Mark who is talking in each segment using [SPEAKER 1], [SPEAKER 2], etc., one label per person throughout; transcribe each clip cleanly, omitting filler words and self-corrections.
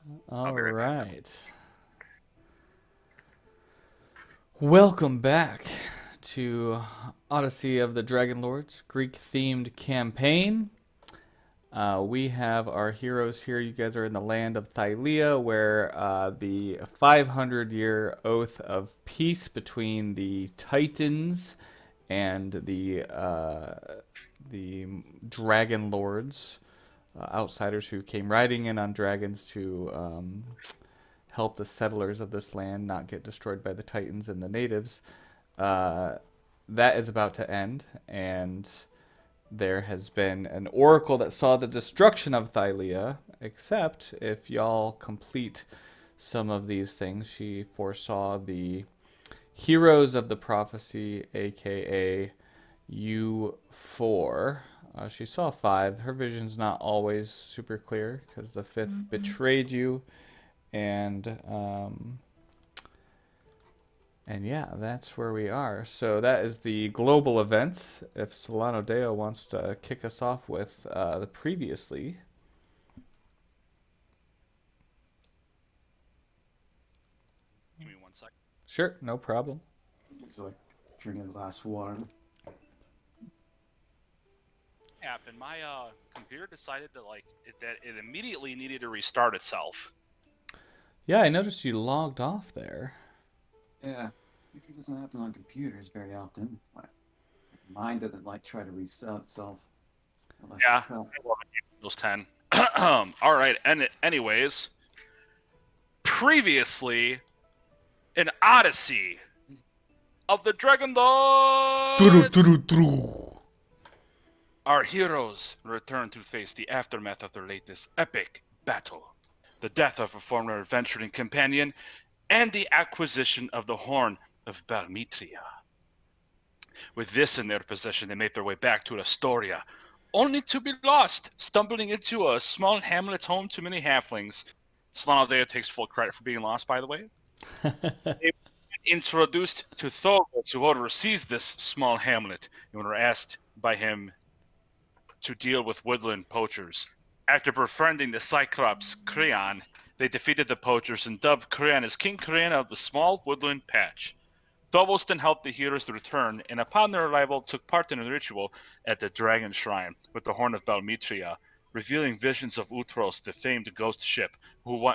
[SPEAKER 1] I'll
[SPEAKER 2] All
[SPEAKER 1] be right back.
[SPEAKER 2] right. Welcome back to Odyssey of the Dragon Lords Greek-themed campaign. We have our heroes here. You guys are in the land of Thylia, where the 500-year oath of peace between the Titans and the Dragon Lords, outsiders who came riding in on dragons to help the settlers of this land not get destroyed by the Titans and the natives. Uh, that is about to end, and there has been an oracle that saw the destruction of Thylia, except if y'all complete some of these things, she foresaw the heroes of the prophecy, aka U4. She saw five. Her vision's not always super clear because the 5th betrayed you, and yeah, that's where we are. So that is the global events. If Solano Deo wants to kick us off with the previously.
[SPEAKER 1] Give me 1 second.
[SPEAKER 2] Sure, no problem.
[SPEAKER 3] It's like drinking a glass of water.
[SPEAKER 1] Happened. My computer decided to that it immediately needed to restart itself.
[SPEAKER 2] Yeah, I noticed you logged off there.
[SPEAKER 3] Yeah, it doesn't happen on computers very often. Mine doesn't like try to reset itself.
[SPEAKER 1] Yeah, Windows 10. All right. And anyways, previously, an Odyssey of the Dragon Lords. Our heroes return to face the aftermath of their latest epic battle, the death of a former adventuring companion, and the acquisition of the Horn of Balmitria. With this in their possession, they made their way back to Astoria, only to be lost, stumbling into a small hamlet home to many halflings. Solano Deo takes full credit for being lost, by the way. They were introduced to Thorvald, who oversees this small hamlet, and were asked by him to deal with woodland poachers. After befriending the Cyclops Creon, they defeated the poachers and dubbed Creon as King Creon of the small woodland patch. Thorvaldson helped the heroes return, and upon their arrival took part in a ritual at the Dragon Shrine with the Horn of Balmitria, revealing visions of Utros, the famed ghost ship,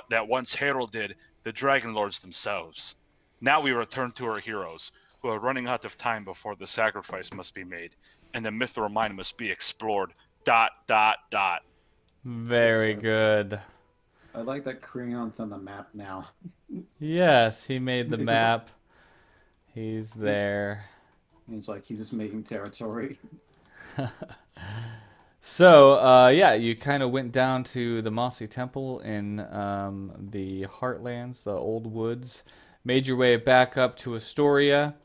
[SPEAKER 1] that once heralded the Dragon Lords themselves. Now we return to our heroes, who are running out of time before the sacrifice must be made, and the Mithril mine must be explored. ...
[SPEAKER 2] Very good.
[SPEAKER 3] I like that Creon's on the map now.
[SPEAKER 2] Yes, he made the map. He's there.
[SPEAKER 3] It's like he's just making territory.
[SPEAKER 2] So, yeah, you kind of went down to the Mossy Temple in the Heartlands, the Old Woods, made your way back up to Astoria,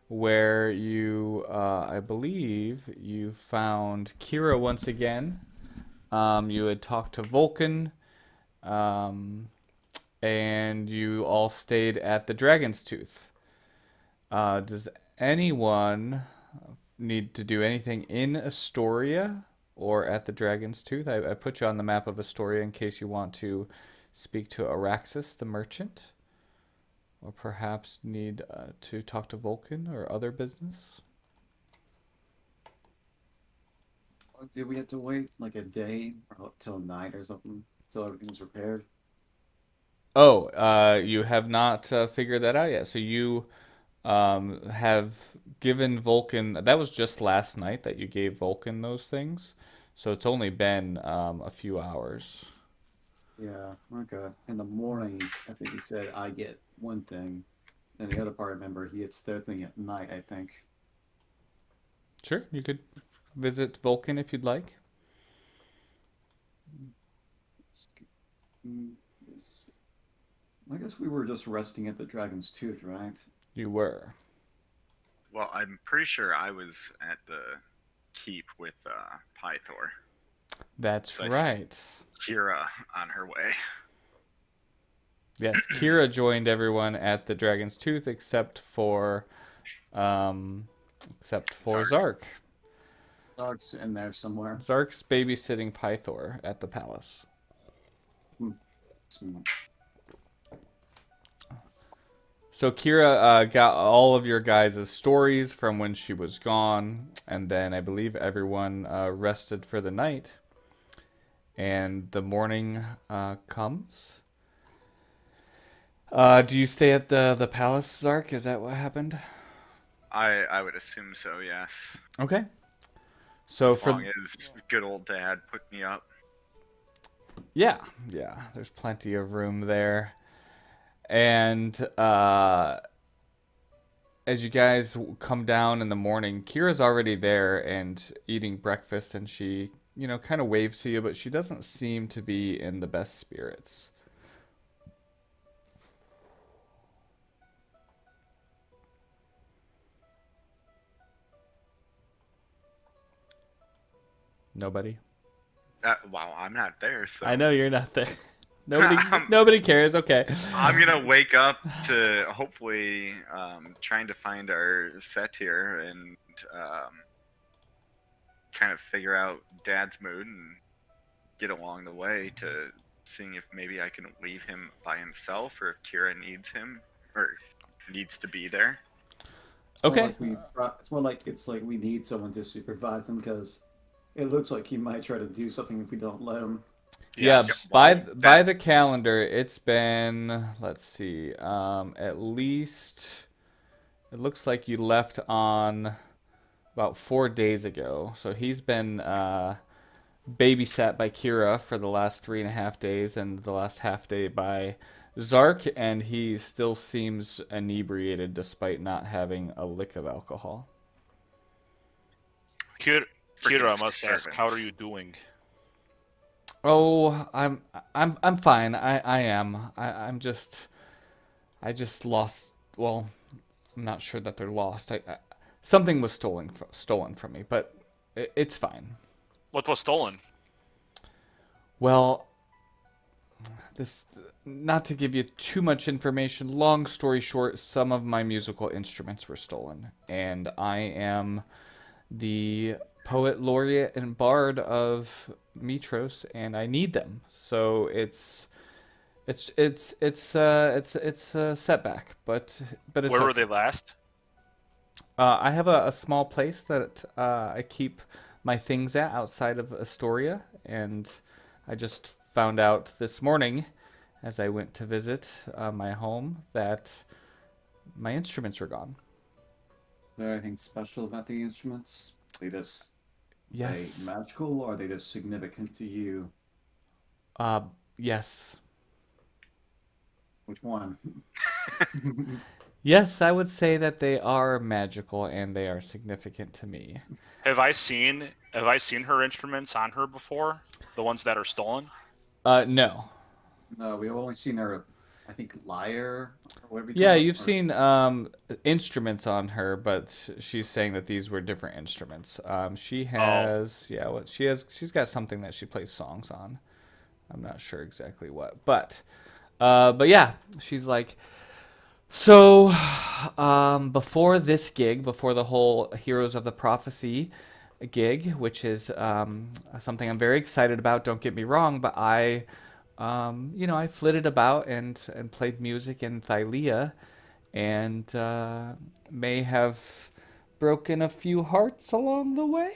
[SPEAKER 2] where you, I believe, you found Kira once again. You had talked to Vulcan, and you all stayed at the Dragon's Tooth. Does anyone need to do anything in Astoria or at the Dragon's Tooth? I put you on the map of Astoria in case you want to speak to Araxis, the merchant, or perhaps need to talk to Vulcan or other business.
[SPEAKER 3] Did we have to wait like a day or till night or something till everything's repaired?
[SPEAKER 2] Oh, you have not figured that out yet. So you have given Vulcan. That was just last night that you gave Vulcan those things. So it's only been a few hours.
[SPEAKER 3] Yeah, okay. In the mornings, I think he said I get one thing, and the other party member he gets their thing at night, I think.
[SPEAKER 2] Sure, you could visit Vulcan if you'd like.
[SPEAKER 3] Mm, I guess we were just resting at the Dragon's Tooth, right?
[SPEAKER 2] You were.
[SPEAKER 4] Well, I'm pretty sure I was at the keep with Pythor.
[SPEAKER 2] That's
[SPEAKER 4] So
[SPEAKER 2] right.
[SPEAKER 4] Kira on her way.
[SPEAKER 2] Yes, Kira joined everyone at the Dragon's Tooth except for Zark.
[SPEAKER 3] Dark's in there somewhere.
[SPEAKER 2] Zark's babysitting Pythor at the palace. So Kira got all of your guys' stories from when she was gone, and then I believe everyone rested for the night. And the morning comes. Do you stay at the palace, Zark? Is that what happened?
[SPEAKER 4] I would assume so, yes.
[SPEAKER 2] Okay. So
[SPEAKER 4] as long as good old Dad put me up.
[SPEAKER 2] Yeah, there's plenty of room there. And as you guys come down in the morning, Kira's already there and eating breakfast, and she, kind of waves to you, but she doesn't seem to be in the best spirits. Nobody?
[SPEAKER 4] Wow, I'm not there, so...
[SPEAKER 2] I know you're not there. Nobody cares. Okay.
[SPEAKER 4] I'm gonna wake up to hopefully trying to find our set here and kind of figure out Dad's mood and get along the way to seeing if maybe I can leave him by himself or if Kira needs him or needs to be there.
[SPEAKER 2] Okay.
[SPEAKER 3] It's more like we need someone to supervise him because it looks like he might try to do something if we don't let him.
[SPEAKER 2] Yes. Yeah, by the calendar, it's been, let's see, at least it looks like you left on about 4 days ago. So he's been babysat by Kira for the last 3.5 days and the last half day by Zark, and he still seems inebriated despite not having a lick of alcohol.
[SPEAKER 1] Kira, I must ask, how are you doing?
[SPEAKER 2] Oh, I'm fine. I am. I just lost. Well, I'm not sure that they're lost. Something was stolen from me, but it's fine.
[SPEAKER 1] What was stolen?
[SPEAKER 2] Well, not to give you too much information. Long story short, some of my musical instruments were stolen, and I am the poet laureate and bard of Mitros, and I need them. So it's a setback, but it's
[SPEAKER 1] where were they last?
[SPEAKER 2] I have a small place that I keep my things at outside of Astoria, and I just found out this morning as I went to visit my home that my instruments were gone.
[SPEAKER 3] Is there anything special about the instruments? They just
[SPEAKER 2] Yes.
[SPEAKER 3] magical, or are they just significant to you?
[SPEAKER 2] Yes.
[SPEAKER 3] Which one?
[SPEAKER 2] Yes, I would say that they are magical and they are significant to me.
[SPEAKER 1] Have I seen her instruments on her before? The ones that are stolen?
[SPEAKER 2] No.
[SPEAKER 3] No, we've only seen her, I think, lyre or whatever.
[SPEAKER 2] Yeah, you've seen instruments on her, but she's saying that these were different instruments. She has, she's got something that she plays songs on. I'm not sure exactly what, but yeah, she's like, so before this gig, before the whole Heroes of the Prophecy gig, which is something I'm very excited about. Don't get me wrong, but I flitted about and played music in Thylea, and may have broken a few hearts along the way.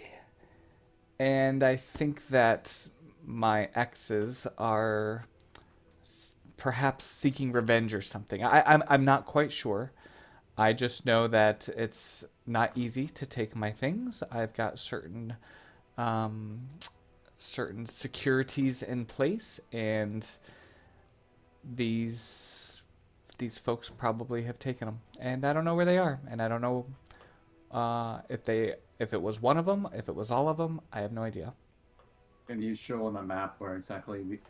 [SPEAKER 2] And I think that my exes are perhaps seeking revenge or something. I'm not quite sure. I just know that it's not easy to take my things. I've got certain securities in place, and these folks probably have taken them, and I don't know where they are, and I don't know if it was one of them, if it was all of them. I have no idea.
[SPEAKER 3] Can you show on the map where exactly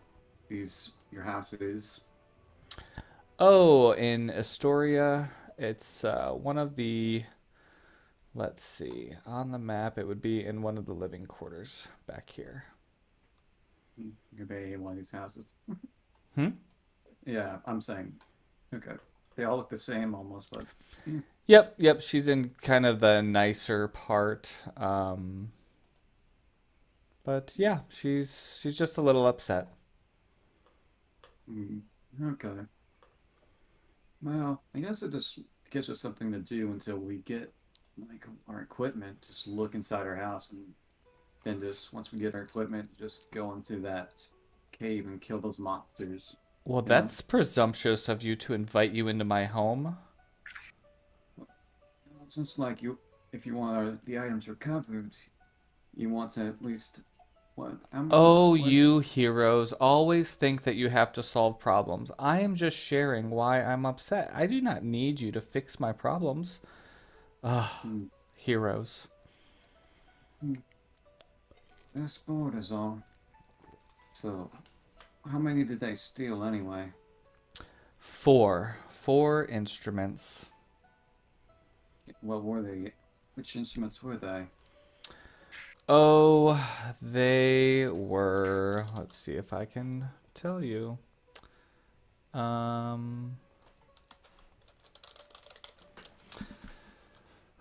[SPEAKER 3] your house is?
[SPEAKER 2] Oh, in Astoria, it's one of the. Let's see. On the map, it would be in one of the living quarters back here.
[SPEAKER 3] Could be in one of these houses.
[SPEAKER 2] Hmm?
[SPEAKER 3] Yeah, I'm saying. Okay. They all look the same almost, but.
[SPEAKER 2] Yep. She's in kind of the nicer part. But yeah, she's just a little upset.
[SPEAKER 3] Hmm. Okay. Well, I guess it just gives us something to do until we get like our equipment. Just look inside our house, and then just once we get our equipment, just go into that cave and kill those monsters.
[SPEAKER 2] Well,
[SPEAKER 3] You know,
[SPEAKER 2] that's presumptuous of you to invite you into my home.
[SPEAKER 3] it's just like you, if you want the items recovered, you want to at least what?
[SPEAKER 2] Oh,
[SPEAKER 3] What?
[SPEAKER 2] you heroes always think that you have to solve problems. I am just sharing why I'm upset. I do not need you to fix my problems. Ugh,
[SPEAKER 3] Hmm.
[SPEAKER 2] heroes.
[SPEAKER 3] This board is all. So, how many did they steal anyway?
[SPEAKER 2] Four instruments.
[SPEAKER 3] What were they? Which instruments were they?
[SPEAKER 2] Oh, they were. Let's see if I can tell you. Um,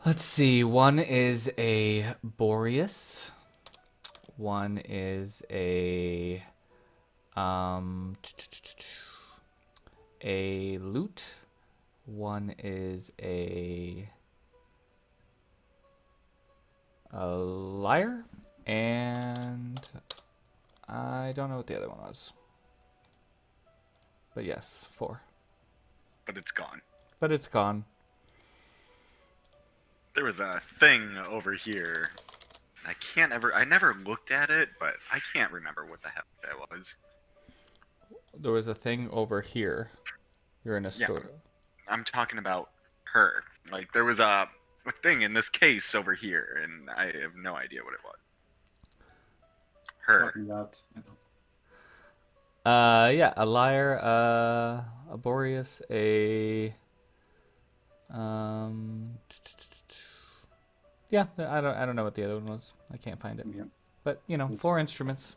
[SPEAKER 2] let's see. One is a Boreas. One is um a lute. One is a lyre, and I don't know what the other one was. But yes, 4.
[SPEAKER 4] But it's gone.
[SPEAKER 2] But it's gone.
[SPEAKER 4] There was a thing over here. I never looked at it, but I can't remember what the hell that was.
[SPEAKER 2] There was a thing over here. You're in a
[SPEAKER 4] Yeah.
[SPEAKER 2] store.
[SPEAKER 4] I'm talking about her. Like, there was a thing in this case over here, and I have no idea what it was. Her.
[SPEAKER 3] Talking about. I don't-
[SPEAKER 2] Yeah, a lyre, a Boreas, um, yeah, I don't know what the other one was. I can't find it.
[SPEAKER 3] Yeah.
[SPEAKER 2] But, you know,
[SPEAKER 3] Oops.
[SPEAKER 2] 4 instruments.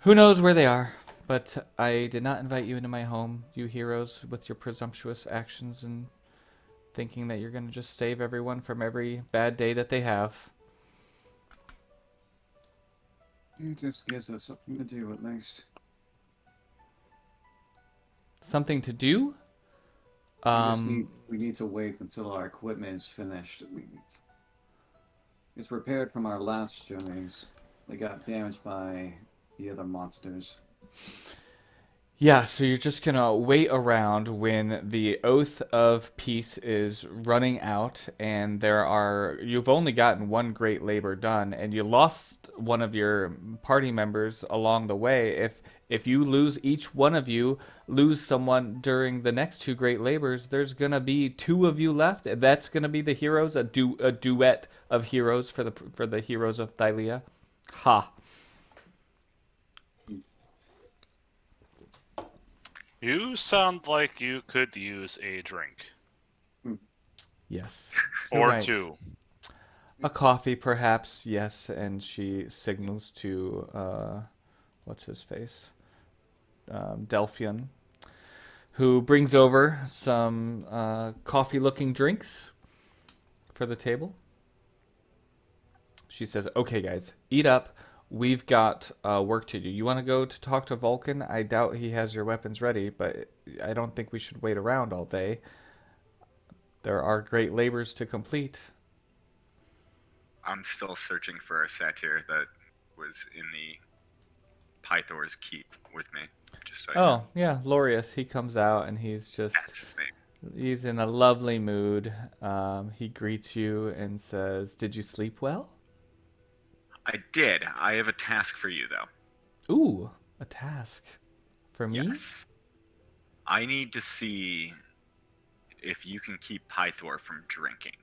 [SPEAKER 2] Who knows where they are? But I did not invite you into my home, you heroes, with your presumptuous actions and thinking that you're going to just save everyone from every bad day that they have.
[SPEAKER 3] It just gives us something to do at least.
[SPEAKER 2] Something to do?
[SPEAKER 3] We need to wait until our equipment is finished. It's repaired from our last journeys. They got damaged by the other monsters.
[SPEAKER 2] Yeah, so you're just gonna wait around when the oath of peace is running out, and you've only gotten one great labor done, and you lost one of your party members along the way. If you lose, each one of you lose someone during the next 2 great labors, there's gonna be 2 of you left. And that's gonna be the heroes, a duet of heroes for the heroes of Thylea. Ha.
[SPEAKER 1] You sound like you could use a drink.
[SPEAKER 2] Yes.
[SPEAKER 1] Or
[SPEAKER 2] You're right.
[SPEAKER 1] 2.
[SPEAKER 2] A coffee, perhaps, yes. And she signals to, what's his face? Delphian, who brings over some coffee-looking drinks for the table. She says, okay, guys, eat up. We've got work to do. You want to go to talk to Vulcan? I doubt he has your weapons ready, but I don't think we should wait around all day. There are great labors to complete.
[SPEAKER 4] I'm still searching for a satyr that was in the Pythor's keep with me. Just so you know.
[SPEAKER 2] Oh, yeah, Lorius. He comes out and he's
[SPEAKER 4] That's his name.
[SPEAKER 2] he's in a lovely mood. He greets you and says, did you sleep well?
[SPEAKER 4] I did. I have a task for you, though.
[SPEAKER 2] Ooh, a task. For me?
[SPEAKER 4] Yes. I need to see if you can keep Pythor from drinking.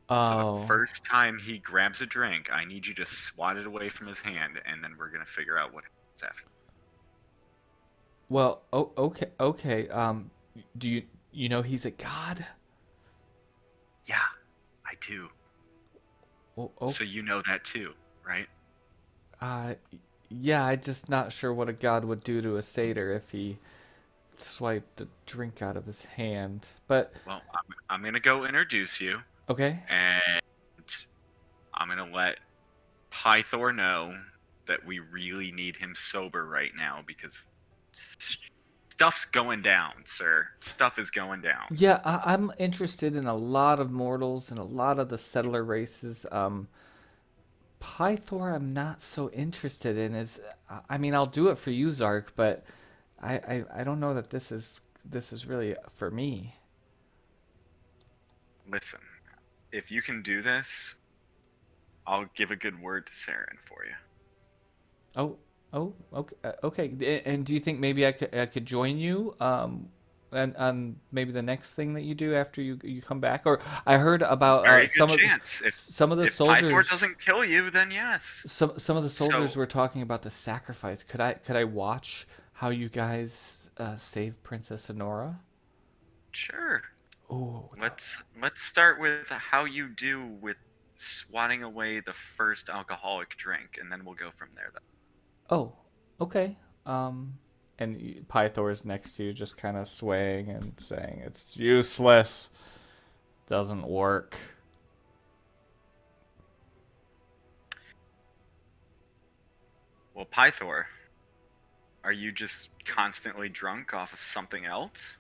[SPEAKER 4] So
[SPEAKER 2] Oh.
[SPEAKER 4] the first time he grabs a drink, I need you to swat it away from his hand, and then we're going to figure out what happens after.
[SPEAKER 2] Well, okay. Do you know he's a god?
[SPEAKER 4] Yeah, I do.
[SPEAKER 2] Oh,
[SPEAKER 4] So you know that too, right?
[SPEAKER 2] yeah, I'm just not sure what a god would do to a satyr if he swiped a drink out of his hand. But
[SPEAKER 4] Well, I'm going to go introduce you,
[SPEAKER 2] okay.
[SPEAKER 4] and I'm going to let Pythor know that we really need him sober right now because stuff's going down, sir. Stuff is going down.
[SPEAKER 2] Yeah, I'm interested in a lot of mortals and a lot of the settler races. Pythor, I'm not so interested in. I mean, I'll do it for you, Zark, but I don't know that this is really for me.
[SPEAKER 4] Listen, if you can do this, I'll give a good word to Saren for you.
[SPEAKER 2] Oh, okay, okay. And do you think maybe I could join you? And on maybe the next thing that you do after you come back, or I heard about
[SPEAKER 4] Very
[SPEAKER 2] some
[SPEAKER 4] good
[SPEAKER 2] of
[SPEAKER 4] chance.
[SPEAKER 2] some of the
[SPEAKER 4] If
[SPEAKER 2] soldiers.
[SPEAKER 4] Pythor doesn't kill you, then yes.
[SPEAKER 2] Some of the soldiers
[SPEAKER 4] So-
[SPEAKER 2] were talking about the sacrifice. Could I watch how you guys save Princess Honora?
[SPEAKER 4] Sure.
[SPEAKER 2] Oh,
[SPEAKER 4] Let's start with how you do with swatting away the first alcoholic drink, and then we'll go from there.
[SPEAKER 2] oh, okay. And Pythor's next to you, just kind of swaying and saying, "It's useless. Doesn't work."
[SPEAKER 4] Well, Pythor, are you just constantly drunk off of something else?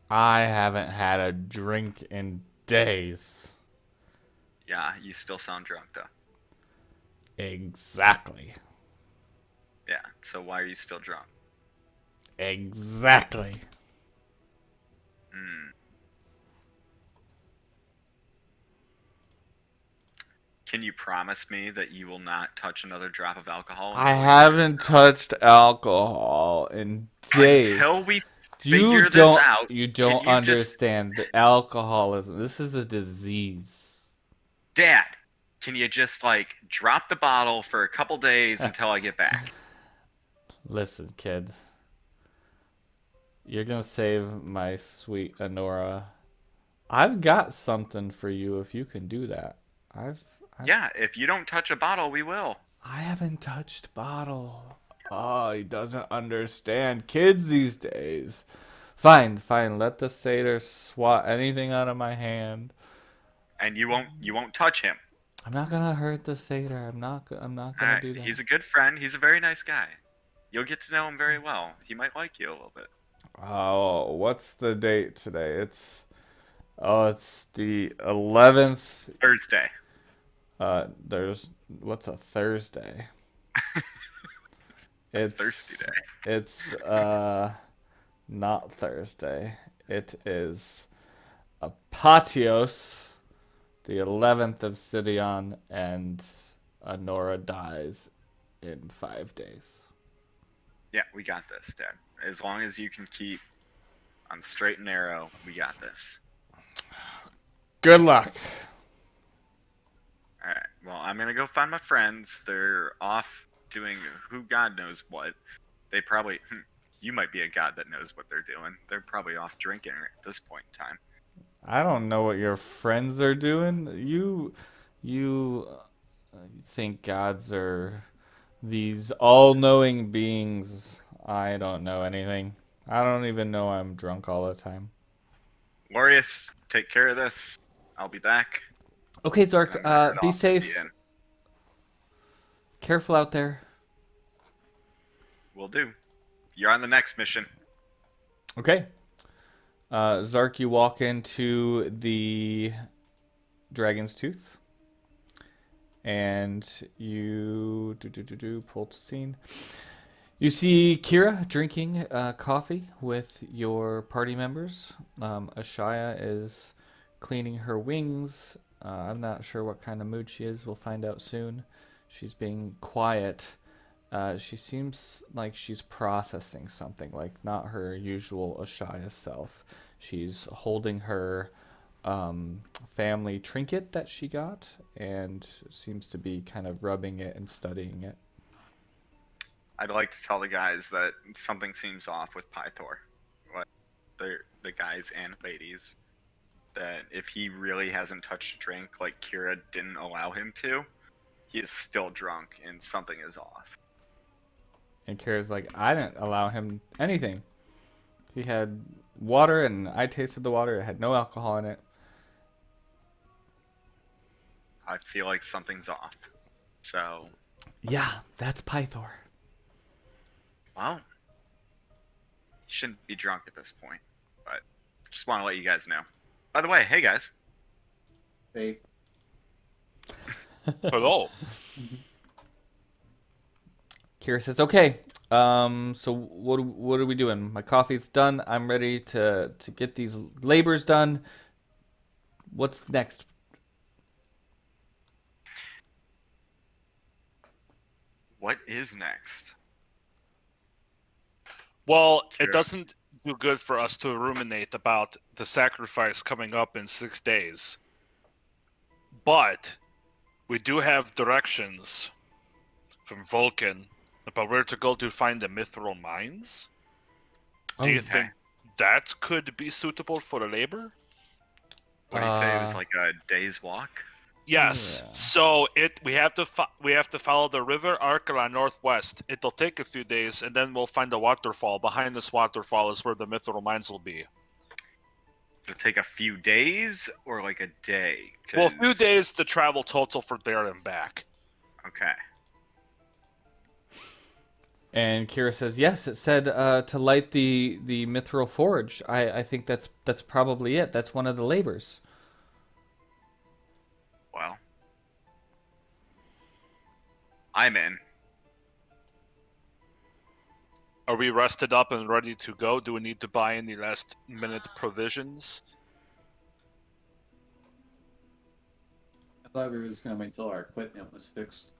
[SPEAKER 2] I haven't had a drink in days.
[SPEAKER 4] Yeah, you still sound drunk though.
[SPEAKER 2] Exactly.
[SPEAKER 4] Yeah, so why are you still drunk?
[SPEAKER 2] Exactly.
[SPEAKER 4] Hmm. Can you promise me that you will not touch another drop of alcohol?
[SPEAKER 2] I
[SPEAKER 4] until we
[SPEAKER 2] haven't touched alcohol in days.
[SPEAKER 4] Until we
[SPEAKER 2] You
[SPEAKER 4] figure
[SPEAKER 2] don't.
[SPEAKER 4] this out.
[SPEAKER 2] You
[SPEAKER 4] can
[SPEAKER 2] don't
[SPEAKER 4] you just-
[SPEAKER 2] understand the alcoholism. This is a disease.
[SPEAKER 4] Dad, can you just like drop the bottle for a couple days until I get back?
[SPEAKER 2] Listen, kid. You're gonna save my sweet Honora. I've got something for you if you can do that.
[SPEAKER 4] Yeah, if you don't touch a bottle, we will.
[SPEAKER 2] I haven't touched bottle. Oh, he doesn't understand kids these days. Fine. Let the satyr swat anything out of my hand.
[SPEAKER 4] And you won't touch him.
[SPEAKER 2] I'm not gonna hurt the satyr. I'm not gonna
[SPEAKER 4] Alright,
[SPEAKER 2] do that.
[SPEAKER 4] he's a good friend. He's a very nice guy. You'll get to know him very well. He might like you a little bit.
[SPEAKER 2] Oh, what's the date today? It's the 11th.
[SPEAKER 4] Thursday.
[SPEAKER 2] What's a Thursday? It's
[SPEAKER 4] Thirsty day.
[SPEAKER 2] It's not Thursday. It is Apatios, the 11th of Sidion, and Honora dies in 5 days.
[SPEAKER 4] Yeah, we got this, Dad. As long as you can keep on the straight and narrow, we got this.
[SPEAKER 2] Good luck.
[SPEAKER 4] Alright, well, I'm gonna go find my friends. They're off doing who God knows what. They probably... You might be a god that knows what they're doing. They're probably off drinking at this point in time.
[SPEAKER 2] I don't know what your friends are doing. You think gods are these all-knowing beings. I don't know anything. I don't even know I'm drunk all the time.
[SPEAKER 4] Glorious, take care of this. I'll be back.
[SPEAKER 2] Okay, Zark,
[SPEAKER 4] I'm gonna head
[SPEAKER 2] be
[SPEAKER 4] off to
[SPEAKER 2] safe.
[SPEAKER 4] the inn.
[SPEAKER 2] Careful out there.
[SPEAKER 4] Will do. You're on the next mission.
[SPEAKER 2] Okay. Zark, you walk into the Dragon's Tooth. And you pull to scene. You see Kira drinking coffee with your party members. Ashaya is cleaning her wings. I'm not sure what kind of mood she is. We'll find out soon. She's being quiet. She seems like she's processing something, like not her usual Ashaya self. She's holding her family trinket that she got and seems to be kind of rubbing it and studying it.
[SPEAKER 4] I'd like to tell the guys that something seems off with Pythor. What the guys and ladies. That if he really hasn't touched a drink like Kira didn't allow him to, he is still drunk and something is off.
[SPEAKER 2] And Kira's like, I didn't allow him anything. He had water and I tasted the water. It had no alcohol in it.
[SPEAKER 4] I feel like something's off. So
[SPEAKER 2] Yeah, that's Pythor.
[SPEAKER 4] Well, you shouldn't be drunk at this point, but just want to let you guys know. By the way, hey guys.
[SPEAKER 3] Hey,
[SPEAKER 1] Hello.
[SPEAKER 2] Kira says, "Okay. So what are we doing? My coffee's done. I'm ready to get these labors done. What's next?"
[SPEAKER 4] What is next?
[SPEAKER 1] Well,
[SPEAKER 4] Sure.
[SPEAKER 1] it doesn't do good for us to ruminate about the sacrifice coming up in 6 days. But we do have directions from Vulcan about where to go to find the mithril mines. Do you think that could be suitable for the labor?
[SPEAKER 4] What do you say? It was like a day's walk?
[SPEAKER 1] Yes.
[SPEAKER 2] Yeah.
[SPEAKER 1] So we have to follow the river Arkela northwest. It'll take a few days, and then we'll find a waterfall. Behind this waterfall is where the mithril mines will be.
[SPEAKER 4] It'll take a few days or like a day?
[SPEAKER 1] Well, a few
[SPEAKER 4] 'Cause-
[SPEAKER 1] days to travel total for there and back.
[SPEAKER 4] Okay.
[SPEAKER 2] And Kira says, "Yes, it said to light the mithril forge. I think that's probably it. That's one of the labors."
[SPEAKER 4] Well, I'm in.
[SPEAKER 1] Are we rested up and ready to go? Do we need to buy any last minute provisions?
[SPEAKER 3] I thought we were just gonna wait until our equipment was fixed.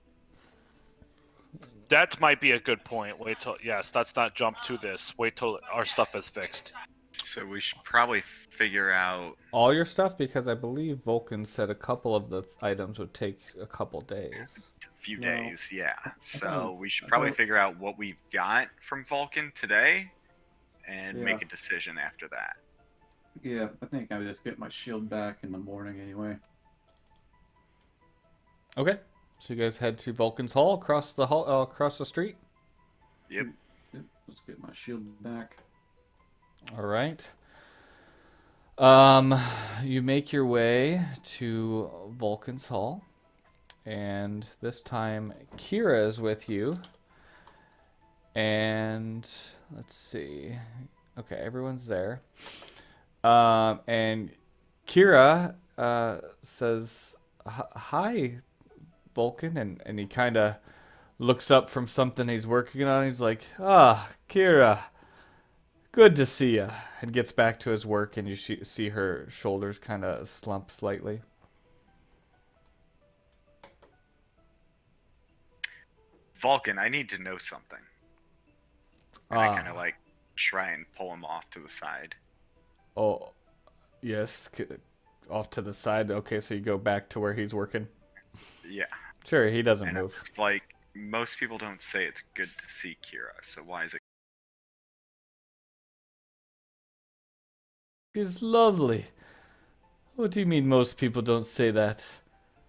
[SPEAKER 1] That might be a good point. Wait till let's not jump to this. Wait till our stuff is fixed.
[SPEAKER 4] So we should probably figure out.
[SPEAKER 2] All your stuff, because I believe Vulcan said a couple of the items would take a couple days.
[SPEAKER 4] A few
[SPEAKER 3] No.
[SPEAKER 4] days, yeah. So
[SPEAKER 3] thought-
[SPEAKER 4] we should
[SPEAKER 3] I
[SPEAKER 4] probably
[SPEAKER 3] thought-
[SPEAKER 4] figure out what we've got from Vulcan today and
[SPEAKER 3] Yeah.
[SPEAKER 4] make a decision after that.
[SPEAKER 3] Yeah, I think I would just get my shield back in the morning anyway.
[SPEAKER 2] Okay, so you guys head to Vulcan's Hall across the street.
[SPEAKER 4] Yep.
[SPEAKER 3] Yep, let's get my shield back.
[SPEAKER 2] All right. You make your way to Vulcan's Hall, and this time Kira is with you. And let's see. Okay, everyone's there. And Kira says, "Hi, Vulcan," and he kind of looks up from something he's working on. He's like, "Ah, Kira. Good to see you," and gets back to his work, and you see her shoulders kind of slump slightly.
[SPEAKER 4] Vulcan, I need to know something. And I kind of like try and pull him off to the side.
[SPEAKER 2] Oh, yes, off to the side. Okay, so you go back to where he's working.
[SPEAKER 4] Yeah.
[SPEAKER 2] Sure, he doesn't
[SPEAKER 4] And
[SPEAKER 2] move.
[SPEAKER 4] it's like most people don't say it's good to see Kira, so why is it?
[SPEAKER 2] She's lovely. What do you mean most people don't say that?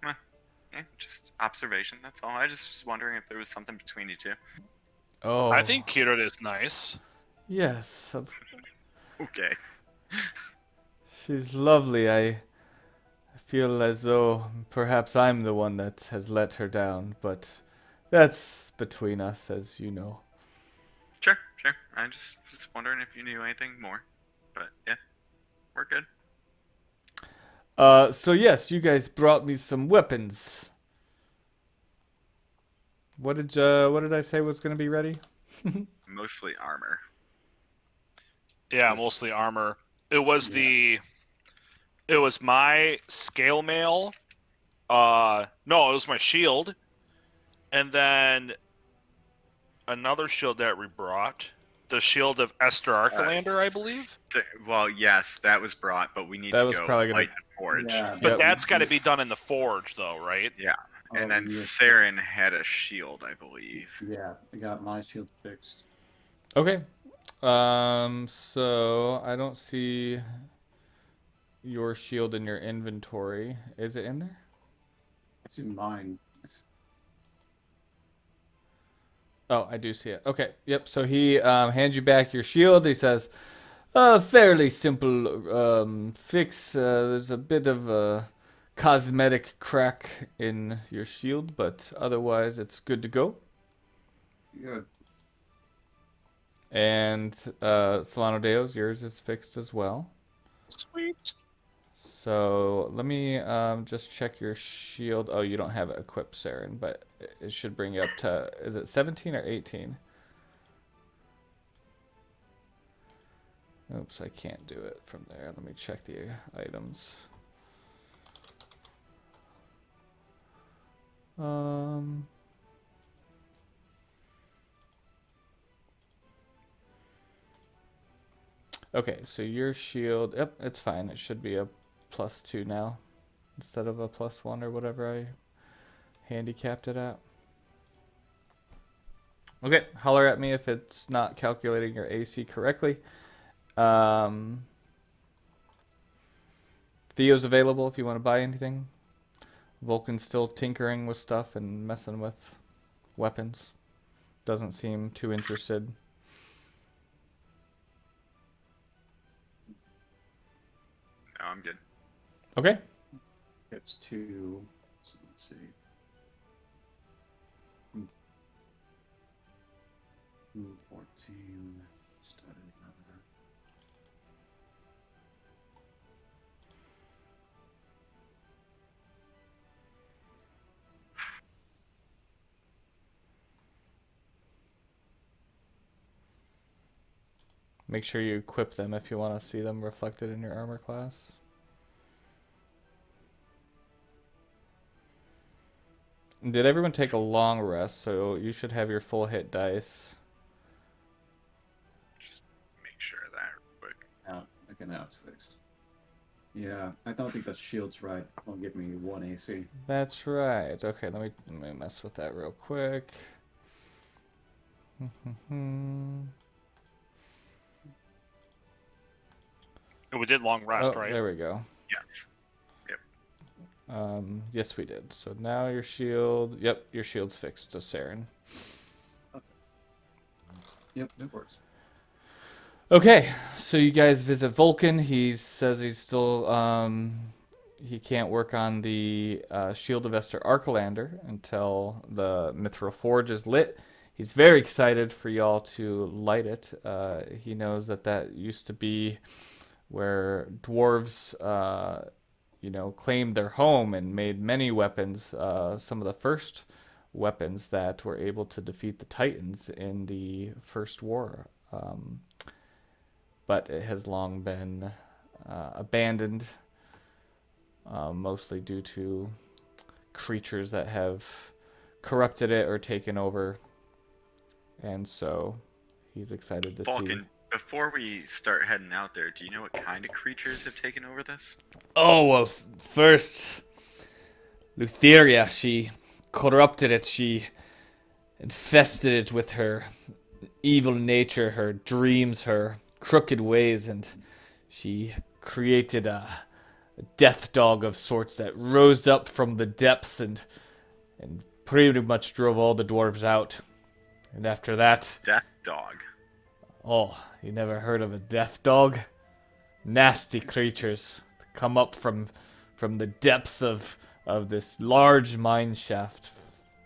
[SPEAKER 4] Yeah, just observation. That's all. I just was wondering if there was something between you two.
[SPEAKER 2] Oh,
[SPEAKER 1] I think Kira is nice.
[SPEAKER 2] yes,
[SPEAKER 4] Okay.
[SPEAKER 2] she's lovely. I feel as though perhaps I'm the one that has let her down, but that's between us, as you know.
[SPEAKER 4] Sure, sure. I just was wondering if you knew anything more. But yeah, we're good.
[SPEAKER 2] So yes, you guys brought me some weapons. What did I say was gonna be ready?
[SPEAKER 4] Mostly armor.
[SPEAKER 1] Yeah,
[SPEAKER 3] Yes.
[SPEAKER 1] mostly armor. It was
[SPEAKER 3] Yeah.
[SPEAKER 1] it was my scale mail. No, it was my shield. And then another shield that we brought. The shield of Esther Archelander, I believe.
[SPEAKER 4] Well, yes, that was brought, but we need
[SPEAKER 2] That
[SPEAKER 4] to
[SPEAKER 2] was
[SPEAKER 4] go
[SPEAKER 2] probably gonna-
[SPEAKER 4] light the forge.
[SPEAKER 3] Yeah,
[SPEAKER 1] But
[SPEAKER 2] Yep.
[SPEAKER 1] that's got to be done in the forge, though, right?
[SPEAKER 4] And then
[SPEAKER 3] yeah.
[SPEAKER 4] Saren had a shield, I believe.
[SPEAKER 3] Yeah, I got my shield fixed.
[SPEAKER 2] Okay. So I don't see your shield in your inventory. Is it in there?
[SPEAKER 3] It's in mine.
[SPEAKER 2] Oh, I do see it. Okay. Yep. So he hands you back your shield. He says, "Fairly simple fix. There's a bit of cosmetic crack in your shield, but otherwise it's good to go.
[SPEAKER 3] Good.
[SPEAKER 2] And Solano Deo's, yours is fixed as well.
[SPEAKER 1] Sweet.
[SPEAKER 2] So let me just check your shield. Oh, you don't have it equipped, Saren, but it should bring you up to, is it 17 or 18? Oops, I can't do it from there. Let me check the items. Okay, so your shield, yep, it's fine. It should be a +2 now instead of a +1 or whatever I handicapped it at. Okay, holler at me if it's not calculating your AC correctly. Theo's available if you want to buy anything. Vulcan's still tinkering with stuff and messing with weapons. Doesn't seem too interested.
[SPEAKER 4] No, I'm good.
[SPEAKER 2] Okay.
[SPEAKER 3] It's 2. So let's see. 14. Studded leather.
[SPEAKER 2] Make sure you equip them if you want to see them reflected in your armor class. Did everyone take a long rest? So you should have your full hit dice.
[SPEAKER 4] Just make sure of that real quick.
[SPEAKER 3] Okay, now it's fixed. Yeah, I don't think that shield's right. Don't give me 1 AC.
[SPEAKER 2] That's right. Okay, let me mess with that real quick.
[SPEAKER 1] We did long rest,
[SPEAKER 2] Oh,
[SPEAKER 1] right?
[SPEAKER 2] there we go.
[SPEAKER 4] Yes.
[SPEAKER 2] Yes, we did. So now your shield. Yep, your shield's fixed to Saren.
[SPEAKER 3] Yep, it works.
[SPEAKER 2] Okay, so you guys visit Vulcan. He says he's still he can't work on the Shield of Esther Arcalander until the Mithril Forge is lit. He's very excited for y'all to light it. He knows that used to be where dwarves, claimed their home and made many weapons. Some of the first weapons that were able to defeat the Titans in the First War. But it has long been abandoned, mostly due to creatures that have corrupted it or taken over. And so he's excited to
[SPEAKER 4] Vulcan,
[SPEAKER 2] see.
[SPEAKER 4] before we start heading out there, do you know what kind of creatures have taken over this?
[SPEAKER 2] Oh, well, first, Lutheria, she corrupted it. She infested it with her evil nature, her dreams, her crooked ways, and she created a death dog of sorts that rose up from the depths and pretty much drove all the dwarves out. And after that...
[SPEAKER 4] Death dog?
[SPEAKER 2] Oh, you never heard of a death dog? Nasty creatures come up from the depths of this large mine shaft.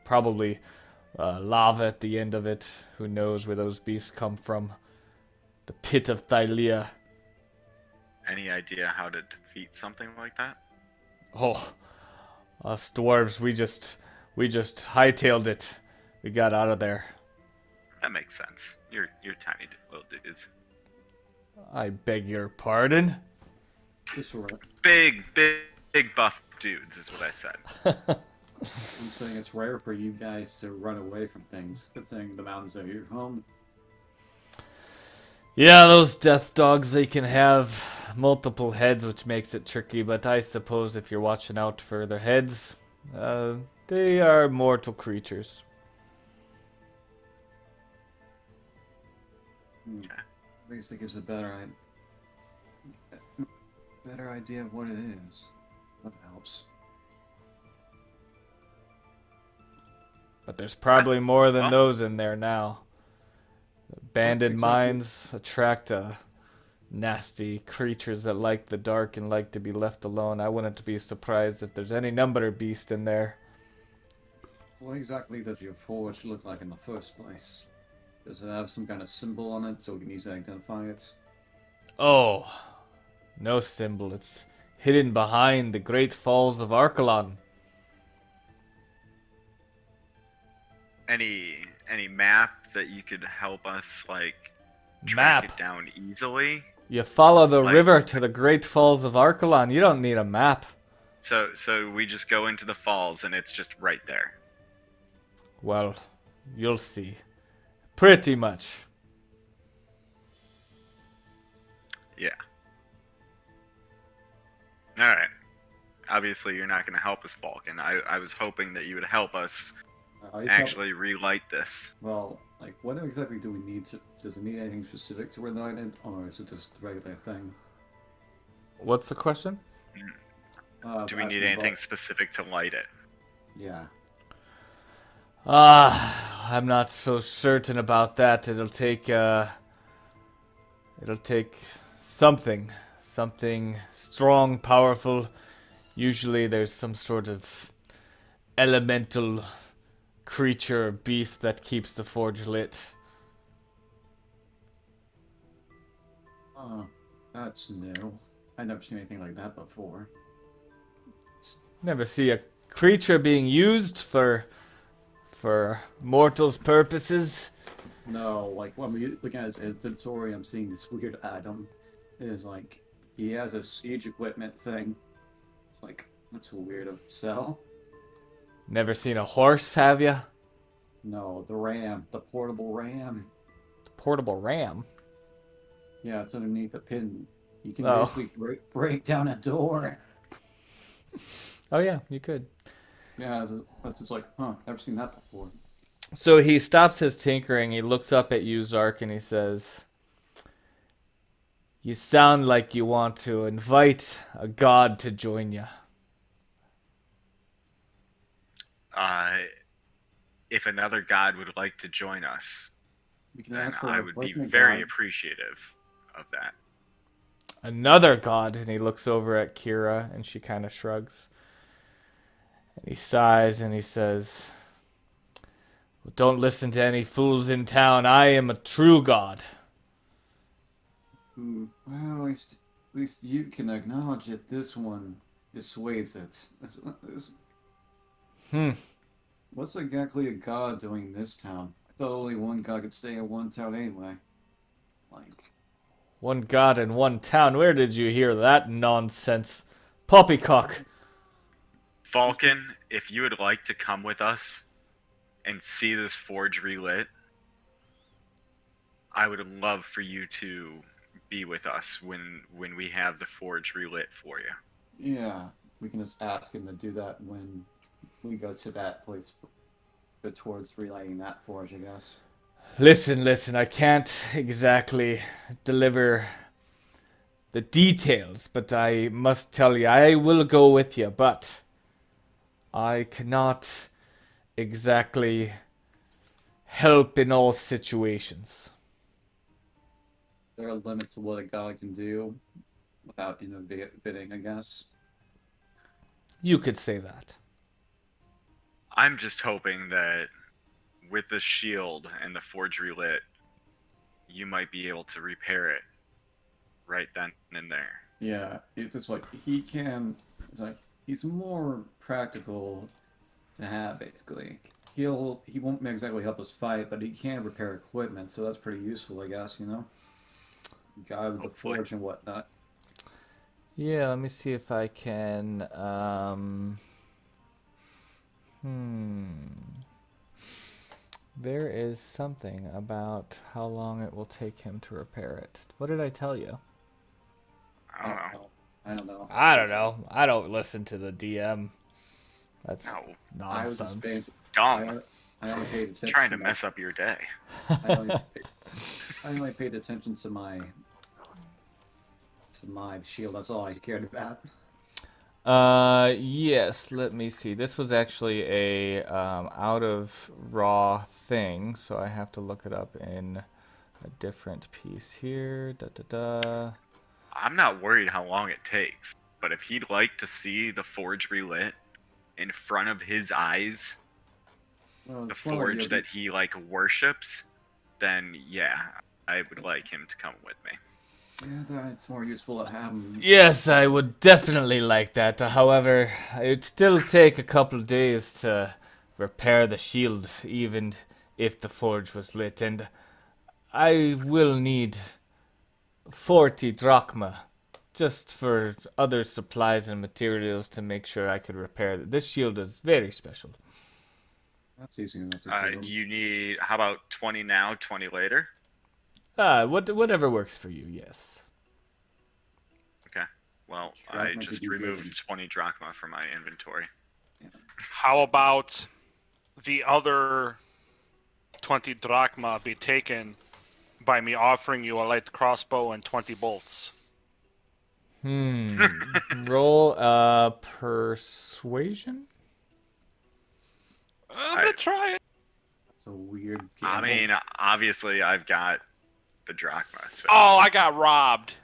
[SPEAKER 2] Probably lava at the end of it. Who knows where those beasts come from? The pit of Thylea.
[SPEAKER 4] Any idea how to defeat something like that?
[SPEAKER 2] Oh, us dwarves, we just hightailed it. We got out of there.
[SPEAKER 4] That makes sense. You're tiny little dudes.
[SPEAKER 2] I beg your pardon?
[SPEAKER 3] Just right.
[SPEAKER 4] Big buff dudes is what I said.
[SPEAKER 3] I'm saying it's rare for you guys to run away from things. Considering the mountains are your home.
[SPEAKER 2] Yeah, those death dogs, they can have multiple heads, which makes it tricky, but I suppose if you're watching out for their heads, they are mortal creatures.
[SPEAKER 3] Okay. At least it gives a better idea of what it is. That helps.
[SPEAKER 2] But there's probably more than those in there now. Abandoned mines attract a nasty creatures that like the dark and like to be left alone. I wouldn't be surprised if there's any number of beasts in there.
[SPEAKER 3] What exactly does your forge look like in the first place? Does it have some kind of symbol on it so we can easily identify it?
[SPEAKER 2] Oh, no symbol. It's hidden behind the Great Falls of Archelon.
[SPEAKER 4] Any map that you could help us like track
[SPEAKER 2] Map.
[SPEAKER 4] it down easily?
[SPEAKER 2] You follow the
[SPEAKER 4] Like-
[SPEAKER 2] river to the Great Falls of Archelon. You don't need a map.
[SPEAKER 4] So we just go into the falls and it's just right there.
[SPEAKER 2] Well, you'll see. Pretty much.
[SPEAKER 4] Yeah. All right. Obviously, you're not going to help us, Falcon. I was hoping that you would help us actually relight this.
[SPEAKER 3] Well, like, what exactly do we need to... Does it need anything specific to relight it, or is it just the regular thing?
[SPEAKER 2] What's the question?
[SPEAKER 4] Do we need
[SPEAKER 3] asking
[SPEAKER 4] anything
[SPEAKER 3] about-
[SPEAKER 4] specific to light it?
[SPEAKER 3] Yeah.
[SPEAKER 2] I'm not so certain about that. It'll take something strong, powerful. Usually there's some sort of elemental creature or beast that keeps the forge lit.
[SPEAKER 3] Oh, that's new. I've never seen anything like that before.
[SPEAKER 2] Never see a creature being used for mortals' purposes.
[SPEAKER 3] No, like, when we look at his inventory, I'm seeing this weird item. It is like, he has a siege equipment thing. It's like, that's weird to sell.
[SPEAKER 2] Never seen a horse, have ya?
[SPEAKER 3] No, the ram, the portable ram.
[SPEAKER 2] Portable ram.
[SPEAKER 3] Yeah, it's underneath a pin. You can
[SPEAKER 2] Oh.
[SPEAKER 3] basically break down a door.
[SPEAKER 2] Oh yeah, you could.
[SPEAKER 3] Yeah, that's just like, huh, never seen that before.
[SPEAKER 2] So he stops his tinkering, he looks up at you, Zark, and he says, "You sound like you want to invite a god to join you."
[SPEAKER 4] If another god would like to join us,
[SPEAKER 3] We can
[SPEAKER 4] then
[SPEAKER 3] ask for
[SPEAKER 4] I
[SPEAKER 3] a
[SPEAKER 4] would be
[SPEAKER 3] replacement
[SPEAKER 4] very
[SPEAKER 3] god.
[SPEAKER 4] appreciative of that.
[SPEAKER 2] Another god, and he looks over at Kira, and she kind of shrugs. And he sighs, and he says, "Well, don't listen to any fools in town. I am a true god."
[SPEAKER 3] Well, at least you can acknowledge it. This one dissuades it. What's exactly a god doing in this town? I thought only one god could stay in one town anyway. Like,
[SPEAKER 2] One god in one town. Where did you hear that nonsense? Poppycock.
[SPEAKER 4] Falcon, if you would like to come with us and see this forge relit, I would love for you to be with us when we have the forge relit for you.
[SPEAKER 3] yeah, we can just ask him to do that when we go to that place. Go towards relighting that forge, I guess.
[SPEAKER 2] Listen, I can't exactly deliver the details, but I must tell you, I will go with you, but I cannot exactly help in all situations.
[SPEAKER 3] There are limits to what a god can do without innovating, I guess.
[SPEAKER 2] You could say that.
[SPEAKER 4] I'm just hoping that with the shield and the forge relit, you might be able to repair it right then and there.
[SPEAKER 3] Yeah, it's just like he can. It's like he's more practical to have basically. He won't exactly help us fight, but he can repair equipment, so that's pretty useful, I guess. You know, guy with the
[SPEAKER 4] Hopefully.
[SPEAKER 3] forge and whatnot.
[SPEAKER 2] Yeah, let me see if I can, There is something about how long it will take him to repair it. What did I tell you?
[SPEAKER 4] I don't know.
[SPEAKER 3] I don't know.
[SPEAKER 2] I don't know. I don't listen to the DM. That's
[SPEAKER 4] No,
[SPEAKER 3] I was just paying.
[SPEAKER 2] nonsense.
[SPEAKER 4] dumb.
[SPEAKER 3] I only paid attention.
[SPEAKER 4] Trying to mess up your day.
[SPEAKER 3] I only paid attention to my shield. That's all I cared about.
[SPEAKER 2] Yes, let me see. This was actually a out of raw thing, so I have to look it up in a different piece here. Da da da.
[SPEAKER 4] I'm not worried how long it takes, but if he'd like to see the forge relit in front of his eyes,
[SPEAKER 3] Well,
[SPEAKER 4] the
[SPEAKER 3] it's more like
[SPEAKER 4] forge
[SPEAKER 3] you'll
[SPEAKER 4] that he like worships, then yeah, I would like him to come with me.
[SPEAKER 3] it's more useful to have him.
[SPEAKER 2] Yes, I would definitely like that. However, it'd still take a couple days to repair the shield, even if the forge was lit, and I will need 40 drachma just for other supplies and materials to make sure I could repair it. This shield is very special.
[SPEAKER 3] That's easy enough to do.
[SPEAKER 4] Do you need? How about 20 now, 20 later?
[SPEAKER 2] Whatever works for you, yes.
[SPEAKER 4] Okay. Well,
[SPEAKER 3] Drachma
[SPEAKER 4] I
[SPEAKER 3] could
[SPEAKER 4] just
[SPEAKER 3] be
[SPEAKER 4] removed
[SPEAKER 3] good.
[SPEAKER 4] 20 drachma from my inventory.
[SPEAKER 1] How about the other 20 drachma be taken by me offering you a light crossbow and 20 bolts?
[SPEAKER 2] Roll persuasion?
[SPEAKER 1] I'm gonna try it.
[SPEAKER 3] It's a weird.
[SPEAKER 4] I mean, obviously, I've got the drachma. So.
[SPEAKER 1] Oh, I got robbed.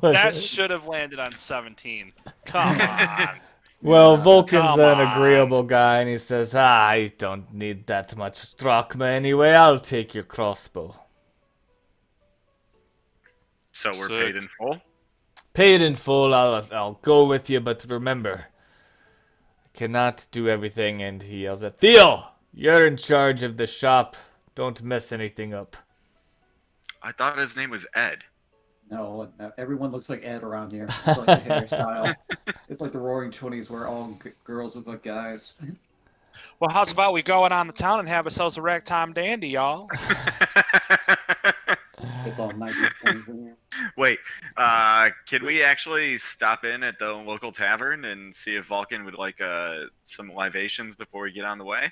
[SPEAKER 2] Was
[SPEAKER 1] That
[SPEAKER 2] it?
[SPEAKER 1] should have landed on 17. Come on.
[SPEAKER 2] Well, Vulcan's
[SPEAKER 1] Come
[SPEAKER 2] an
[SPEAKER 1] on.
[SPEAKER 2] agreeable guy, and he says, I don't need that much drachma anyway. I'll take your crossbow.
[SPEAKER 4] So we're
[SPEAKER 1] Sick.
[SPEAKER 4] paid in full?
[SPEAKER 2] Paid in full, I'll go with you, but remember, I cannot do everything. And he yells at Theo, you're in charge of the shop. Don't mess anything up.
[SPEAKER 4] I thought his name was Ed.
[SPEAKER 3] No, everyone looks like Ed around here. It's like the hairstyle. It's like the Roaring Twenties, where all girls look like guys.
[SPEAKER 1] Well, how's about we go on the town and have ourselves a ragtime dandy, y'all?
[SPEAKER 3] It's all 1920s in here.
[SPEAKER 4] Wait, can we actually stop in at the local tavern and see if Vulcan would like some libations before we get on the way?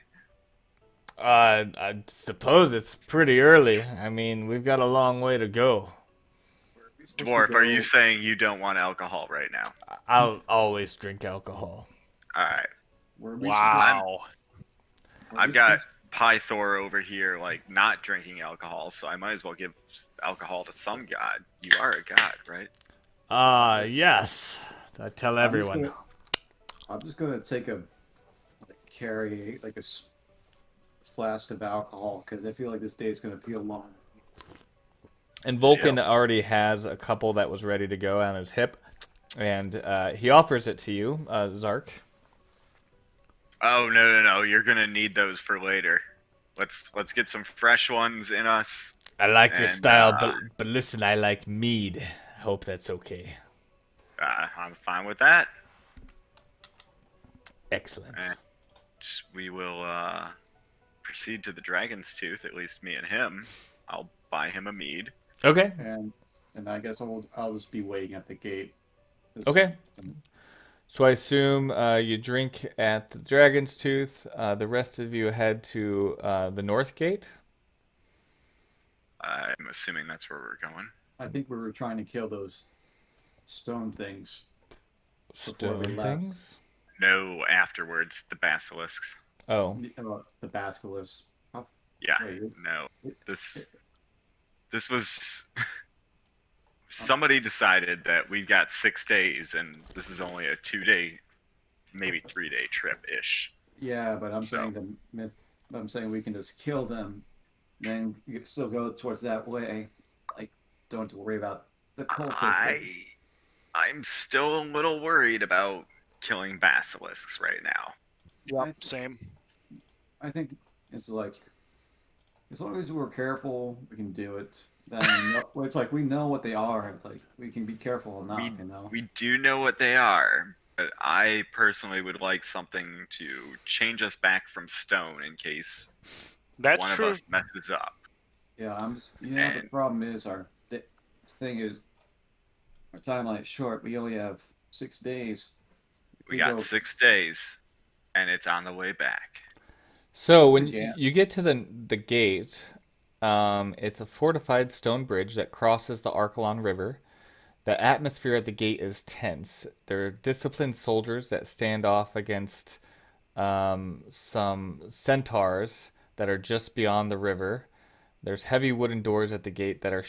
[SPEAKER 2] I suppose it's pretty early. I mean, we've got a long way to go.
[SPEAKER 3] Where we supposed to
[SPEAKER 4] Dwarf, are
[SPEAKER 3] go?
[SPEAKER 4] you saying you don't want alcohol right now?
[SPEAKER 2] I'll always drink alcohol.
[SPEAKER 4] Alright.
[SPEAKER 3] Where we
[SPEAKER 1] Wow.
[SPEAKER 3] supposed- where
[SPEAKER 4] I've
[SPEAKER 3] we
[SPEAKER 4] got
[SPEAKER 3] supposed-
[SPEAKER 4] Pythor over here, like, not drinking alcohol, so I might as well give alcohol to some god. You are a god, right?
[SPEAKER 2] Yes. I tell everyone.
[SPEAKER 3] I'm just gonna take carry like a flask of alcohol because I feel like this day is gonna feel long.
[SPEAKER 2] And Vulcan already has a couple that was ready to go on his hip. And he offers it to you, Zark.
[SPEAKER 4] Oh, no. You're gonna need those for later. Let's get some fresh ones in us.
[SPEAKER 2] I like your
[SPEAKER 4] And,
[SPEAKER 2] style, but listen, I like mead. I hope that's okay.
[SPEAKER 4] I'm fine with that.
[SPEAKER 2] Excellent.
[SPEAKER 4] And we will proceed to the Dragon's Tooth, at least me and him. I'll buy him a mead.
[SPEAKER 2] Okay.
[SPEAKER 3] And I guess I'll just be waiting at the gate. Just-
[SPEAKER 2] Okay. So I assume you drink at the Dragon's Tooth. The rest of you head to the North Gate.
[SPEAKER 4] I'm assuming that's where we're going.
[SPEAKER 3] I think we were trying to kill those stone things. Before we
[SPEAKER 2] Stone
[SPEAKER 3] left.
[SPEAKER 2] things.
[SPEAKER 4] No, afterwards, the basilisks.
[SPEAKER 2] Oh,
[SPEAKER 3] The basilisk. Oh,
[SPEAKER 4] Yeah,
[SPEAKER 3] wait,
[SPEAKER 4] no. This was... Somebody decided that we've got 6 days, and this is only a 2-day, maybe 3-day trip-ish.
[SPEAKER 3] yeah, but I'm
[SPEAKER 4] So-
[SPEAKER 3] saying we can just kill them, then you can still go towards that way. Like, don't have to worry about the cultists.
[SPEAKER 4] I'm still a little worried about killing basilisks right now.
[SPEAKER 1] Yep, same.
[SPEAKER 3] I think it's like, as long as we're careful, we can do it. Then well, it's like we know what they are. It's like we can be careful enough, you know.
[SPEAKER 4] We do know what they are, but I personally would like something to change us back from stone in case
[SPEAKER 1] That's
[SPEAKER 4] one
[SPEAKER 1] true.
[SPEAKER 4] of us messes up.
[SPEAKER 3] Yeah, the
[SPEAKER 4] And-
[SPEAKER 3] problem is the thing is our timeline is short. We only have 6 days. If
[SPEAKER 4] We got
[SPEAKER 3] go-
[SPEAKER 4] 6 days, and it's on the way back.
[SPEAKER 2] so when
[SPEAKER 3] Yeah.
[SPEAKER 2] you get to the gate, it's a fortified stone bridge that crosses the Archelon River. The atmosphere at the gate is tense. There are disciplined soldiers that stand off against some centaurs that are just beyond the river. There's heavy wooden doors at the gate that are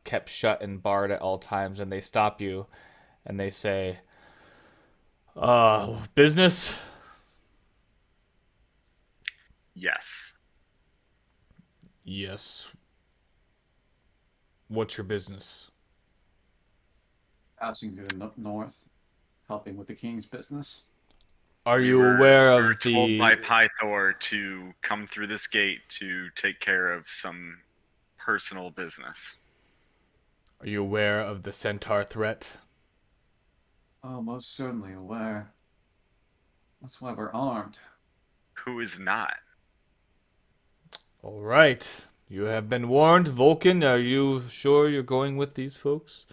[SPEAKER 2] kept shut and barred at all times, and they stop you, and they say, business?
[SPEAKER 4] Yes.
[SPEAKER 2] Yes. What's your business?
[SPEAKER 3] Passing to the north, helping with the king's business.
[SPEAKER 2] Are you aware
[SPEAKER 4] We were
[SPEAKER 2] of
[SPEAKER 4] told
[SPEAKER 2] the...
[SPEAKER 4] by Pythor to come through this gate to take care of some personal business.
[SPEAKER 2] Are you aware of the centaur threat?
[SPEAKER 3] Oh, most certainly aware. That's why we're armed.
[SPEAKER 4] Who is not?
[SPEAKER 2] All right. You have been warned. Vulcan, are you sure you're going with these folks?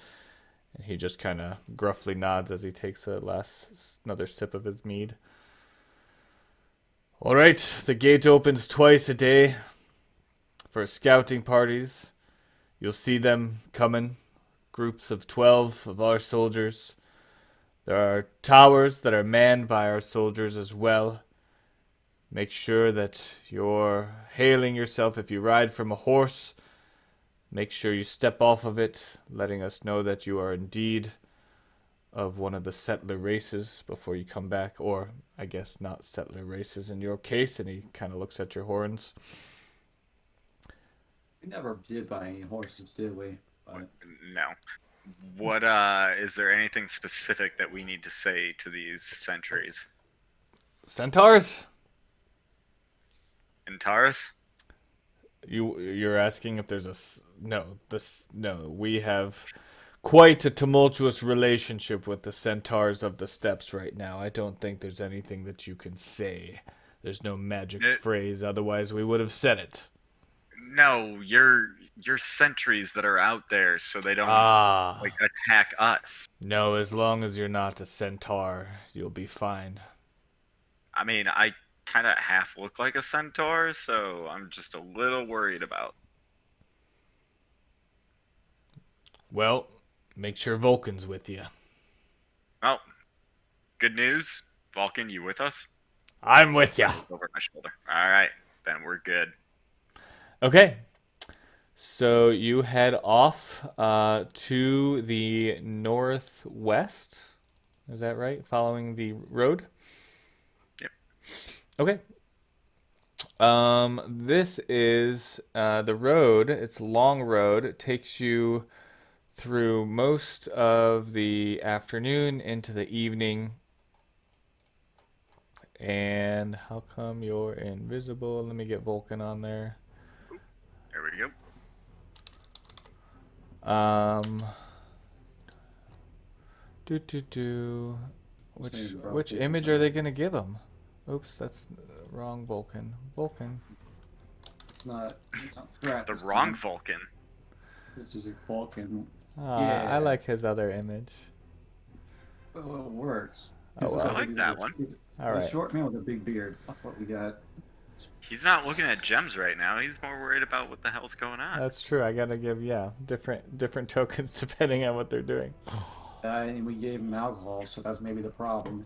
[SPEAKER 2] And he just kind of gruffly nods as he takes another sip of his mead. All right. The gate opens twice a day for scouting parties. You'll see them coming. Groups of 12 of our soldiers. There are towers that are manned by our soldiers as well. Make sure that you're hailing yourself. If you ride from a horse, make sure you step off of it, letting us know that you are indeed of one of the settler races before you come back. Or, I guess, not settler races in your case. And he kind of looks at your horns.
[SPEAKER 3] We never did buy any horses, did we? But
[SPEAKER 4] No. What is there anything specific that we need to say to these sentries?
[SPEAKER 2] Centaurs?
[SPEAKER 4] In Taurus?
[SPEAKER 2] You're asking if there's no. We have quite a tumultuous relationship with the centaurs of the steppes right now. I don't think there's anything that you can say. There's no magic phrase, otherwise we would have said it.
[SPEAKER 4] No, you're sentries that are out there so they don't attack us.
[SPEAKER 2] No, as long as you're not a centaur, you'll be fine.
[SPEAKER 4] I mean, I kind of half look like a centaur, so I'm just a little worried about.
[SPEAKER 2] Well, make sure Vulcan's with you.
[SPEAKER 4] Well, good news. Vulcan, you with us?
[SPEAKER 2] I'm with you.
[SPEAKER 4] Over my shoulder. All right, then we're good.
[SPEAKER 2] Okay. So you head off to the northwest. Is that right? Following the road?
[SPEAKER 4] Yep.
[SPEAKER 2] Okay. This is the road. It's a long road. It takes you through most of the afternoon into the evening. And how come you're invisible? Let me get Vulcan on there.
[SPEAKER 4] There we go.
[SPEAKER 2] Which image are they gonna give him? Oops, that's wrong Vulcan. Vulcan.
[SPEAKER 3] it's not correct.
[SPEAKER 4] The wrong Vulcan.
[SPEAKER 3] This is a Vulcan.
[SPEAKER 2] Yeah. I like his other image.
[SPEAKER 3] Well, it works.
[SPEAKER 2] Oh, well.
[SPEAKER 4] I like that one.
[SPEAKER 2] All right.
[SPEAKER 3] A short man with a big beard. That's what we got.
[SPEAKER 4] He's not looking at gems right now. He's more worried about what the hell's going on.
[SPEAKER 2] That's true. I gotta give different tokens depending on what they're doing.
[SPEAKER 3] And we gave him alcohol, so that's maybe the problem.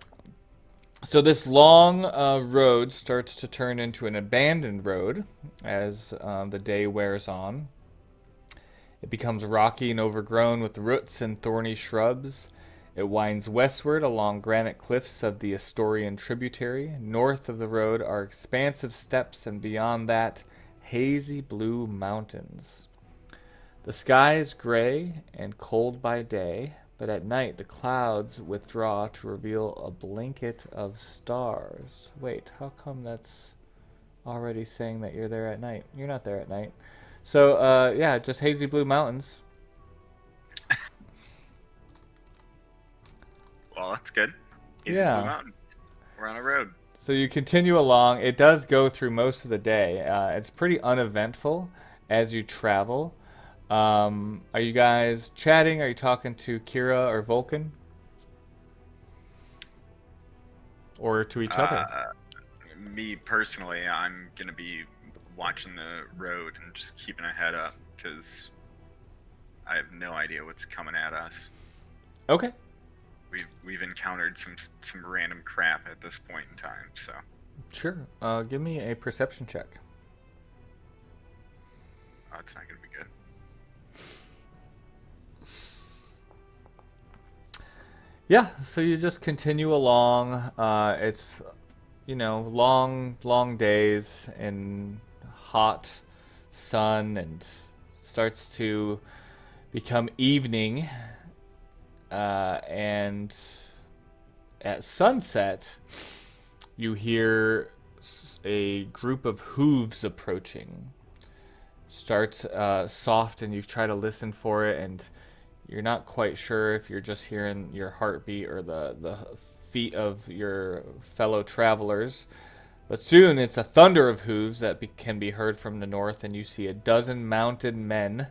[SPEAKER 2] So this long road starts to turn into an abandoned road as the day wears on. It becomes rocky and overgrown with roots and thorny shrubs. It winds westward along granite cliffs of the Asturian tributary. North of the road are expansive steppes, and beyond that, hazy blue mountains. The sky is gray and cold by day, but at night the clouds withdraw to reveal a blanket of stars. Wait, how come that's already saying that you're there at night? You're not there at night. So, yeah, just hazy blue mountains.
[SPEAKER 4] Well, that's good. Easy
[SPEAKER 2] Yeah.
[SPEAKER 4] Blue Mountains. We're on a road.
[SPEAKER 2] So you continue along. It does go through most of the day. It's pretty uneventful as you travel. Are you guys chatting? Are you talking to Kira or Vulcan? Or to each other?
[SPEAKER 4] Me personally, I'm gonna be watching the road and just keeping a head up because I have no idea what's coming at us.
[SPEAKER 2] Okay.
[SPEAKER 4] We've encountered some random crap at this point in time, so.
[SPEAKER 2] Sure. Give me a perception check.
[SPEAKER 4] Oh, it's not gonna be good.
[SPEAKER 2] Yeah, so you just continue along. It's, long days in hot sun, and starts to become evening. And at sunset, you hear a group of hooves approaching. Starts soft, and you try to listen for it, and you're not quite sure if you're just hearing your heartbeat or the feet of your fellow travelers. But soon it's a thunder of hooves that can be heard from the north, and you see a dozen mounted men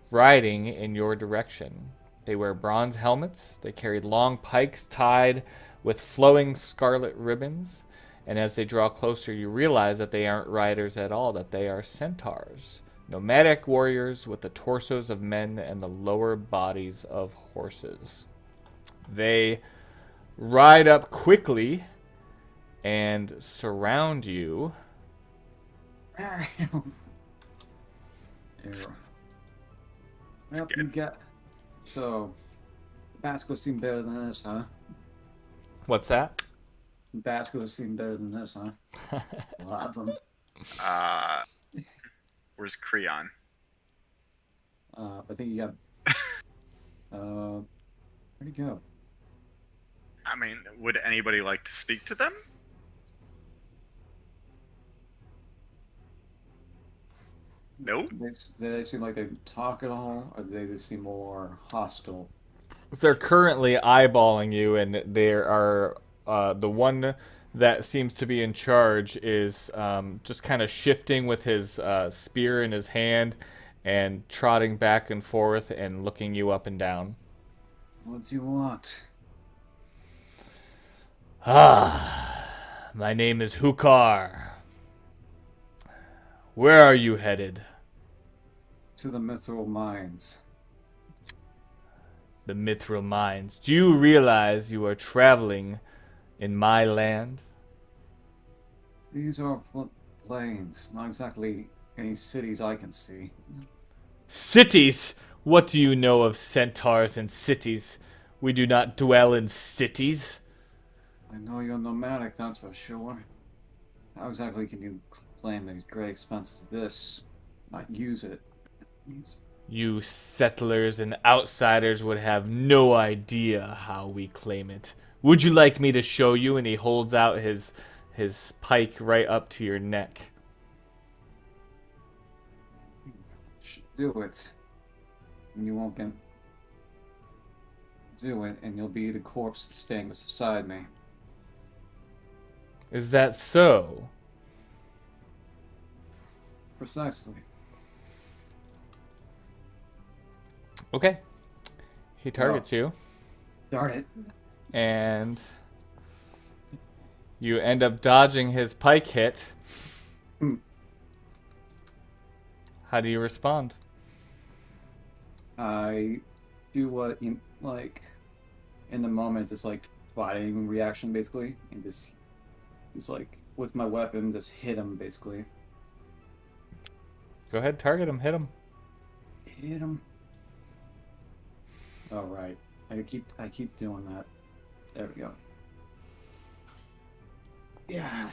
[SPEAKER 2] riding in your direction. They wear bronze helmets. They carry long pikes tied with flowing scarlet ribbons. And as they draw closer, you realize that they aren't riders at all, that they are centaurs. Nomadic warriors with the torsos of men and the lower bodies of horses. They ride up quickly and surround you.
[SPEAKER 3] Well, you got... So, Basco seem better than this, huh?
[SPEAKER 2] What's that?
[SPEAKER 3] Basco seem better than this, huh? A lot of them.
[SPEAKER 4] Where's Creon?
[SPEAKER 3] I think you got... where'd he go?
[SPEAKER 4] I mean, would anybody like to speak to them? Nope.
[SPEAKER 3] Do they seem like they talk at all, or do they seem more hostile?
[SPEAKER 2] They're currently eyeballing you, and there are the one that seems to be in charge is just kind of shifting with his spear in his hand and trotting back and forth and looking you up and down.
[SPEAKER 3] What do you want?
[SPEAKER 2] My name is Hukar. Where are you headed?
[SPEAKER 3] To the Mithril Mines.
[SPEAKER 2] The Mithril Mines. Do you realize you are traveling in my land?
[SPEAKER 3] These are plains, not exactly any cities I can see.
[SPEAKER 2] Cities? What do you know of centaurs and cities? We do not dwell in cities.
[SPEAKER 3] I know you're nomadic, that's for sure. How exactly can you claim these great expenses of this, not use it?
[SPEAKER 2] You settlers and outsiders would have no idea how we claim it. Would you like me to show you? And he holds out his pike right up to your neck.
[SPEAKER 3] Do it. And you won't get... Do it, and you'll be the corpse staying beside me.
[SPEAKER 2] Is that so?
[SPEAKER 3] Precisely.
[SPEAKER 2] Okay. He targets you.
[SPEAKER 3] Darn it.
[SPEAKER 2] And you end up dodging his pike hit. How do you respond?
[SPEAKER 3] I do what, in the moment, just like fighting reaction, basically, and just like with my weapon, just hit him, basically.
[SPEAKER 2] Go ahead, target him, hit him.
[SPEAKER 3] Hit him. All right, I keep doing that. There we go. Yeah.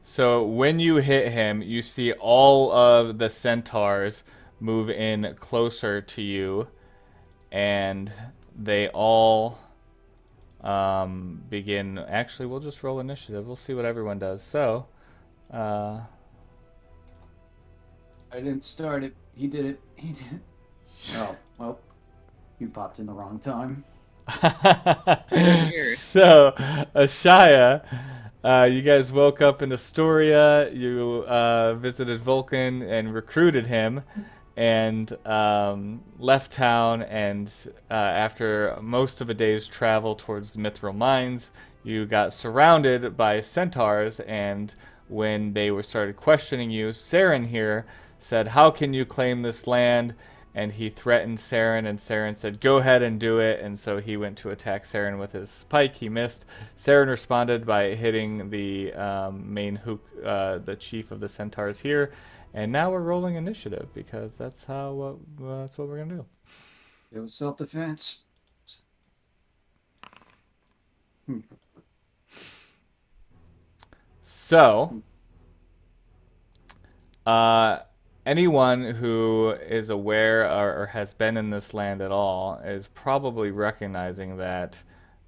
[SPEAKER 2] So when you hit him, you see all of the centaurs move in closer to you, and they all begin. Actually, we'll just roll initiative. We'll see what everyone does. So,
[SPEAKER 3] I didn't start it. He did it. He did it. Oh, well, you popped in the wrong time.
[SPEAKER 2] So, Ashaya, you guys woke up in Astoria. You visited Vulcan and recruited him, and left town. And after most of a day's travel towards the Mithril Mines, you got surrounded by centaurs. And when they started questioning you, Saren here said, "How can you claim this land?" And he threatened Saren, and Saren said, "Go ahead and do it." And so he went to attack Saren with his pike. He missed. Saren responded by hitting the main hook, the chief of the centaurs here, And now we're rolling initiative because that's that's what we're gonna do.
[SPEAKER 3] It was self-defense.
[SPEAKER 2] So, anyone who is aware or has been in this land at all is probably recognizing that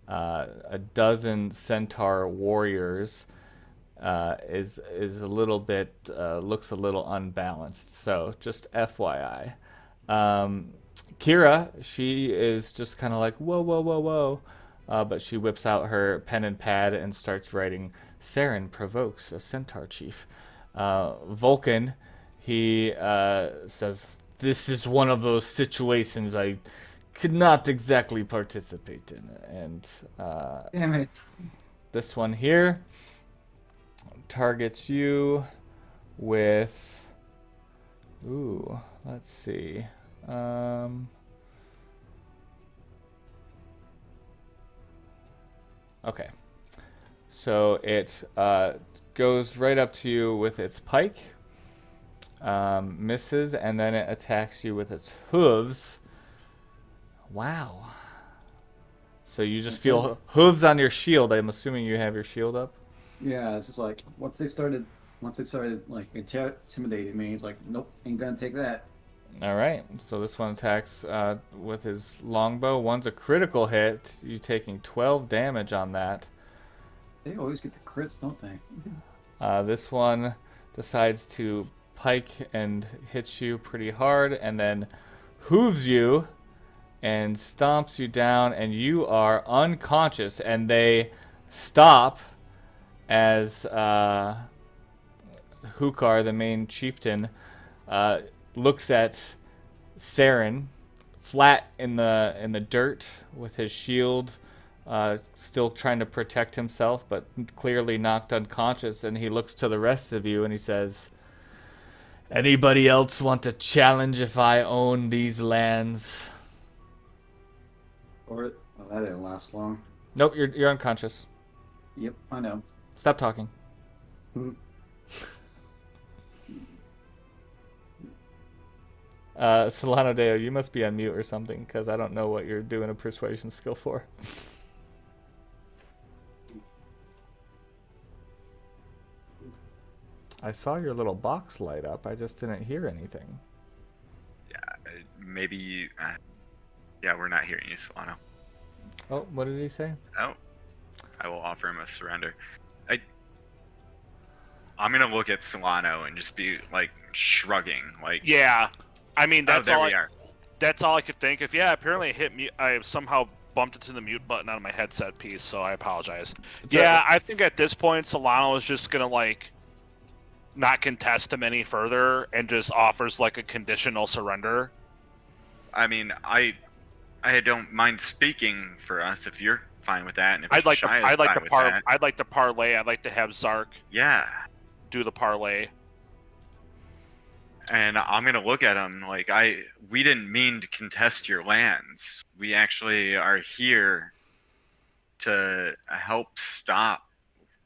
[SPEAKER 2] a dozen centaur warriors is a little bit looks a little unbalanced. So just FYI. Kira, she is just kind of like whoa, whoa, whoa, whoa, but she whips out her pen and pad and starts writing. Saren provokes a centaur chief. Vulcan, he says, "This is one of those situations I could not exactly participate in." And
[SPEAKER 3] Damn it.
[SPEAKER 2] this one here targets you with, ooh, let's see. Okay. So it goes right up to you with its pike, misses, and then it attacks you with its hooves. Wow. So you just feel hooves on your shield. I'm assuming you have your shield up.
[SPEAKER 3] Yeah, it's just like once they started like intimidating me, it's like, nope, ain't gonna take that.
[SPEAKER 2] All right. So this one attacks with his longbow. One's a critical hit. You taking 12 damage on that.
[SPEAKER 3] They always get the crits, don't they?
[SPEAKER 2] This one decides to pike and hits you pretty hard, and then hooves you and stomps you down, and you are unconscious. And they stop as Hukar, the main chieftain, looks at Saren flat in the dirt with his shield. Still trying to protect himself, but clearly knocked unconscious, and he looks to the rest of you and he says, "Anybody else want to challenge if I own these lands?"
[SPEAKER 3] Or that didn't last long.
[SPEAKER 2] Nope, you're unconscious.
[SPEAKER 3] Yep, I know.
[SPEAKER 2] Stop talking. Solano Deo, you must be on mute or something, because I don't know what you're doing a persuasion skill for. I saw your little box light up. I just didn't hear anything.
[SPEAKER 4] Yeah, maybe. Yeah, we're not hearing you, Solano.
[SPEAKER 2] Oh, what did he say?
[SPEAKER 4] Oh, I will offer him a surrender. I'm gonna look at Solano and just be like shrugging, like.
[SPEAKER 1] Yeah, I mean that's
[SPEAKER 4] there
[SPEAKER 1] all.
[SPEAKER 4] we are.
[SPEAKER 1] That's all I could think of. Yeah, apparently it hit mute. I somehow bumped into the mute button on my headset piece, so I apologize. Yeah, I think at this point Solano is just gonna like not contest him any further and just offers like a conditional surrender.
[SPEAKER 4] I mean, I don't mind speaking for us if you're fine with that, and if
[SPEAKER 1] I'd like to parlay. I'd like to have Zark
[SPEAKER 4] Yeah.
[SPEAKER 1] do the parlay.
[SPEAKER 4] And I'm gonna look at him like we didn't mean to contest your lands. We actually are here to help stop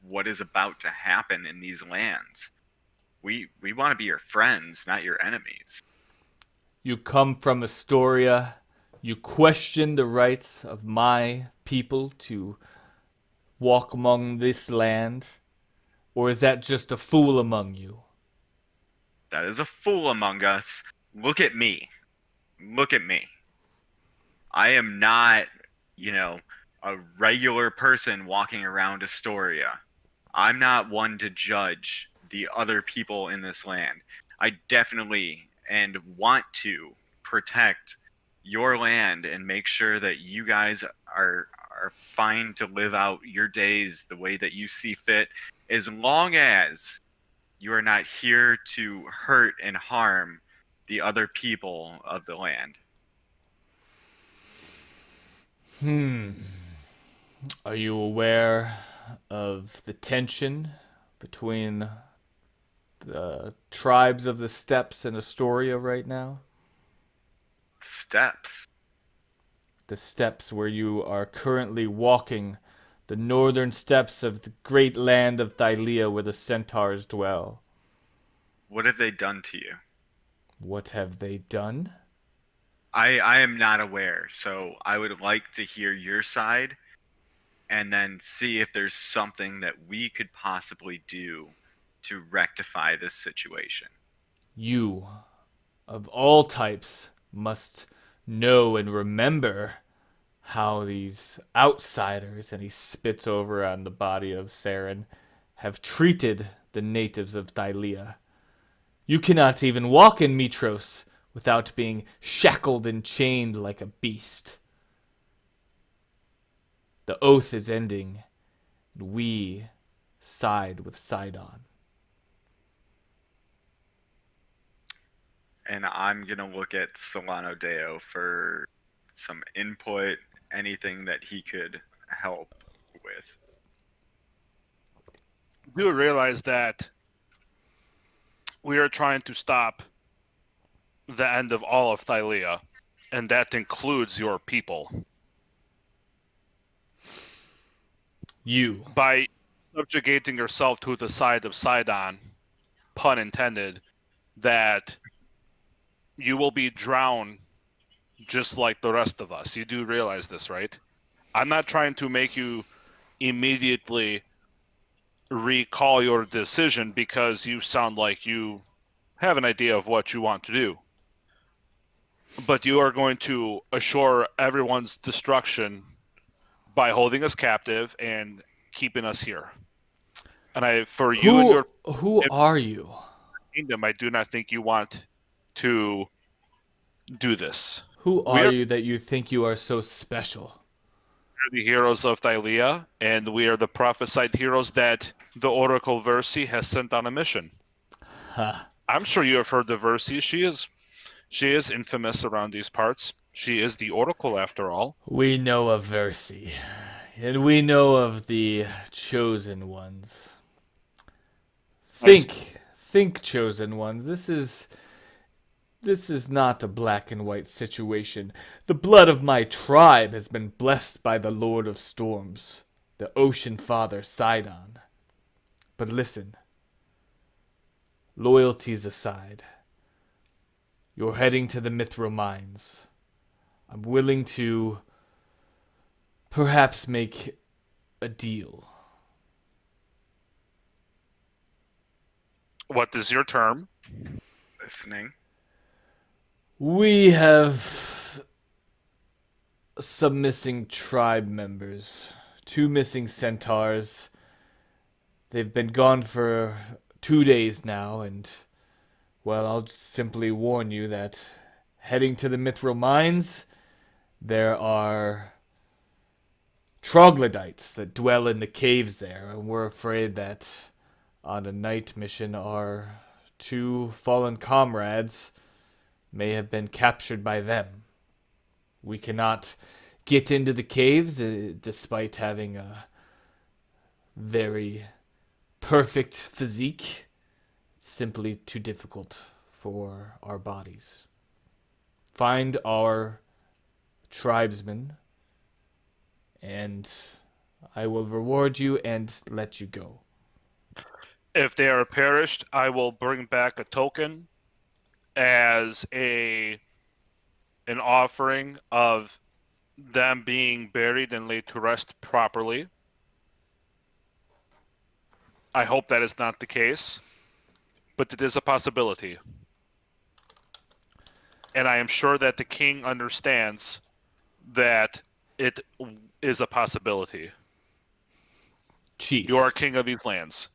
[SPEAKER 4] what is about to happen in these lands. We want to be your friends, not your enemies.
[SPEAKER 2] You come from Astoria. You question the rights of my people to walk among this land? Or is that just a fool among you?
[SPEAKER 4] That is a fool among us. Look at me. Look at me. I am not, a regular person walking around Astoria. I'm not one to judge the other people in this land. I definitely and want to protect your land and make sure that you guys are fine to live out your days the way that you see fit, as long as you are not here to hurt and harm the other people of the land.
[SPEAKER 2] Are you aware of the tension between the tribes of the steppes in Astoria right now?
[SPEAKER 4] Steppes?
[SPEAKER 2] The steppes where you are currently walking, the northern steppes of the great land of Thylea where the centaurs dwell.
[SPEAKER 4] What have they done to you?
[SPEAKER 2] What have they done?
[SPEAKER 4] I am not aware, so I would like to hear your side and then see if there's something that we could possibly do to rectify this situation.
[SPEAKER 2] You, of all types, must know and remember how these outsiders, and he spits over on the body of Saren, have treated the natives of Thylea. You cannot even walk in Mitros without being shackled and chained like a beast. The oath is ending, and we side with Sidon.
[SPEAKER 4] And I'm going to look at Solano Deo for some input, anything that he could help with.
[SPEAKER 1] Do realize that we are trying to stop the end of all of Thylea, and that includes your people.
[SPEAKER 2] You.
[SPEAKER 1] By subjugating yourself to the side of Sidon, pun intended, that you will be drowned just like the rest of us. You do realize this, right? I'm not trying to make you immediately recall your decision because you sound like you have an idea of what you want to do. But you are going to assure everyone's destruction by holding us captive and keeping us here. And for you and your
[SPEAKER 2] Who are you?
[SPEAKER 1] kingdom, I do not think you want to do this.
[SPEAKER 2] Who are you that you think you are so special?
[SPEAKER 1] We are the heroes of Thylea, and we are the prophesied heroes that the Oracle Versi has sent on a mission.
[SPEAKER 2] Huh.
[SPEAKER 1] I'm sure you have heard of Versi. She is infamous around these parts. She is the Oracle, after all.
[SPEAKER 2] We know of Versi, and we know of the Chosen Ones. Think, Chosen Ones. This is not a black and white situation. The blood of my tribe has been blessed by the Lord of Storms, the Ocean Father Sidon. But listen, loyalties aside, you're heading to the Mithril Mines. I'm willing to perhaps make a deal.
[SPEAKER 1] What is your term?
[SPEAKER 4] Listening.
[SPEAKER 2] We have some missing tribe members. 2 missing centaurs. They've been gone for 2 days now, and, well, I'll simply warn you that heading to the Mithril Mines, there are troglodytes that dwell in the caves there, and we're afraid that on a night mission our 2 fallen comrades may have been captured by them. We cannot get into the caves despite having a very perfect physique. It's simply too difficult for our bodies. Find our tribesmen, and I will reward you and let you go.
[SPEAKER 1] If they are perished, I will bring back a token as an offering of them being buried and laid to rest properly. I hope that is not the case, but it is a possibility. And I am sure that the king understands that it is a possibility.
[SPEAKER 2] Chief.
[SPEAKER 1] You are king of these lands.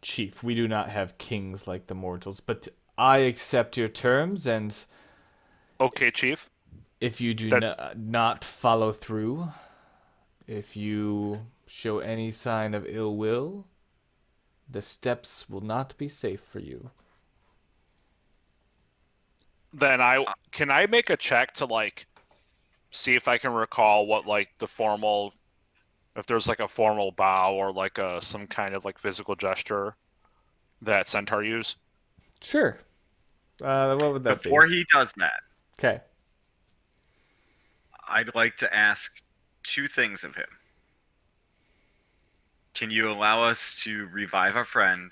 [SPEAKER 2] Chief, we do not have kings like the mortals, but I accept your terms, and
[SPEAKER 1] okay, Chief.
[SPEAKER 2] If you do not follow through, if you show any sign of ill will, the steps will not be safe for you.
[SPEAKER 1] Then can I make a check to see if I can recall what the formal, if there's a formal bow or some kind of physical gesture that Centaur use?
[SPEAKER 2] Sure. What would that be?
[SPEAKER 4] Before he does that,
[SPEAKER 2] okay,
[SPEAKER 4] I'd like to ask 2 things of him. Can you allow us to revive our friend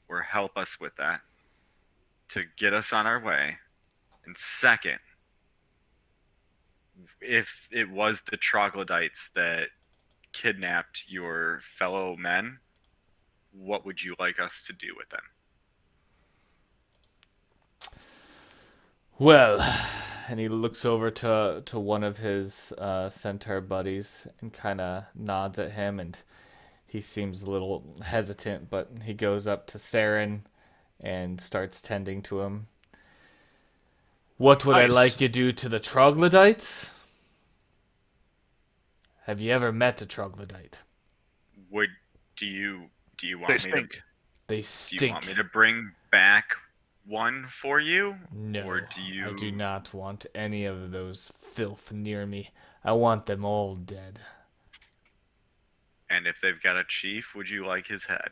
[SPEAKER 4] or help us with that to get us on our way? And second, if it was the troglodytes that kidnapped your fellow men, what would you like us to do with them?
[SPEAKER 2] Well, and he looks over to one of his centaur buddies and kind of nods at him, and he seems a little hesitant, but he goes up to Saren and starts tending to him. What would I
[SPEAKER 1] Nice.
[SPEAKER 2] like to do to the troglodytes? Have you ever met a troglodyte?
[SPEAKER 4] Do you want
[SPEAKER 1] They
[SPEAKER 4] me
[SPEAKER 1] stink.
[SPEAKER 2] They
[SPEAKER 4] to do you
[SPEAKER 2] stink.
[SPEAKER 4] want me to bring back one for you?
[SPEAKER 2] No,
[SPEAKER 4] Or do you
[SPEAKER 2] I do not want any of those filth near me. I want them all dead.
[SPEAKER 4] And if they've got a chief, would you like his head?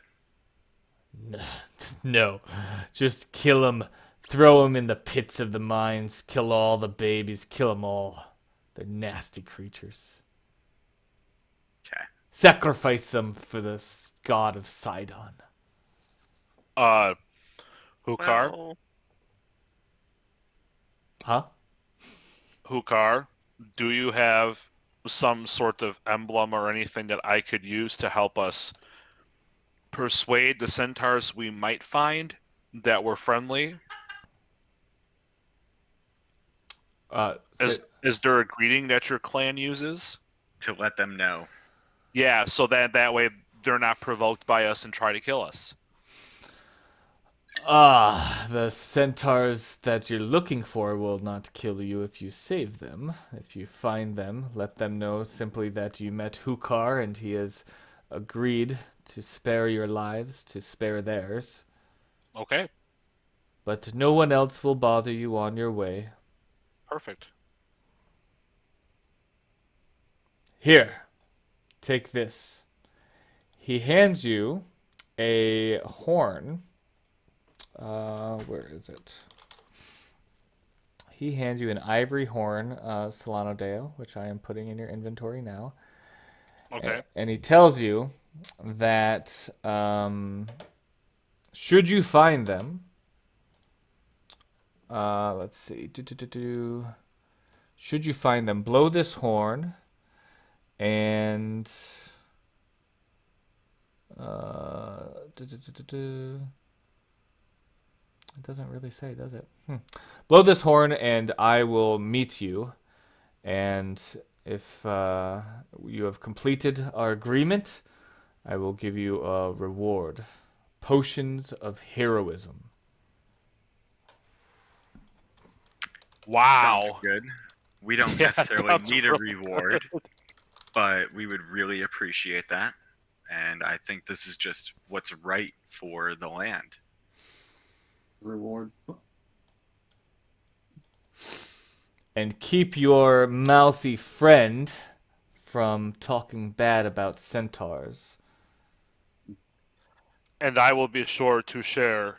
[SPEAKER 2] No, just kill them. Throw them in the pits of the mines. Kill all the babies. Kill them all. They're nasty creatures.
[SPEAKER 4] Okay.
[SPEAKER 2] Sacrifice them for the god of Sidon.
[SPEAKER 1] Hukar?
[SPEAKER 4] Well,
[SPEAKER 2] Huh?
[SPEAKER 1] Hukar, do you have some sort of emblem or anything that I could use to help us persuade the centaurs we might find that we're friendly? Is there a greeting that your clan uses?
[SPEAKER 4] to let them know.
[SPEAKER 1] Yeah, so that way they're not provoked by us and try to kill us.
[SPEAKER 2] The centaurs that you're looking for will not kill you if you save them. If you find them, let them know simply that you met Hukar and he has agreed to spare your lives, to spare theirs.
[SPEAKER 1] Okay,
[SPEAKER 2] But no one else will bother you on your way.
[SPEAKER 1] perfect.
[SPEAKER 2] Here, take this. He hands you a horn. Where is it? He hands you an ivory horn, Solano Deo, which I am putting in your inventory now.
[SPEAKER 1] Okay.
[SPEAKER 2] And he tells you that should you find them, let's see, should you find them, blow this horn, and it doesn't really say, does it? Blow this horn, and I will meet you. And if you have completed our agreement, I will give you a reward. Potions of heroism.
[SPEAKER 1] Wow.
[SPEAKER 4] Sounds good. We don't
[SPEAKER 1] Yeah,
[SPEAKER 4] necessarily
[SPEAKER 1] sounds
[SPEAKER 4] need a
[SPEAKER 1] really
[SPEAKER 4] reward, but we would really appreciate that. And I think this is just what's right for the land.
[SPEAKER 3] Reward.
[SPEAKER 2] And keep your mouthy friend from talking bad about centaurs.
[SPEAKER 1] And I will be sure to share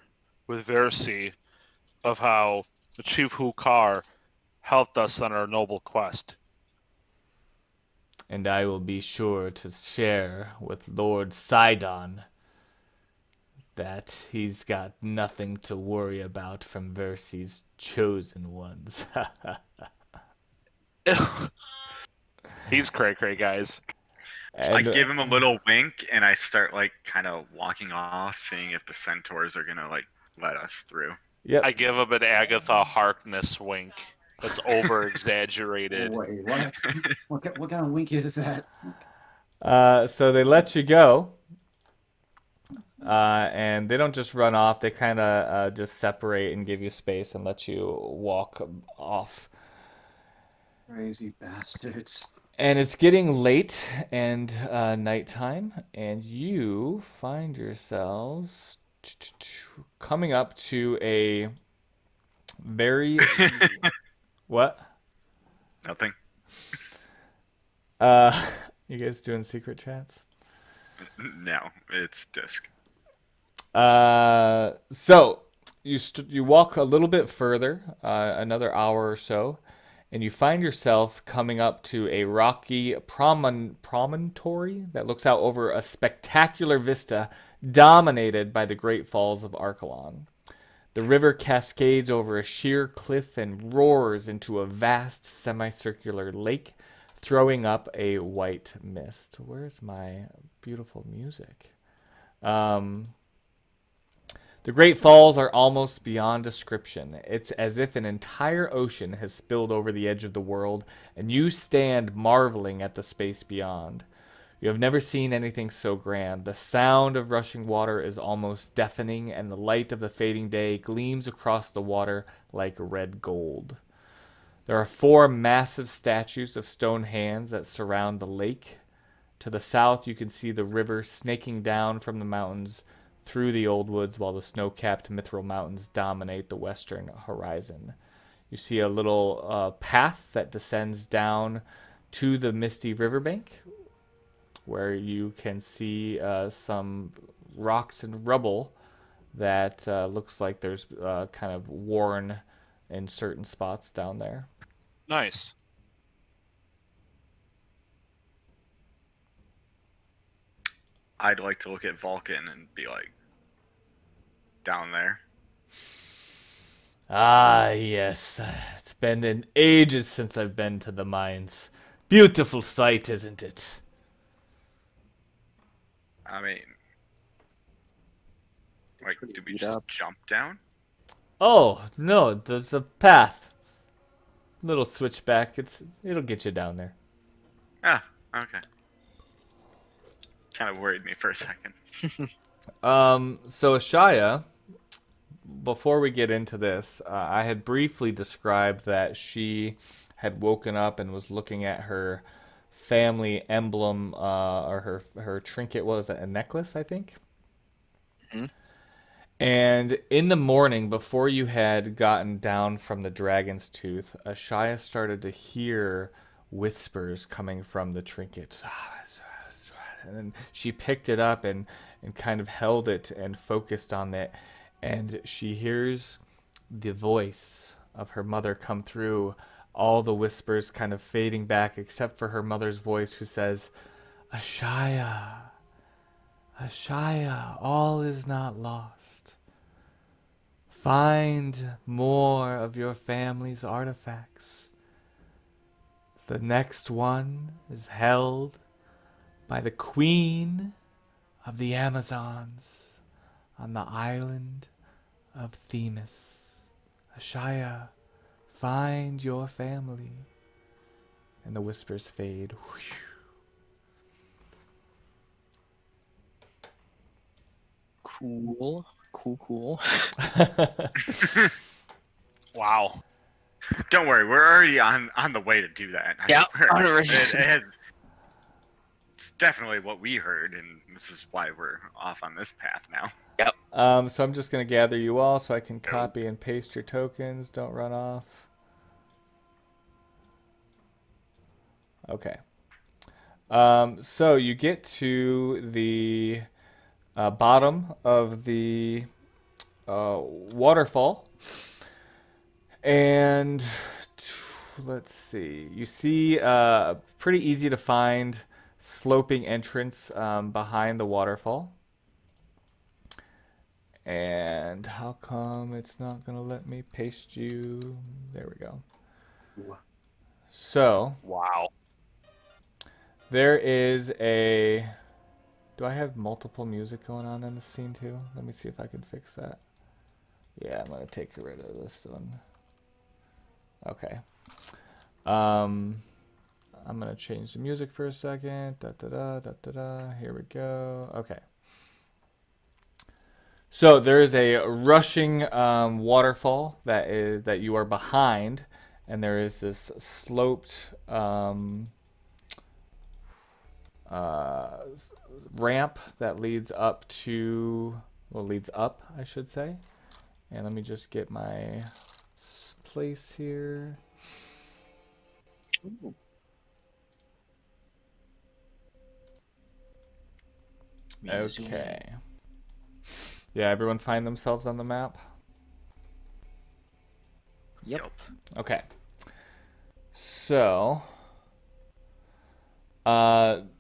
[SPEAKER 1] with Versi of how the Chief Hukar helped us on our noble quest.
[SPEAKER 2] And I will be sure to share with Lord Sidon that he's got nothing to worry about from Versi's chosen ones.
[SPEAKER 1] He's cray-cray, guys.
[SPEAKER 4] I
[SPEAKER 2] And,
[SPEAKER 4] give him a little wink and I start like kind of walking off, seeing if the centaurs are gonna like let us through.
[SPEAKER 2] yep.
[SPEAKER 1] I give him an Agatha Harkness wink. That's over-exaggerated.
[SPEAKER 3] Wait, what? What kind of wink is that?
[SPEAKER 2] So they let you go. And they don't just run off. They kind of just separate and give you space and let you walk off.
[SPEAKER 3] Crazy bastards.
[SPEAKER 2] And it's getting late and nighttime, and you find yourselves coming up to a very what?
[SPEAKER 4] Nothing.
[SPEAKER 2] You guys doing secret chats?
[SPEAKER 4] No, it's disc.
[SPEAKER 2] So you walk a little bit further, another hour or so, and you find yourself coming up to a rocky promontory that looks out over a spectacular vista dominated by the Great Falls of Archelon. The river cascades over a sheer cliff and roars into a vast semicircular lake, throwing up a white mist. Where's my beautiful music? The Great Falls are almost beyond description. It's as if an entire ocean has spilled over the edge of the world, and you stand marveling at the space beyond. You have never seen anything so grand. The sound of rushing water is almost deafening, and the light of the fading day gleams across the water like red gold. There are 4 massive statues of stone hands that surround the lake. To the south, you can see the river snaking down from the mountains through the old woods, while the snow-capped Mithril Mountains dominate the western horizon. You see a little path that descends down to the misty riverbank, where you can see some rocks and rubble that looks like there's kind of worn in certain spots down there.
[SPEAKER 1] Nice.
[SPEAKER 4] I'd like to look at Vulcan and be like, down there.
[SPEAKER 2] Ah, yes. It's been in ages since I've been to the mines. Beautiful sight, isn't it?
[SPEAKER 4] I mean, like,
[SPEAKER 5] pretty
[SPEAKER 4] do we
[SPEAKER 5] beat
[SPEAKER 4] just
[SPEAKER 5] up.
[SPEAKER 4] jump down?
[SPEAKER 2] Oh, no, there's a path. Little switchback. It'll get you down there.
[SPEAKER 4] Ah, okay. Kind of worried me for a second.
[SPEAKER 2] So Ashaya, before we get into this, I had briefly described that she had woken up and was looking at her family emblem, or her trinket. What was it, a necklace, I think?
[SPEAKER 5] Mhm.
[SPEAKER 2] And in the morning, before you had gotten down from the Dragon's Tooth, Ashaya started to hear whispers coming from the trinket. And then she picked it up and kind of held it and focused on it. And she hears the voice of her mother come through, all the whispers kind of fading back, except for her mother's voice, who says, Ashaya, Ashaya, all is not lost. Find more of your family's artifacts. The next one is held by the Queen of the Amazons on the island of Themis. Ashaya, find your family. And the whispers fade.
[SPEAKER 5] Cool. Cool.
[SPEAKER 1] Wow.
[SPEAKER 4] Don't worry, we're already on the way to do that. I
[SPEAKER 5] Yeah,
[SPEAKER 4] swear.
[SPEAKER 5] 100%.
[SPEAKER 4] It's definitely what we heard, and this is why we're off on this path now.
[SPEAKER 2] So I'm just going to gather you all so I can copy and paste your tokens. Don't run off. Okay. So you get to the bottom of the waterfall. And let's see. You see a pretty easy to find sloping entrance behind the waterfall. And how come it's not going to let me paste you? There we go. So,
[SPEAKER 1] Wow.
[SPEAKER 2] there is a... Do I have multiple music going on in the scene too? Let me see if I can fix that. Yeah, I'm going to take rid of this one. Okay. I'm going to change the music for a second. Da-da-da. Here we go. Okay. So there is a rushing waterfall that you are behind, and there is this sloped ramp that leads up to, well, leads up, I should say. And let me just get my place here.
[SPEAKER 5] Ooh.
[SPEAKER 2] Okay. Yeah, everyone find themselves on the map?
[SPEAKER 5] Yep.
[SPEAKER 2] Okay. So,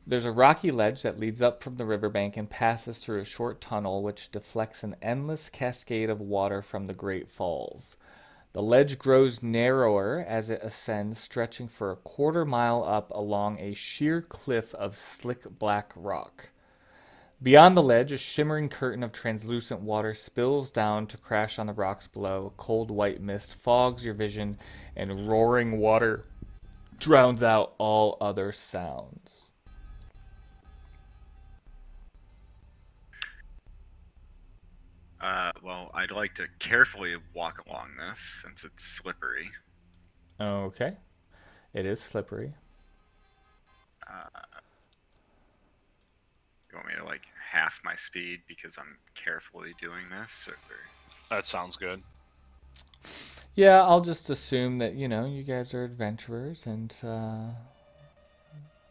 [SPEAKER 2] There's a rocky ledge that leads up from the riverbank and passes through a short tunnel which deflects an endless cascade of water from the Great Falls. The ledge grows narrower as it ascends, stretching for a quarter-mile up along a sheer cliff of slick black rock. Beyond the ledge, a shimmering curtain of translucent water spills down to crash on the rocks below. Cold white mist fogs your vision, and roaring water drowns out all other sounds.
[SPEAKER 4] Well, I'd like to carefully walk along this since it's slippery.
[SPEAKER 2] Okay. It is slippery.
[SPEAKER 4] You want me to like half my speed because I'm carefully doing this? Or...
[SPEAKER 1] That sounds good.
[SPEAKER 2] Yeah, I'll just assume that, you guys are adventurers and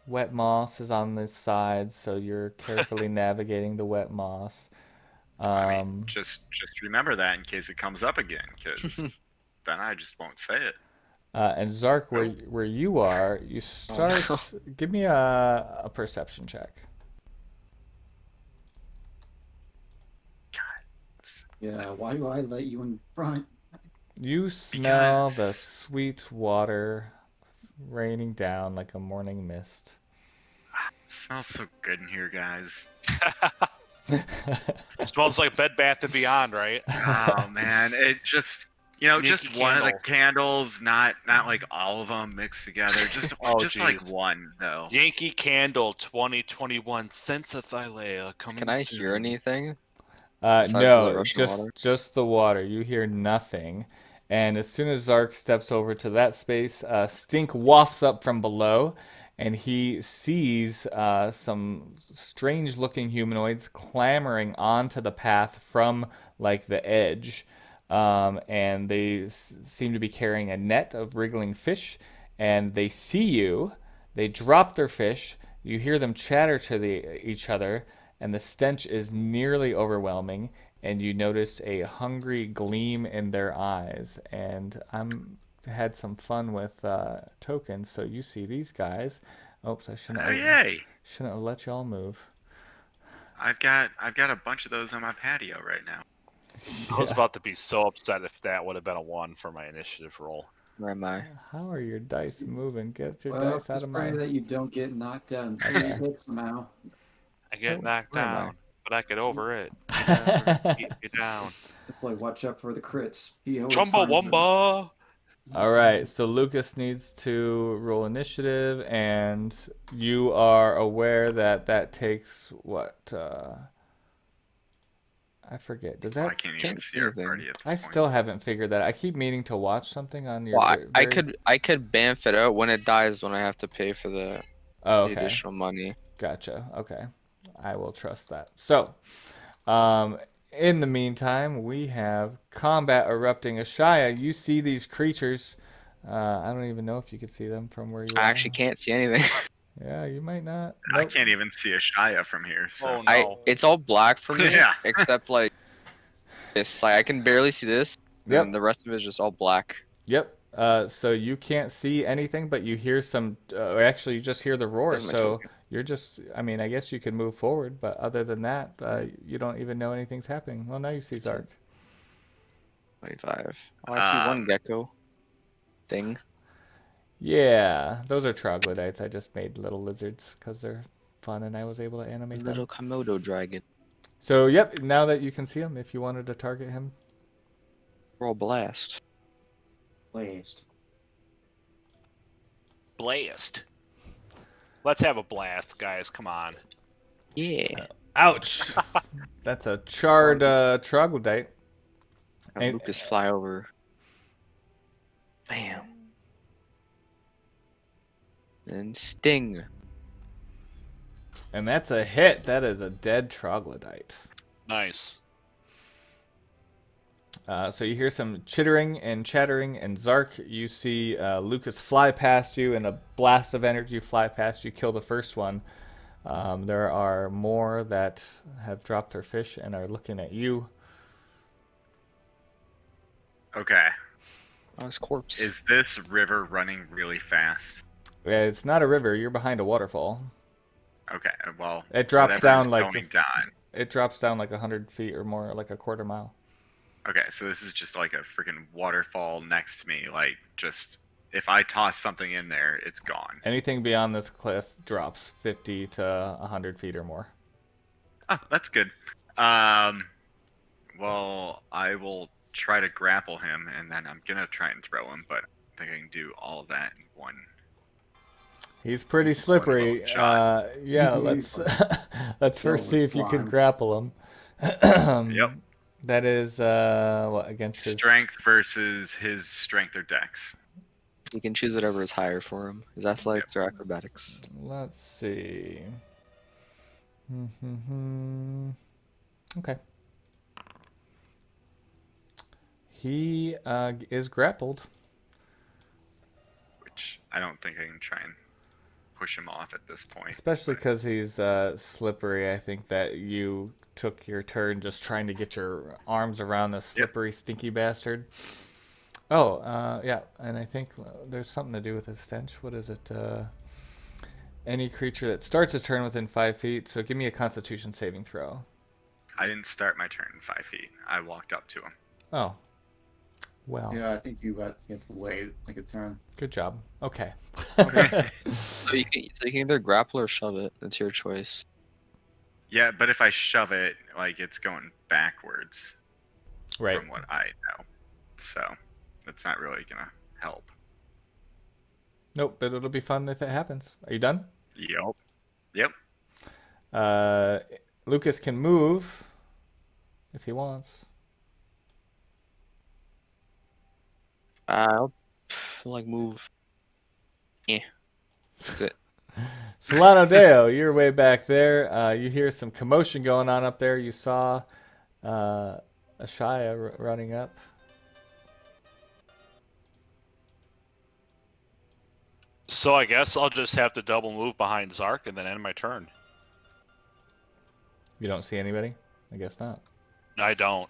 [SPEAKER 2] wet moss is on the sides, so you're carefully navigating the wet moss.
[SPEAKER 4] I mean, just remember that in case it comes up again, because then I just won't say it.
[SPEAKER 2] And Zark, where you are, you start. Give me a perception check.
[SPEAKER 3] Yeah, why do I let you in front?
[SPEAKER 2] You smell the
[SPEAKER 4] Because-
[SPEAKER 2] sweet water raining down like a morning mist.
[SPEAKER 4] It smells so good in here, guys.
[SPEAKER 1] It smells like Bed Bath & Beyond, right?
[SPEAKER 4] Oh man, it just just
[SPEAKER 1] Yankee
[SPEAKER 4] one of the
[SPEAKER 1] Candle.
[SPEAKER 4] candles, not like all of them mixed together. Just
[SPEAKER 1] Oh,
[SPEAKER 4] just like
[SPEAKER 1] jeez.
[SPEAKER 4] one though.
[SPEAKER 1] Yankee Candle 2021 Sensathilia coming
[SPEAKER 5] Can I
[SPEAKER 1] soon.
[SPEAKER 5] hear anything? Besides the
[SPEAKER 2] No,
[SPEAKER 5] rushing water?
[SPEAKER 2] just the water. You hear nothing. And as soon as Zark steps over to that space, stink wafts up from below, and he sees some strange-looking humanoids clambering onto the path from like the edge. And they seem to be carrying a net of wriggling fish, and they see you. They drop their fish. You hear them chatter to each other, and the stench is nearly overwhelming. And you notice a hungry gleam in their eyes. And I'm had some fun with tokens, so you see these guys. Oops, I shouldn't.
[SPEAKER 4] Oh yay!
[SPEAKER 2] Shouldn't have let y'all move.
[SPEAKER 4] I've got a bunch of those on my patio right now.
[SPEAKER 1] I was about to be so upset if that would have been a 1 for my initiative roll.
[SPEAKER 5] Where am I?
[SPEAKER 2] How are your dice moving? Get your
[SPEAKER 3] Well,
[SPEAKER 2] dice out
[SPEAKER 3] just
[SPEAKER 2] of
[SPEAKER 3] pray
[SPEAKER 2] my.
[SPEAKER 3] that you don't get knocked down three hits somehow.
[SPEAKER 1] I get
[SPEAKER 2] Oh,
[SPEAKER 1] knocked
[SPEAKER 5] where am I?
[SPEAKER 1] down, but I get over it. Never keep you down.
[SPEAKER 3] Boy, watch out for the crits. He always
[SPEAKER 1] Chumba
[SPEAKER 3] finds them.
[SPEAKER 1] Wumba!
[SPEAKER 2] All right, so Lucas needs to roll initiative, and you are aware that takes what? I forget. Does
[SPEAKER 4] I
[SPEAKER 2] that?
[SPEAKER 4] can't even
[SPEAKER 5] Can't
[SPEAKER 4] see
[SPEAKER 5] see
[SPEAKER 4] our
[SPEAKER 5] anything.
[SPEAKER 4] party at this
[SPEAKER 2] I
[SPEAKER 4] point.
[SPEAKER 2] still haven't figured that. I keep meaning to watch something on your.
[SPEAKER 5] Well, I
[SPEAKER 2] very-
[SPEAKER 5] could bamf it out when it dies when I have to pay for the
[SPEAKER 2] Oh,
[SPEAKER 5] the
[SPEAKER 2] okay.
[SPEAKER 5] additional money.
[SPEAKER 2] Gotcha. Okay. I will trust that. So, in the meantime, we have combat erupting. Ashaya, you see these creatures. I don't even know if you could see them from where you are.
[SPEAKER 5] I actually can't see anything.
[SPEAKER 2] Yeah, you might not.
[SPEAKER 4] I
[SPEAKER 2] Nope.
[SPEAKER 4] can't even see a Shia from here. So
[SPEAKER 1] Oh no.
[SPEAKER 5] It's all black for me,
[SPEAKER 4] Yeah.
[SPEAKER 5] except like this. Like I can barely see this,
[SPEAKER 2] Yep.
[SPEAKER 5] and the rest of it is just all black.
[SPEAKER 2] Yep. So you can't see anything, but you hear some. Actually, you just hear the roar.
[SPEAKER 5] There's my
[SPEAKER 2] So
[SPEAKER 5] token.
[SPEAKER 2] you're just. I mean, I guess you could move forward, but other than that, you don't even know anything's happening. Well, now you see Zark.
[SPEAKER 5] 25. Oh, I see one gecko thing.
[SPEAKER 2] Yeah, those are troglodytes. I just made little lizards because they're fun, and I was able to animate them.
[SPEAKER 5] Little Komodo dragon.
[SPEAKER 2] So, yep. Now that you can see him, if you wanted to target him,
[SPEAKER 5] Roll blast.
[SPEAKER 3] Blast.
[SPEAKER 1] Blast. Let's have a blast, guys. Come on.
[SPEAKER 5] Yeah.
[SPEAKER 2] ouch. That's a charred troglodyte.
[SPEAKER 5] Have
[SPEAKER 2] And-
[SPEAKER 5] Lucas fly over. Bam. And sting.
[SPEAKER 2] And that's a hit. That is a dead troglodyte.
[SPEAKER 1] Nice.
[SPEAKER 2] So you hear some chittering and chattering, and Zark, you see Lucas fly past you, and a blast of energy fly past you, kill the first one. There are more that have dropped their fish and are looking at you.
[SPEAKER 4] Okay.
[SPEAKER 5] Oh, his corpse.
[SPEAKER 4] Is this river running really fast?
[SPEAKER 2] Yeah, it's not a river. You're behind a waterfall.
[SPEAKER 4] Okay, well,
[SPEAKER 2] It drops
[SPEAKER 4] whatever's
[SPEAKER 2] down like
[SPEAKER 4] going down.
[SPEAKER 2] it drops down like 100 feet or more, like a quarter mile.
[SPEAKER 4] Okay, so this is just like a freaking waterfall next to me. Like, just if I toss something in there, it's gone.
[SPEAKER 2] Anything beyond this cliff drops 50 to 100 feet or more.
[SPEAKER 4] Oh, that's good. Well, I will try to grapple him, and then I'm gonna try and throw him, but I think I can do all of that in one.
[SPEAKER 2] He's pretty slippery.
[SPEAKER 4] little shot.
[SPEAKER 2] Yeah, let's let's first see if you can
[SPEAKER 3] Slime.
[SPEAKER 2] grapple him.
[SPEAKER 4] Yep.
[SPEAKER 2] That is what, against his
[SPEAKER 4] Strength versus his strength or dex.
[SPEAKER 5] You can choose whatever is higher for him. His athletics or acrobatics.
[SPEAKER 2] Let's see. Okay. He is grappled.
[SPEAKER 4] Which I don't think I can try and push him off at this point.
[SPEAKER 2] Especially because he's slippery. I think that you took your turn just trying to get your arms around the slippery, stinky bastard. Oh, yeah, and I think there's something to do with his stench. What is it? Any creature that starts its turn within 5 feet. So give me a Constitution saving throw.
[SPEAKER 4] I didn't start my turn in 5 feet. I walked up to him.
[SPEAKER 2] Oh. Well,
[SPEAKER 3] Yeah, I think you have to wait like a turn.
[SPEAKER 2] good job. Okay.
[SPEAKER 5] So you can either grapple or shove it. It's your choice.
[SPEAKER 4] Yeah, but if I shove it, like, it's going backwards
[SPEAKER 2] Right.
[SPEAKER 4] from what I know. So that's not really gonna help.
[SPEAKER 2] Nope, but it'll be fun if it happens. Are you done?
[SPEAKER 4] Yep.
[SPEAKER 2] Lucas can move if he wants.
[SPEAKER 5] I'll like move. Yeah, that's it.
[SPEAKER 2] Solano Deo, you're way back there. You hear some commotion going on up there. You saw Ashaya running up.
[SPEAKER 1] So I guess I'll just have to double move behind Zark and then end my turn.
[SPEAKER 2] You don't see anybody? I guess not.
[SPEAKER 1] I don't.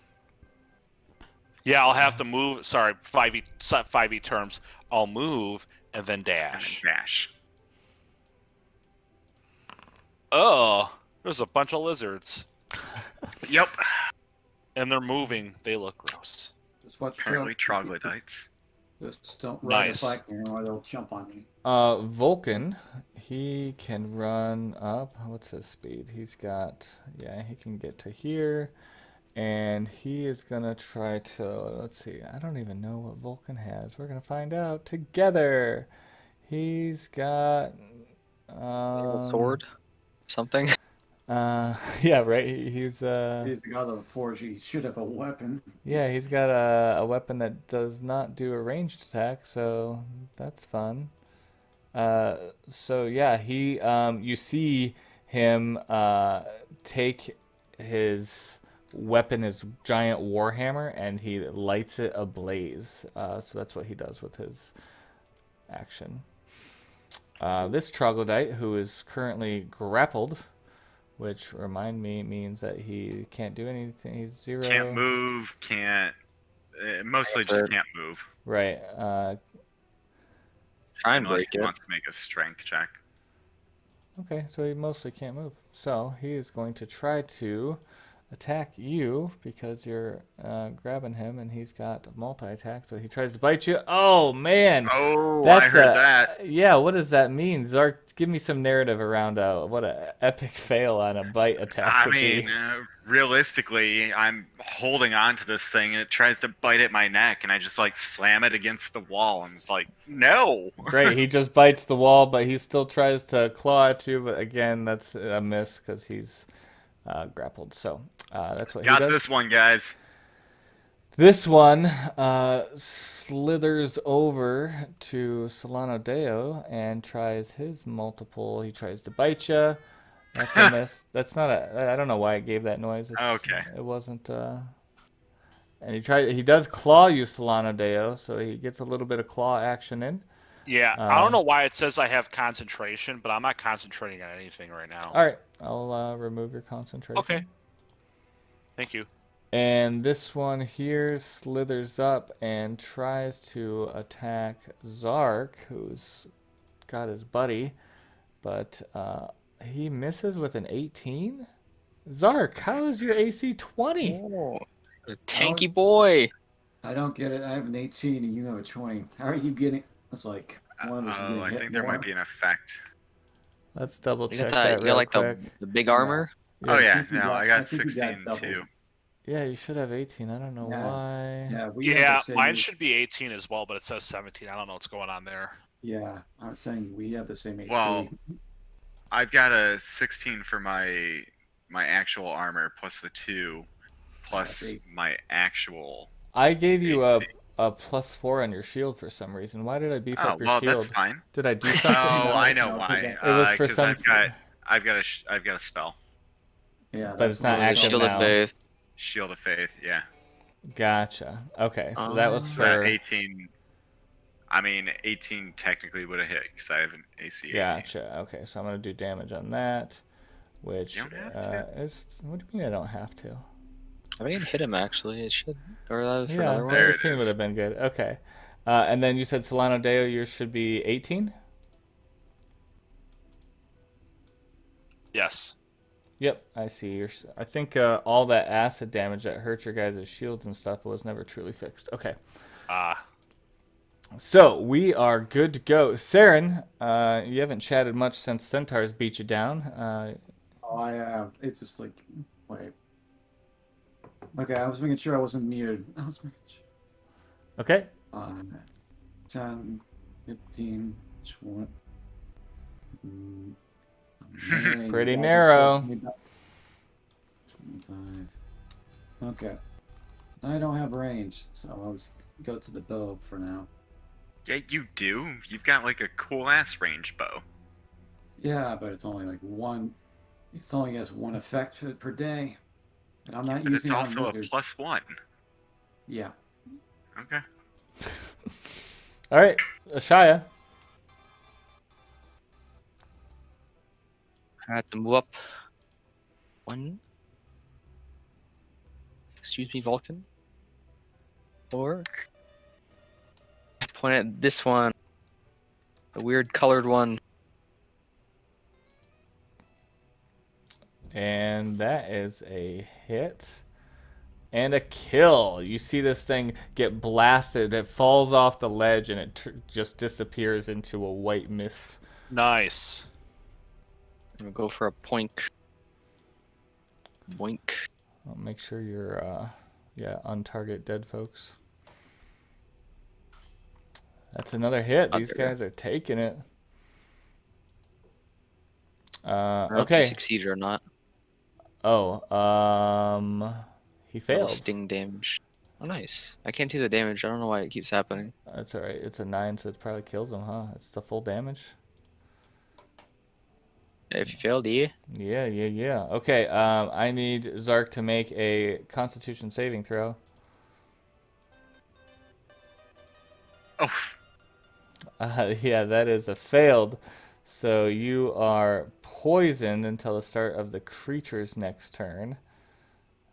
[SPEAKER 1] Yeah, I'll have to move. Sorry, 5e terms. I'll move and then
[SPEAKER 4] And
[SPEAKER 1] dash.
[SPEAKER 4] then dash.
[SPEAKER 1] Oh, there's a bunch of lizards.
[SPEAKER 4] Yep.
[SPEAKER 1] And they're moving. They look gross.
[SPEAKER 3] Just watch
[SPEAKER 4] Apparently troglodytes.
[SPEAKER 3] Just don't ride
[SPEAKER 1] Nice.
[SPEAKER 3] a bike near them or they'll jump on you.
[SPEAKER 2] Vulcan, he can run up. What's his speed? He's got, yeah, he can get to here. And he is going to try to, let's see, I don't even know what Vulcan has. We're going to find out together. He's got...
[SPEAKER 5] Sword, something.
[SPEAKER 2] Yeah, right. He's
[SPEAKER 3] He's the guy that forge. He should have a weapon.
[SPEAKER 2] yeah, he's got a weapon that does not do a ranged attack, so that's fun. So yeah, he you see him take his weapon, his giant warhammer, and he lights it ablaze. So that's what he does with his action. This troglodyte, who is currently grappled, which remind me means that he can't do anything. He's 0.
[SPEAKER 4] Can't move, can't. Mostly
[SPEAKER 5] That's
[SPEAKER 4] just
[SPEAKER 5] it.
[SPEAKER 4] can't move.
[SPEAKER 2] Right.
[SPEAKER 5] Try and
[SPEAKER 4] Unless
[SPEAKER 5] break
[SPEAKER 4] he
[SPEAKER 5] it.
[SPEAKER 4] wants to make a strength check.
[SPEAKER 2] Okay, so he mostly can't move. So he is going to try to attack you because you're grabbing him, and he's got multi-attack. So he tries to bite you. Oh man!
[SPEAKER 4] Oh, I
[SPEAKER 2] That's
[SPEAKER 4] heard that.
[SPEAKER 2] Yeah, what does that mean? Zark, give me some narrative around what a epic fail on a bite attack
[SPEAKER 4] I
[SPEAKER 2] would
[SPEAKER 4] mean,
[SPEAKER 2] be.
[SPEAKER 4] realistically, I'm holding on to this thing and it tries to bite at my neck, and I just like slam it against the wall. And it's like, no.
[SPEAKER 2] Great, he just bites the wall, but he still tries to claw at you. But again, that's a miss because he's grappled. So that's what he
[SPEAKER 4] Got
[SPEAKER 2] does.
[SPEAKER 4] this one, guys.
[SPEAKER 2] This one slithers over to Solano Deo and tries his multiple. He tries to bite you. That's a miss. That's not a. I don't know why it gave that noise.
[SPEAKER 4] Okay.
[SPEAKER 2] It wasn't. And he does claw you, Solano Deo, so he gets a little bit of claw action in.
[SPEAKER 1] Yeah, I don't know why it says I have concentration, but I'm not concentrating on anything right now.
[SPEAKER 2] All right, I'll remove your concentration.
[SPEAKER 1] Okay. Thank you.
[SPEAKER 2] And this one here slithers up and tries to attack Zark, who's got his buddy, but he misses with an 18. Zark, how is your AC 20?
[SPEAKER 5] Oh, a tanky boy.
[SPEAKER 3] I don't get it. I have an 18 and you have a 20. How are you getting? It's like one of us is getting
[SPEAKER 4] I
[SPEAKER 3] hit
[SPEAKER 4] think there
[SPEAKER 3] more.
[SPEAKER 4] might be an effect.
[SPEAKER 2] Let's double
[SPEAKER 5] You
[SPEAKER 2] check
[SPEAKER 5] got that?
[SPEAKER 2] that
[SPEAKER 5] You
[SPEAKER 2] real
[SPEAKER 5] got like
[SPEAKER 2] quick.
[SPEAKER 5] the big armor.
[SPEAKER 4] Oh
[SPEAKER 3] I
[SPEAKER 4] yeah,
[SPEAKER 3] think you
[SPEAKER 4] no, I
[SPEAKER 3] I
[SPEAKER 4] got
[SPEAKER 3] think you
[SPEAKER 4] 16
[SPEAKER 3] double.
[SPEAKER 4] too.
[SPEAKER 2] Yeah, you should have 18. I don't know
[SPEAKER 3] Yeah.
[SPEAKER 2] why.
[SPEAKER 3] Yeah, we have
[SPEAKER 1] Yeah,
[SPEAKER 3] the same.
[SPEAKER 1] mine should be 18 as well, but it says 17. I don't know what's going on there.
[SPEAKER 3] Yeah, I was saying we have the same AC.
[SPEAKER 4] Well, I've got a 16 for my actual armor plus the 2 plus
[SPEAKER 3] That's 8.
[SPEAKER 4] my actual.
[SPEAKER 2] I gave you a
[SPEAKER 4] 18.
[SPEAKER 2] +4 on your shield for some reason. Why did I beef
[SPEAKER 4] Oh
[SPEAKER 2] up your
[SPEAKER 4] well,
[SPEAKER 2] shield?
[SPEAKER 4] that's fine.
[SPEAKER 2] Did I do
[SPEAKER 4] Oh,
[SPEAKER 2] something?
[SPEAKER 4] I know
[SPEAKER 3] No,
[SPEAKER 4] why.
[SPEAKER 2] It was for
[SPEAKER 4] 'Cause
[SPEAKER 2] some.
[SPEAKER 4] I've got a spell.
[SPEAKER 3] Yeah,
[SPEAKER 2] But
[SPEAKER 3] that's
[SPEAKER 2] it's not
[SPEAKER 3] what
[SPEAKER 2] active
[SPEAKER 5] Shield
[SPEAKER 2] now.
[SPEAKER 5] of Faith.
[SPEAKER 4] Shield of Faith. Yeah.
[SPEAKER 2] Gotcha. Okay, so that was
[SPEAKER 4] So that
[SPEAKER 2] for.
[SPEAKER 4] 18. I mean, 18 technically would have hit because I have an AC 18.
[SPEAKER 2] Gotcha. Okay, so I'm gonna do damage on that, which
[SPEAKER 4] You don't have
[SPEAKER 2] is. What do you mean I don't have to?
[SPEAKER 5] I didn't hit him actually. It should. Or that was for
[SPEAKER 2] Yeah,
[SPEAKER 5] another one.
[SPEAKER 4] There it
[SPEAKER 2] 18 would
[SPEAKER 4] is.
[SPEAKER 2] have been good. Okay, and then you said Solano Deo, yours should be 18.
[SPEAKER 1] Yes.
[SPEAKER 2] Yep, I see. I think all that acid damage that hurt your guys' shields and stuff was never truly fixed. Okay. So we are good to go. Saren, you haven't chatted much since Centaurs beat you down.
[SPEAKER 3] Oh, I have. It's just like, wait. Okay, I was making sure I wasn't muted. I was making sure.
[SPEAKER 2] Okay.
[SPEAKER 3] 10, 15, 20.
[SPEAKER 2] Pretty narrow.
[SPEAKER 3] 25. Okay. I don't have range, so I'll just go to the bow for now.
[SPEAKER 4] Yeah, you do. You've got like a cool ass range bow.
[SPEAKER 3] Yeah, but it's only like one. It's only has one effect per day, and I'm not
[SPEAKER 4] But
[SPEAKER 3] using
[SPEAKER 4] it's
[SPEAKER 3] it on
[SPEAKER 4] also a
[SPEAKER 3] wizards.
[SPEAKER 4] +1.
[SPEAKER 3] Yeah.
[SPEAKER 4] Okay.
[SPEAKER 2] All right, Ashaya.
[SPEAKER 5] I had to move up. One. Excuse me, Vulcan. Or point at this one. The weird colored one.
[SPEAKER 2] And that is a hit. And a kill. You see this thing get blasted. It falls off the ledge and it just disappears into a white mist.
[SPEAKER 1] Nice.
[SPEAKER 5] I'm gonna go for a poink. Boink.
[SPEAKER 2] I'll make sure you're, on target dead folks. That's another hit. These guys are taking it.
[SPEAKER 5] I don't know if
[SPEAKER 2] Okay.
[SPEAKER 5] he succeeded or not.
[SPEAKER 2] Oh, he
[SPEAKER 5] Double
[SPEAKER 2] failed.
[SPEAKER 5] sting damage. Oh, nice. I can't see the damage. I don't know why it keeps happening.
[SPEAKER 2] That's alright. It's a 9, so it probably kills him, huh? It's the full damage.
[SPEAKER 5] If you failed, yeah.
[SPEAKER 2] Yeah. Okay, I need Zark to make a Constitution saving throw.
[SPEAKER 4] Oh,
[SPEAKER 2] Yeah, that is a failed. So you are poisoned until the start of the creature's next turn.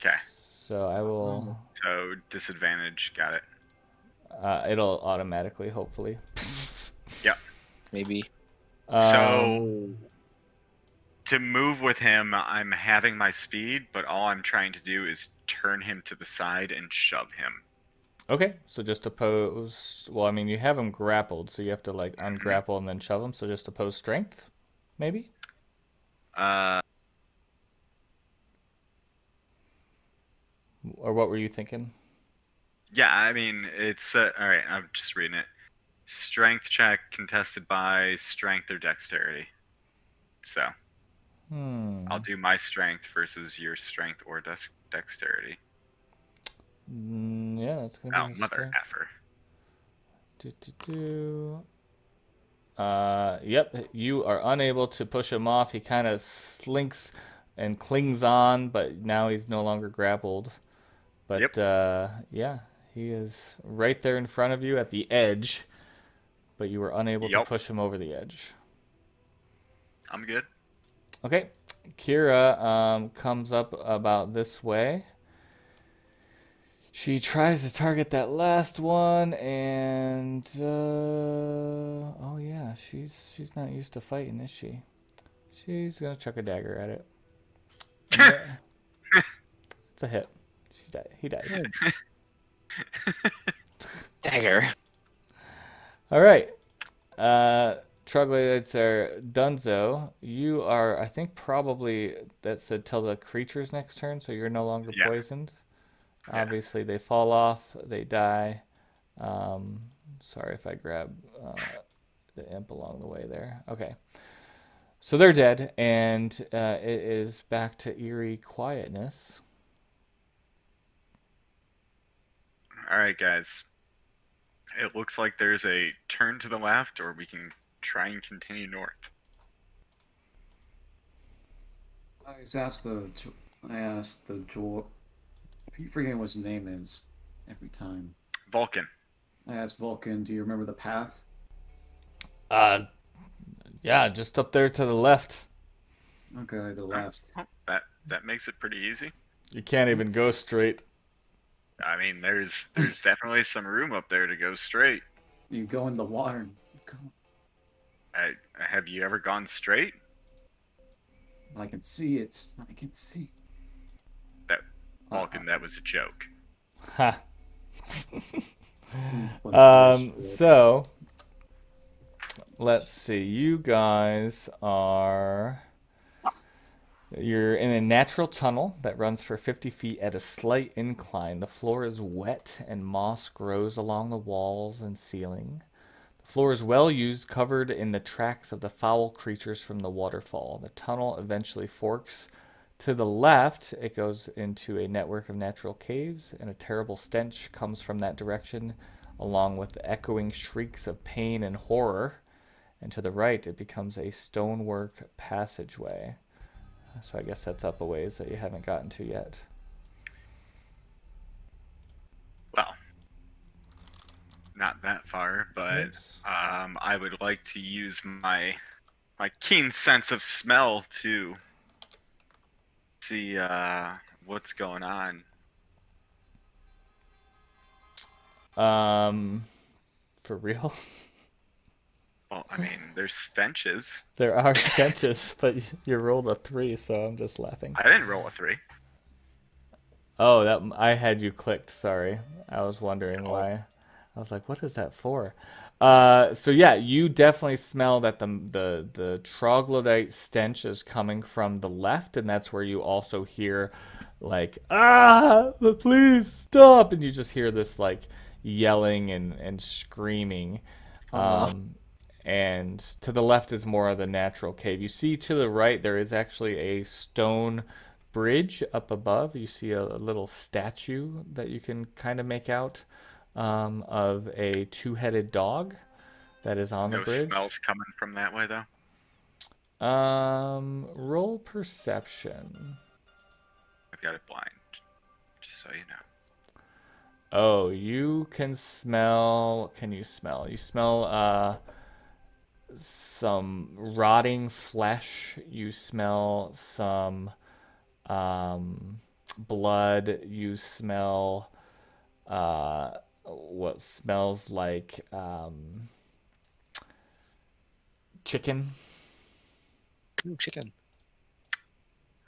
[SPEAKER 4] okay.
[SPEAKER 2] So I will.
[SPEAKER 4] So disadvantage. Got it.
[SPEAKER 2] It'll automatically, hopefully.
[SPEAKER 4] Yep.
[SPEAKER 5] Maybe.
[SPEAKER 4] So to move with him, I'm having my speed, but all I'm trying to do is turn him to the side and shove him.
[SPEAKER 2] Okay, so just oppose. Well, I mean, you have him grappled, so you have to like ungrapple and then shove him. So just oppose strength, maybe. Or what were you thinking?
[SPEAKER 4] Yeah, I mean, it's all right. I'm just reading it. Strength check contested by strength or dexterity. So I'll do my strength versus your strength or dexterity.
[SPEAKER 2] Yeah, that's gonna
[SPEAKER 4] Oh,
[SPEAKER 2] be.
[SPEAKER 4] mother effer.
[SPEAKER 2] Yep, you are unable to push him off. He kind of slinks and clings on, but now he's no longer grappled. But yeah, he is right there in front of you at the edge, but you were unable to push him over the edge.
[SPEAKER 4] I'm good.
[SPEAKER 2] Okay, Kira comes up about this way. She tries to target that last one, and oh yeah, she's not used to fighting, is she? She's gonna chuck a dagger at it. It's a hit. He dies.
[SPEAKER 5] Dagger.
[SPEAKER 2] All right. Troglodytes are Dunzo. You are, I think, probably that said till the creature's next turn, so you're no longer
[SPEAKER 4] Yeah.
[SPEAKER 2] poisoned.
[SPEAKER 4] Yeah.
[SPEAKER 2] Obviously, they fall off, they die. Sorry if I grab the imp along the way there. Okay. So they're dead, and it is back to eerie quietness.
[SPEAKER 4] All right, guys. It looks like there's a turn to the left, or we can try and continue north.
[SPEAKER 3] I asked the Joel. I keep forgetting what his name is every time.
[SPEAKER 4] Vulcan.
[SPEAKER 3] I asked Vulcan, "Do you remember the path?"
[SPEAKER 2] Yeah, just up there to the left.
[SPEAKER 3] Okay, the left.
[SPEAKER 4] Oh, that makes it pretty easy.
[SPEAKER 2] You can't even go straight.
[SPEAKER 4] I mean, there's definitely some room up there to go straight.
[SPEAKER 3] You go in the water. And go.
[SPEAKER 4] Have you ever gone straight?
[SPEAKER 3] I can see it. I can see.
[SPEAKER 4] That Vulcan, that was a joke.
[SPEAKER 2] Ha.
[SPEAKER 3] Bullshit.
[SPEAKER 2] So let's see. You guys are. You're in a natural tunnel that runs for 50 feet at a slight incline. The floor is wet and moss grows along the walls and ceiling. The floor is well used, covered in the tracks of the foul creatures from the waterfall. The tunnel eventually forks to the left. It goes into a network of natural caves, and a terrible stench comes from that direction, along with the echoing shrieks of pain and horror. And to the right, it becomes a stonework passageway. So I guess that's up a ways that you haven't gotten to yet.
[SPEAKER 4] Well, not that far, but
[SPEAKER 2] Oops.
[SPEAKER 4] I would like to use my keen sense of smell to see what's going on.
[SPEAKER 2] For real?
[SPEAKER 4] Well, I mean, there's stenches.
[SPEAKER 2] There are stenches, but you rolled a 3, so I'm just laughing.
[SPEAKER 4] I didn't roll a 3.
[SPEAKER 2] Oh, that I had you clicked. Sorry, I was wondering
[SPEAKER 4] Oh.
[SPEAKER 2] why. I was like, "What is that for?" So yeah, you definitely smell that the troglodyte stench is coming from the left, and that's where you also hear, like, please stop!" And you just hear this like yelling and screaming. And to the left is more of the natural cave. You see to the right there is actually a stone bridge up above. You see a little statue that you can kind of make out of a two-headed dog that is on the
[SPEAKER 4] No
[SPEAKER 2] bridge.
[SPEAKER 4] smells coming from that way, though.
[SPEAKER 2] Roll perception.
[SPEAKER 4] I've got it blind, just so you know.
[SPEAKER 2] Oh, you can smell. Can you smell? You smell some rotting flesh. You smell some blood. You smell what smells like chicken.
[SPEAKER 5] Ooh, chicken.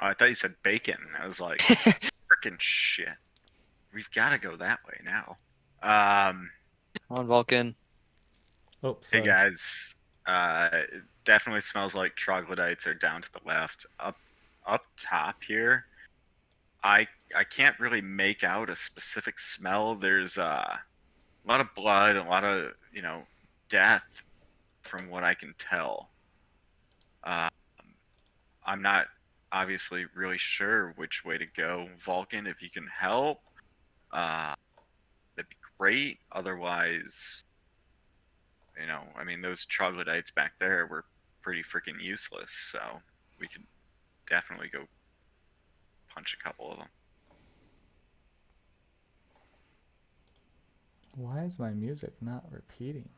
[SPEAKER 4] Oh, I thought you said bacon. I was like, freaking shit. We've got to go that way now.
[SPEAKER 5] Come on, Vulcan.
[SPEAKER 2] Oh,
[SPEAKER 4] Hey
[SPEAKER 2] sorry.
[SPEAKER 4] guys, it definitely smells like troglodytes are down to the left. Up top here, I can't really make out a specific smell. There's a lot of blood, a lot of death, from what I can tell. I'm not obviously really sure which way to go. Vulcan, if you can help, that'd be great. Otherwise, I mean, those troglodytes back there were pretty freaking useless, so we could definitely go punch a couple of them.
[SPEAKER 2] Why is my music not repeating?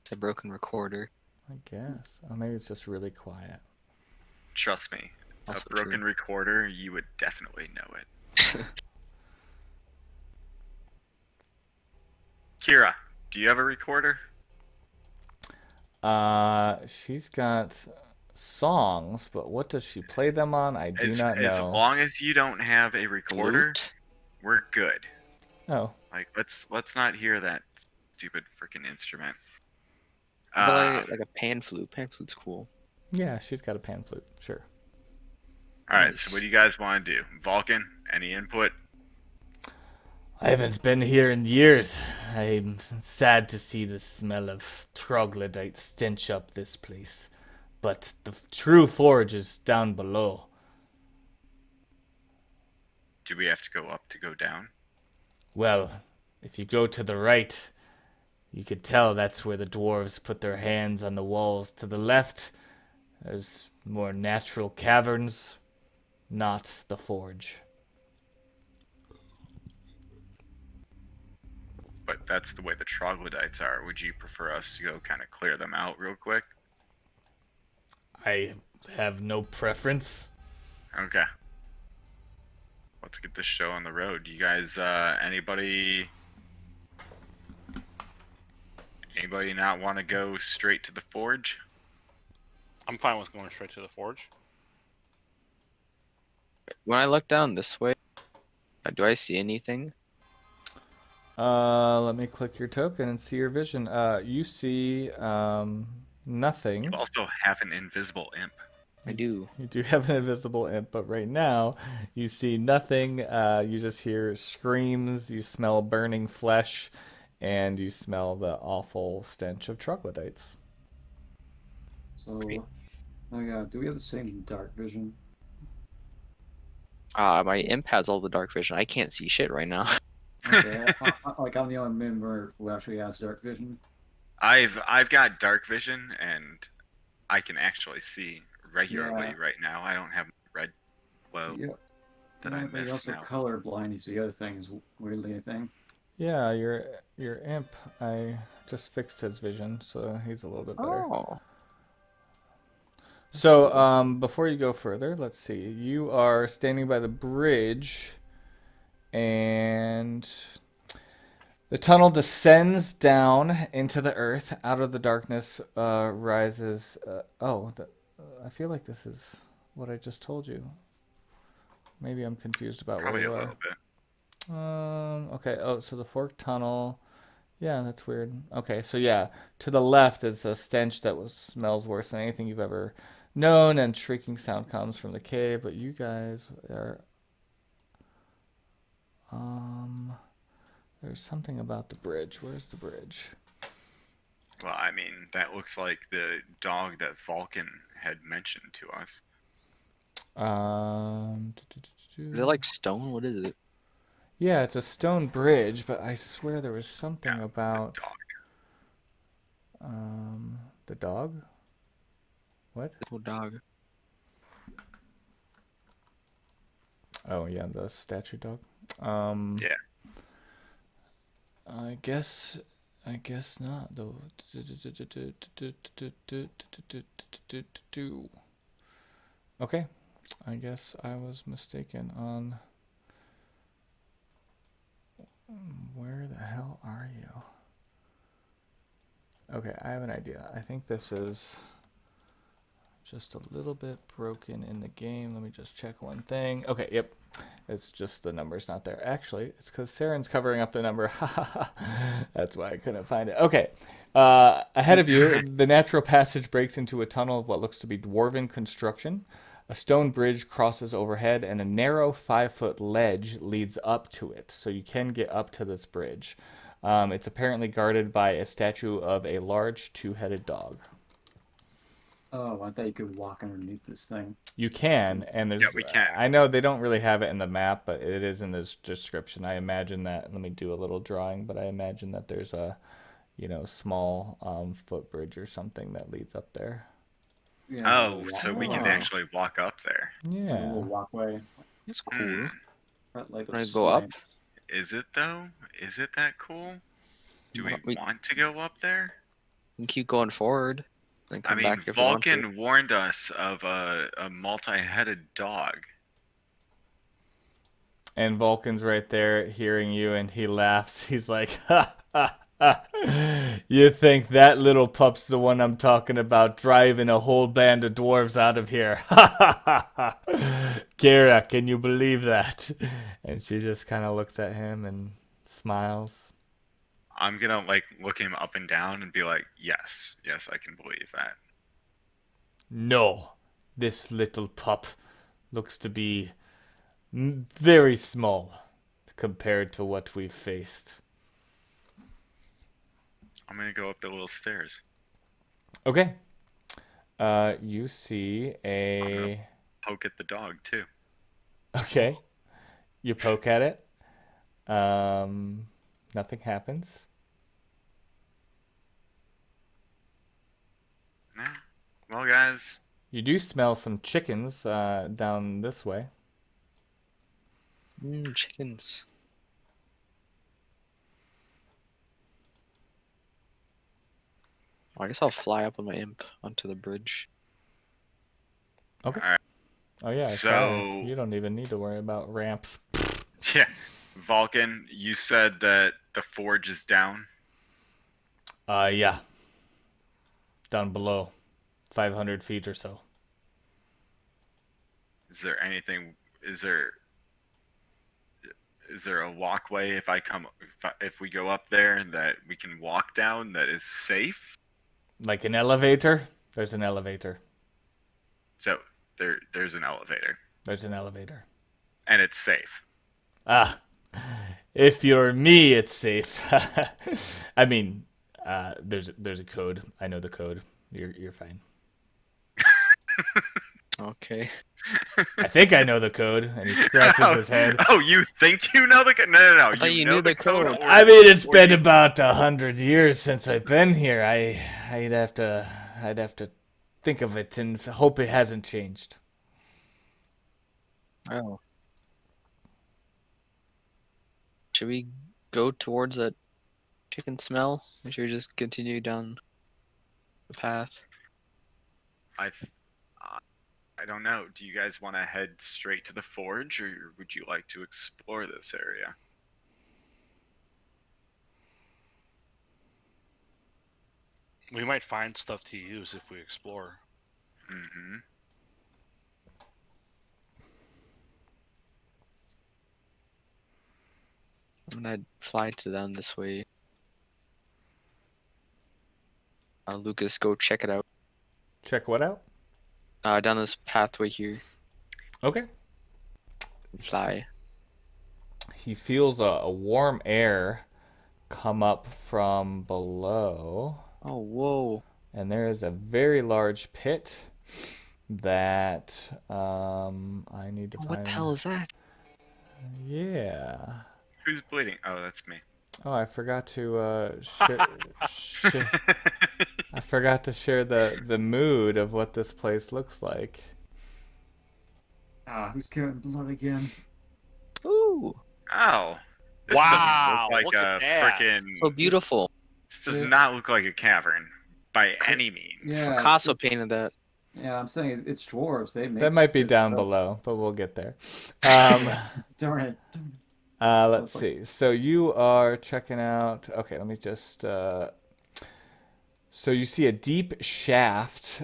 [SPEAKER 5] It's a broken recorder.
[SPEAKER 2] I guess. Oh, maybe it's just really quiet.
[SPEAKER 4] Trust me,
[SPEAKER 5] Also
[SPEAKER 4] a broken
[SPEAKER 5] true.
[SPEAKER 4] recorder, you would definitely know it. Kira, do you have a recorder?
[SPEAKER 2] She's got songs, but what does she play them on? I do not
[SPEAKER 4] As
[SPEAKER 2] know.
[SPEAKER 4] long as you don't have a recorder,
[SPEAKER 5] Flute?
[SPEAKER 4] we're good.
[SPEAKER 2] Oh,
[SPEAKER 4] Like, let's not hear that stupid freaking instrument.
[SPEAKER 5] But like a pan flute. Pan flute's cool.
[SPEAKER 2] yeah, she's got a pan flute. Sure.
[SPEAKER 4] All right.
[SPEAKER 5] Nice.
[SPEAKER 4] So what do you guys want to do? Vulcan, any input?
[SPEAKER 2] I haven't been here in years. I'm sad to see the smell of troglodyte stench up this place. But the true forge is down below.
[SPEAKER 4] Do we have to go up to go down?
[SPEAKER 2] Well, if you go to the right, you could tell that's where the dwarves put their hands on the walls. To the left, there's more natural caverns, not the forge.
[SPEAKER 4] But that's the way the troglodytes are. Would you prefer us to go kind of clear them out real quick?
[SPEAKER 2] I have no preference.
[SPEAKER 4] Okay. Let's get this show on the road. You guys, anybody not want to go straight to the forge?
[SPEAKER 1] I'm fine with going straight to the forge.
[SPEAKER 5] When I look down this way, do I see anything?
[SPEAKER 2] Let me click your token and see your vision. You see nothing.
[SPEAKER 4] You also have an invisible imp.
[SPEAKER 5] I do.
[SPEAKER 2] You do have an invisible imp, but right now you see nothing. You just hear screams, you smell burning flesh, and you smell the awful stench of troglodytes.
[SPEAKER 3] So, oh yeah, do we have the same dark vision?
[SPEAKER 5] My imp has all the dark vision. I can't see shit right now.
[SPEAKER 3] Okay, like I'm the only member who actually has dark vision.
[SPEAKER 4] I've got dark vision and I can actually see regularly
[SPEAKER 3] Yeah.
[SPEAKER 4] right now. I don't have red glow
[SPEAKER 3] Yeah.
[SPEAKER 4] that
[SPEAKER 3] Yeah,
[SPEAKER 4] I
[SPEAKER 3] but you're
[SPEAKER 4] miss
[SPEAKER 3] also
[SPEAKER 4] now.
[SPEAKER 3] colorblind is the other things, weirdly, I think.
[SPEAKER 2] Yeah, your imp. I just fixed his vision, so he's a little bit better.
[SPEAKER 5] Oh.
[SPEAKER 2] So, before you go further, let's see. You are standing by the bridge, and the tunnel descends down into the earth. Out of the darkness rises. I feel like this is what I just told you. Maybe I'm confused about where
[SPEAKER 4] Probably
[SPEAKER 2] you
[SPEAKER 4] a
[SPEAKER 2] are.
[SPEAKER 4] little bit.
[SPEAKER 2] Okay. Oh, so the forked tunnel. Yeah, that's weird. Okay, so yeah, to the left is a stench that smells worse than anything you've ever known, and shrieking sound comes from the cave. But you guys are, there's something about the bridge. Where's the bridge?
[SPEAKER 4] Well, I mean, that looks like the dog that Vulcan had mentioned to us.
[SPEAKER 5] Is it like stone? What is it?
[SPEAKER 2] Yeah, it's a stone bridge, but I swear there was something
[SPEAKER 4] Yeah,
[SPEAKER 2] about
[SPEAKER 4] Dog.
[SPEAKER 2] the dog. What?
[SPEAKER 5] Little dog.
[SPEAKER 2] Oh yeah, the statue dog.
[SPEAKER 4] Yeah.
[SPEAKER 2] I guess not though. Okay, I guess I was mistaken on. Where the hell are you? Okay, I have an idea. I think this is just a little bit broken in the game. Let me just check one thing. Okay, yep. It's just the number's not there. Actually, it's because Saren's covering up the number. That's why I couldn't find it. Okay. Ahead of you, the natural passage breaks into a tunnel of what looks to be dwarven construction. A stone bridge crosses overhead, and a narrow 5-foot ledge leads up to it. So you can get up to this bridge. It's apparently guarded by a statue of a large 2-headed dog.
[SPEAKER 3] Oh, I thought you could walk underneath this thing.
[SPEAKER 2] You can, and there's.
[SPEAKER 4] Yeah, we can.
[SPEAKER 2] I know they don't really have it in the map, but it is in this description. I imagine that. Let me do a little drawing, but I imagine that there's a, small footbridge or something that leads up there.
[SPEAKER 3] Yeah,
[SPEAKER 4] Oh, so we can
[SPEAKER 3] Oh.
[SPEAKER 4] actually walk up there.
[SPEAKER 3] a
[SPEAKER 2] Yeah.
[SPEAKER 3] little walkway.
[SPEAKER 5] That's cool.
[SPEAKER 4] Hmm.
[SPEAKER 3] Like
[SPEAKER 5] Can I
[SPEAKER 3] those
[SPEAKER 5] go up?
[SPEAKER 3] slides.
[SPEAKER 4] Is it though? Is it that cool? Do we
[SPEAKER 5] We-
[SPEAKER 4] want to go up there?
[SPEAKER 5] You can keep going forward. Then
[SPEAKER 4] I
[SPEAKER 5] come
[SPEAKER 4] mean,
[SPEAKER 5] back if you want to.
[SPEAKER 4] Vulcan warned us of a multi-headed dog.
[SPEAKER 2] And Vulcan's right there hearing you, and he laughs. He's like, ha, ha, You think that little pup's the one I'm talking about driving a whole band of dwarves out of here? Kira, can you believe that? And she just kind of looks at him and smiles.
[SPEAKER 4] I'm gonna like look him up and down and be like, yes, I can believe that.
[SPEAKER 2] No, this little pup looks to be very small compared to what we've faced.
[SPEAKER 4] I'm gonna go up the little stairs.
[SPEAKER 2] Okay. You see a...
[SPEAKER 4] Poke at the dog too.
[SPEAKER 2] Okay. You poke at it. Nothing happens.
[SPEAKER 4] Nah. Well, guys,
[SPEAKER 2] You do smell some chickens down this way.
[SPEAKER 5] Chickens. I guess I'll fly up on my imp onto the bridge.
[SPEAKER 2] Okay.
[SPEAKER 4] Alright.
[SPEAKER 2] Oh yeah,
[SPEAKER 4] So-
[SPEAKER 2] you don't even need to worry about ramps.
[SPEAKER 4] yeah, Vulcan, you said that the forge is down.
[SPEAKER 2] Yeah. Down below. 500 feet or so.
[SPEAKER 4] Is there anything? Is there a walkway if we go up there that we can walk down that is safe?
[SPEAKER 2] Like an elevator? There's an elevator.
[SPEAKER 4] So there's an elevator
[SPEAKER 2] There's an elevator.
[SPEAKER 4] and it's safe.
[SPEAKER 2] Ah. If you're me, it's safe. I mean, there's a code. I know the code. You're fine.
[SPEAKER 5] Okay.
[SPEAKER 2] I think I know the code, and he scratches his head.
[SPEAKER 4] Oh, you think you know the code? No.
[SPEAKER 5] thought you
[SPEAKER 4] know
[SPEAKER 5] knew the code.
[SPEAKER 4] or-
[SPEAKER 2] I mean, it's
[SPEAKER 4] or
[SPEAKER 2] been
[SPEAKER 4] you-
[SPEAKER 2] about 100 years since I've been here. I'd have to think of it and hope it hasn't changed.
[SPEAKER 5] Oh. Should we go towards that chicken smell? Or should we just continue down the path?
[SPEAKER 4] I don't know. Do you guys want to head straight to the forge, or would you like to explore this area?
[SPEAKER 1] We might find stuff to use if we explore.
[SPEAKER 4] Mm-hmm.
[SPEAKER 5] I'm gonna fly to them this way. Lucas, go check it out.
[SPEAKER 2] Check what out?
[SPEAKER 5] Down this pathway here.
[SPEAKER 2] Okay.
[SPEAKER 5] Fly.
[SPEAKER 2] He feels a warm air come up from below,
[SPEAKER 5] Oh, whoa.
[SPEAKER 2] and there is a very large pit that I need to find.
[SPEAKER 5] What the hell is that?
[SPEAKER 2] Yeah.
[SPEAKER 4] Who's bleeding? Oh, that's me.
[SPEAKER 2] Oh, I forgot to I forgot to share the mood of what this place looks like.
[SPEAKER 3] Ah, who's carrying blood again?
[SPEAKER 5] Ooh,
[SPEAKER 4] Oh. This
[SPEAKER 1] Wow,
[SPEAKER 4] doesn't look
[SPEAKER 1] look
[SPEAKER 4] like
[SPEAKER 1] at
[SPEAKER 4] a
[SPEAKER 1] that.
[SPEAKER 4] freaking.
[SPEAKER 5] so beautiful.
[SPEAKER 4] This does
[SPEAKER 3] Yeah.
[SPEAKER 4] not look like a cavern by any means.
[SPEAKER 3] Yeah.
[SPEAKER 5] Picasso painted that.
[SPEAKER 3] Yeah, I'm saying it's dwarves. They make
[SPEAKER 2] That might be
[SPEAKER 3] good
[SPEAKER 2] down
[SPEAKER 3] stuff.
[SPEAKER 2] below, but we'll get there.
[SPEAKER 3] Darn it.
[SPEAKER 2] Let's see. So you are checking out. Okay, let me just. So you see a deep shaft.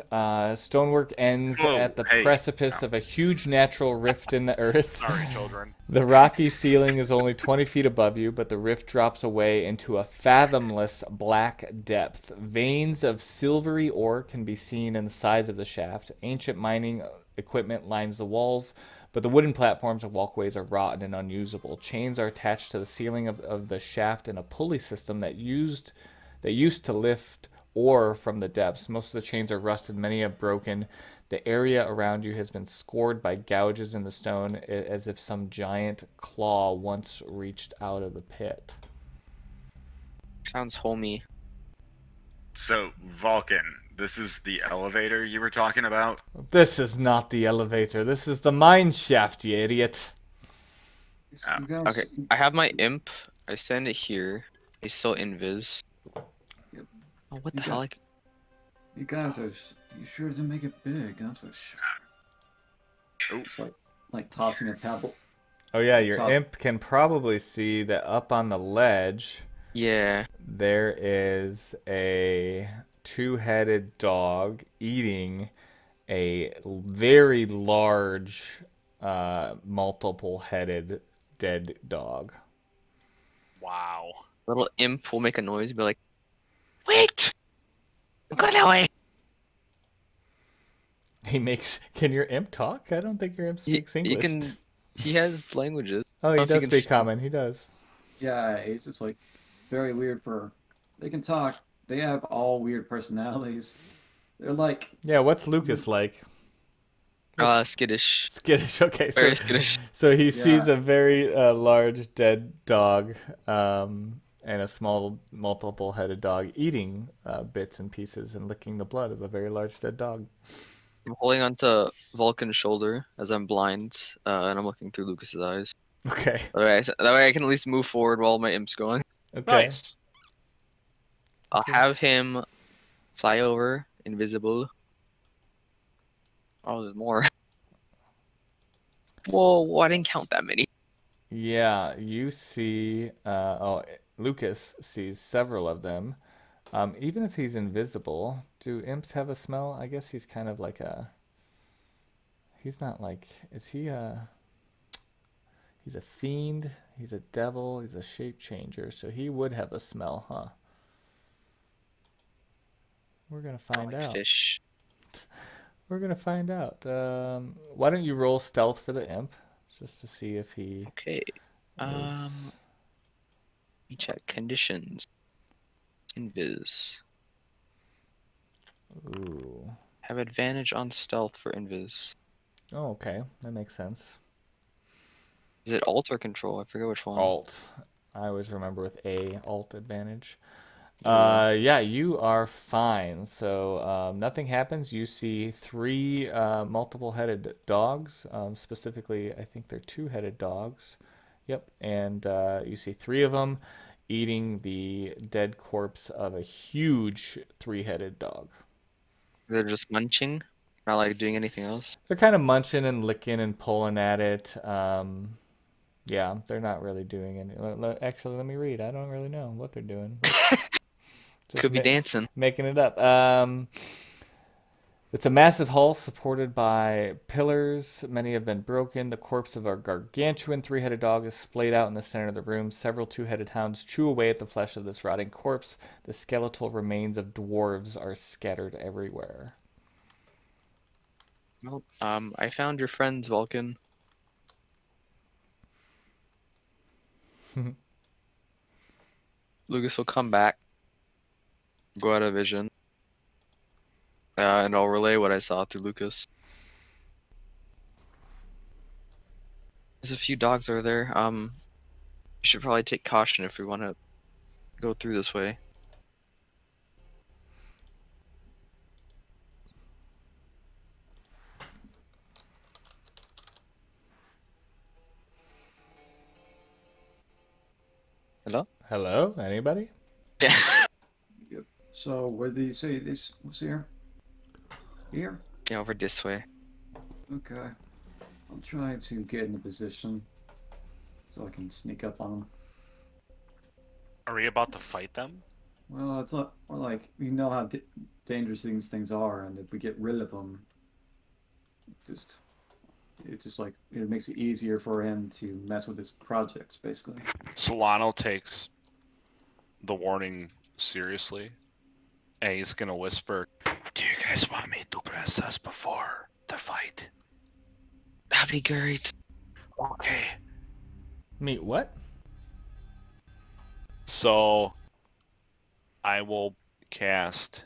[SPEAKER 2] Stonework ends
[SPEAKER 4] Whoa,
[SPEAKER 2] at the
[SPEAKER 4] hey.
[SPEAKER 2] precipice of a huge natural rift in the earth.
[SPEAKER 1] Sorry, children.
[SPEAKER 2] The rocky ceiling is only 20 feet above you, but the rift drops away into a fathomless black depth. Veins of silvery ore can be seen in the sides of the shaft. Ancient mining equipment lines the walls, but the wooden platforms and walkways are rotten and unusable. Chains are attached to the ceiling of the shaft in a pulley system that used to lift ore from the depths. Most of the chains are rusted, many have broken. The area around you has been scored by gouges in the stone, as if some giant claw once reached out of the pit.
[SPEAKER 5] Sounds homey.
[SPEAKER 4] So, Vulcan, this is the elevator you were talking about?
[SPEAKER 2] This is not the elevator. This is the mine shaft, you idiot.
[SPEAKER 3] So you guys,
[SPEAKER 5] Okay, I have my imp. I send it here. It's still invis.
[SPEAKER 3] Yep.
[SPEAKER 5] Oh, what the
[SPEAKER 3] You
[SPEAKER 5] hell?
[SPEAKER 3] got- you guys are you sure to make it big? That's what. It's like tossing a pebble.
[SPEAKER 2] Oh yeah, your
[SPEAKER 3] Toss-
[SPEAKER 2] imp can probably see that up on the ledge
[SPEAKER 5] Yeah.
[SPEAKER 2] There is a two-headed dog eating a very large, multiple-headed dead dog.
[SPEAKER 1] Wow.
[SPEAKER 5] Little imp will make a noise and be like, "Wait! Go that way!"
[SPEAKER 2] He makes. Can your imp talk? I don't think your imp speaks
[SPEAKER 5] He
[SPEAKER 2] English.
[SPEAKER 5] can. He has languages.
[SPEAKER 2] Oh,
[SPEAKER 5] I don't
[SPEAKER 2] he
[SPEAKER 5] know if
[SPEAKER 2] does
[SPEAKER 5] can
[SPEAKER 2] speak common. He does.
[SPEAKER 3] Yeah, it's just like very weird for. They can talk. They have all weird personalities. They're like,
[SPEAKER 2] Yeah. What's Lucas like?
[SPEAKER 5] Skittish.
[SPEAKER 2] Skittish. Okay,
[SPEAKER 5] Very skittish.
[SPEAKER 2] so he sees
[SPEAKER 3] Yeah.
[SPEAKER 2] a very large dead dog, and a small multiple-headed dog eating bits and pieces and licking the blood of a very large dead dog.
[SPEAKER 5] I'm holding onto Vulcan's shoulder as I'm blind, and I'm looking through Lucas's eyes.
[SPEAKER 2] Okay.
[SPEAKER 5] That way I can at least move forward while my imp's going.
[SPEAKER 2] Okay.
[SPEAKER 1] Nice.
[SPEAKER 5] I'll have him fly over, invisible. Oh, there's more. Whoa, I didn't count that many.
[SPEAKER 2] Yeah, you see. Lucas sees several of them. Even if he's invisible, do imps have a smell? I guess he's kind of like a. He's not like. Is he a. He's a fiend. He's a devil. He's a shape changer. So he would have a smell, huh? We're gonna find out.
[SPEAKER 5] Fish.
[SPEAKER 2] We're gonna find out. Why don't you roll stealth for the imp, just to see if he.
[SPEAKER 5] Okay. Let me check conditions. Invis.
[SPEAKER 2] Ooh.
[SPEAKER 5] Have advantage on stealth for invis.
[SPEAKER 2] Oh, okay. That makes sense.
[SPEAKER 5] Is it alt or control? I forget which one.
[SPEAKER 2] Alt. I always remember with A, alt advantage.
[SPEAKER 5] Yeah.
[SPEAKER 2] Yeah, you are fine. So nothing happens. You see three multiple-headed dogs. Specifically, I think they're two-headed dogs. Yep. And you see three of them eating the dead corpse of a huge three-headed dog.
[SPEAKER 5] They're just munching, not like doing anything else.
[SPEAKER 2] They're kind of munching and licking and pulling at it. Yeah, they're not really doing any. Actually, let me read. I don't really know what they're doing. Just
[SPEAKER 5] Could be dancing.
[SPEAKER 2] making it up. It's a massive hall supported by pillars. Many have been broken. The corpse of a gargantuan three-headed dog is splayed out in the center of the room. Several two-headed hounds chew away at the flesh of this rotting corpse. The skeletal remains of dwarves are scattered everywhere.
[SPEAKER 5] Well, I found your friends, Vulcan. Lucas will come back. Go out of vision. And I'll relay what I saw to Lucas. There's a few dogs over there. We should probably take caution if we want to go through this way. Hello?
[SPEAKER 2] Hello? Anybody?
[SPEAKER 5] Yeah.
[SPEAKER 3] yep. So where did you say this was here? Here?
[SPEAKER 5] Yeah, over this way.
[SPEAKER 3] Okay. I'll try to get in a position so I can sneak up on them.
[SPEAKER 1] Are we about to fight them?
[SPEAKER 3] Well, it's not more like we know how dangerous these things are, and if we get rid of them, it makes it easier for him to mess with his projects, basically.
[SPEAKER 1] Solano takes the warning seriously, and he's gonna whisper, "Do you guys want me to press us before the fight?"
[SPEAKER 5] That'd be great.
[SPEAKER 1] Okay.
[SPEAKER 2] Meet what?
[SPEAKER 1] So, I will cast.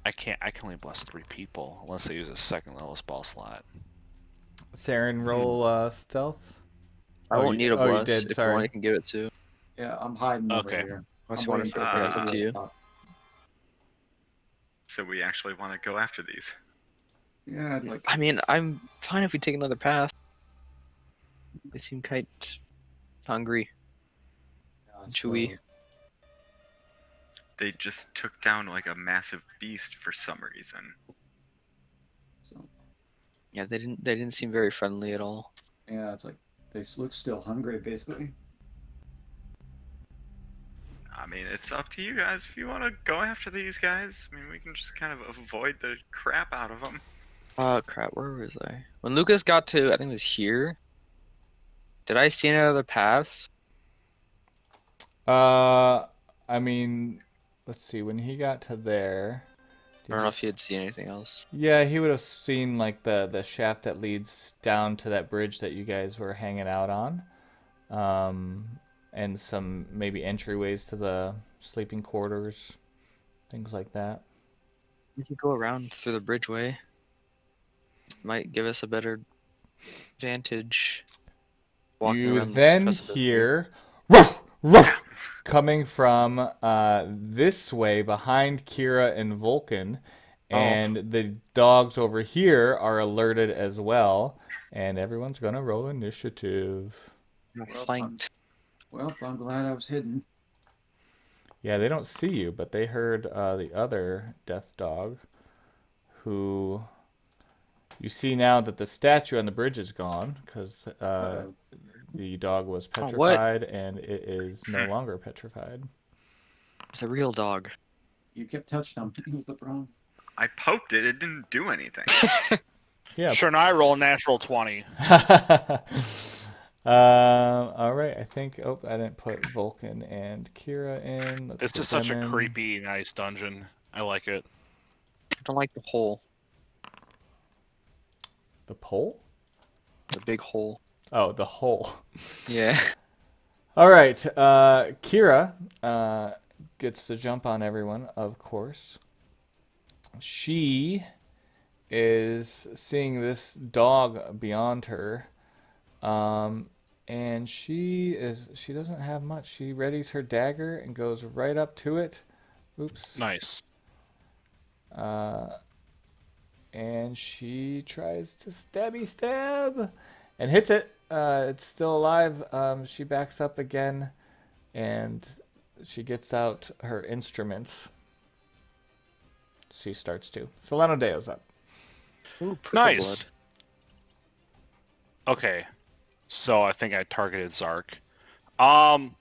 [SPEAKER 1] I can only bless 3 people unless I use a second level spell slot.
[SPEAKER 2] Saren, roll stealth.
[SPEAKER 5] I won't need a
[SPEAKER 2] you
[SPEAKER 5] bless.
[SPEAKER 2] did,
[SPEAKER 5] If
[SPEAKER 2] sorry.
[SPEAKER 5] you want, I can give it to.
[SPEAKER 3] Yeah, I'm hiding
[SPEAKER 1] Okay.
[SPEAKER 3] over here.
[SPEAKER 5] Unless
[SPEAKER 3] I'm
[SPEAKER 5] you want
[SPEAKER 3] waiting
[SPEAKER 5] to
[SPEAKER 3] for
[SPEAKER 5] yeah,
[SPEAKER 3] it
[SPEAKER 5] it's up to you.
[SPEAKER 4] So we actually want to go after these.
[SPEAKER 3] Yeah, I'd like.
[SPEAKER 5] I mean, I'm fine if we take another path. They seem quite hungry. Chewy.
[SPEAKER 4] They just took down like a massive beast for some reason.
[SPEAKER 3] So,
[SPEAKER 5] Yeah, they didn't seem very friendly at all.
[SPEAKER 3] yeah, it's like they look still hungry, basically.
[SPEAKER 4] I mean, it's up to you guys. If you want to go after these guys, I mean, we can just kind of avoid the crap out of them.
[SPEAKER 5] Oh crap, where was I? When Lucas got to, I think it was here. Did I see any other paths?
[SPEAKER 2] I mean, let's see. When he got to there,
[SPEAKER 5] I don't know if he had seen anything else.
[SPEAKER 2] yeah, he would have seen like the shaft that leads down to that bridge that you guys were hanging out on, and some maybe entryways to the sleeping quarters, things like that.
[SPEAKER 5] We could go around through the bridgeway. Might give us a better vantage. Walking
[SPEAKER 2] You
[SPEAKER 5] around this
[SPEAKER 2] then
[SPEAKER 5] precipice.
[SPEAKER 2] hear ruff, ruff, coming from this way behind Kira and Vulcan, and the dogs over here are alerted as well, and everyone's gonna roll initiative.
[SPEAKER 5] We're flanked.
[SPEAKER 3] Well, I'm glad I was hidden.
[SPEAKER 2] Yeah, they don't see you, but they heard the other death dog, who you see now that the statue on the bridge is gone because the dog was
[SPEAKER 5] Oh, what?
[SPEAKER 2] petrified, and it is no longer petrified.
[SPEAKER 5] It's a real dog.
[SPEAKER 3] You kept touching him. He was the problem.
[SPEAKER 4] I poked it. It didn't do anything.
[SPEAKER 2] Yeah.
[SPEAKER 1] Sure, now I roll a natural 20.
[SPEAKER 2] All right. I think. Oh, I didn't put Vulcan and Kira in. Let's
[SPEAKER 1] It's
[SPEAKER 2] put
[SPEAKER 1] just such
[SPEAKER 2] them
[SPEAKER 1] a
[SPEAKER 2] in.
[SPEAKER 1] creepy, nice dungeon. I like it.
[SPEAKER 5] I don't like the hole.
[SPEAKER 2] The pole?
[SPEAKER 5] The big hole.
[SPEAKER 2] Oh, the hole.
[SPEAKER 5] Yeah.
[SPEAKER 2] All right. Kira gets the jump on everyone, of course. She is seeing this dog beyond her. And she doesn't have much. She readies her dagger and goes right up to it. Oops.
[SPEAKER 1] Nice.
[SPEAKER 2] And she tries to stab and hits it. It's still alive. She backs up again, and she gets out her instruments. She starts to. Solano Deo's up.
[SPEAKER 5] Ooh, purple
[SPEAKER 1] Nice.
[SPEAKER 5] blood.
[SPEAKER 1] Okay. So I think I targeted Zark. Well,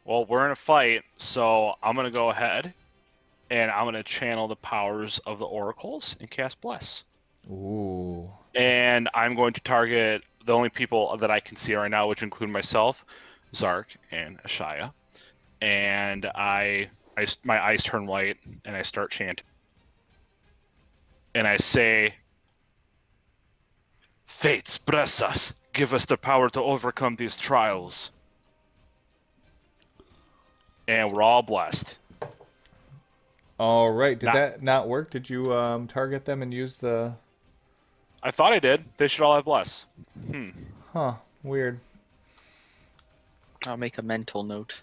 [SPEAKER 1] we're in a fight, so I'm gonna go ahead and I'm gonna channel the powers of the oracles and cast Bless.
[SPEAKER 2] Ooh.
[SPEAKER 1] And I'm going to target the only people that I can see right now, which include myself, Zark, and Ashaya. And my eyes turn white, and I start chanting. And I say, Fates, bless us. Give us the power to overcome these trials. And we're all blessed.
[SPEAKER 2] All right. Did
[SPEAKER 1] Nah.
[SPEAKER 2] that not work? Did you target them and use the...
[SPEAKER 1] I thought I did. They should all have bless.
[SPEAKER 2] Huh. Weird.
[SPEAKER 5] I'll make a mental note.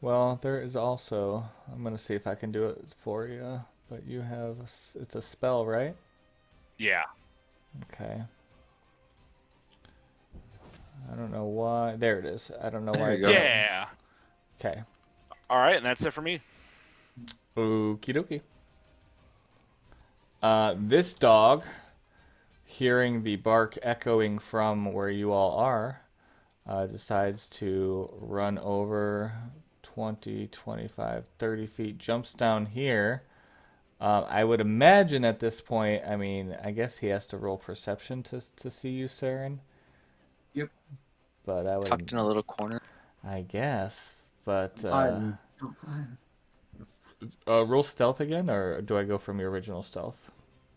[SPEAKER 2] Well, there is also... I'm going to see if I can do it for you. But you have... It's a spell, right?
[SPEAKER 1] Yeah.
[SPEAKER 2] Okay. I don't know why. There it is. I don't know
[SPEAKER 5] There
[SPEAKER 2] why.
[SPEAKER 5] you go.
[SPEAKER 1] Yeah.
[SPEAKER 2] Okay.
[SPEAKER 1] All right, and that's it for me.
[SPEAKER 2] Okie dokie. This dog, hearing the bark echoing from where you all are, decides to run over 20, 25, 30 feet, jumps down here. I would imagine at this point, I mean, I guess he has to roll perception to see you, Saren.
[SPEAKER 3] Yep.
[SPEAKER 2] But I would,
[SPEAKER 5] Tucked in a little corner.
[SPEAKER 2] I guess. But
[SPEAKER 3] I
[SPEAKER 2] roll stealth again, or do I go from your original stealth?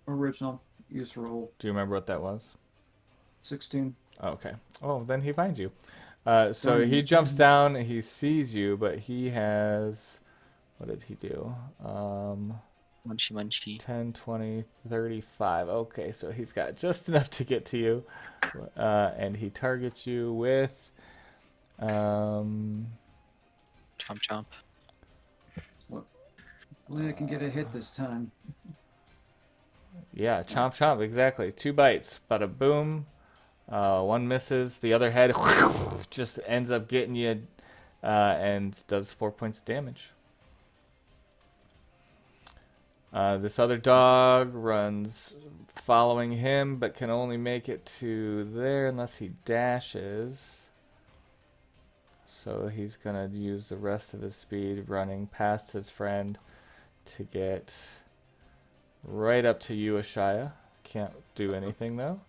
[SPEAKER 3] original use roll
[SPEAKER 2] Do you remember what that was?
[SPEAKER 3] 16.
[SPEAKER 2] Okay. Oh, then he finds you. So he jumps down, he sees you, but he has... What did he do?
[SPEAKER 5] Munchy munchy.
[SPEAKER 2] 10, 20, 35. Okay, so he's got just enough to get to you. And he targets you with...
[SPEAKER 5] Chomp chomp.
[SPEAKER 3] Hopefully I can get a hit this time.
[SPEAKER 2] Yeah, chomp chomp, exactly. 2 bites. Bada boom. One misses. The other head just ends up getting you and does 4 points of damage. This other dog runs following him, but can only make it to there unless he dashes. So he's gonna use the rest of his speed running past his friend to get right up to you, Ashaya. Can't do anything though.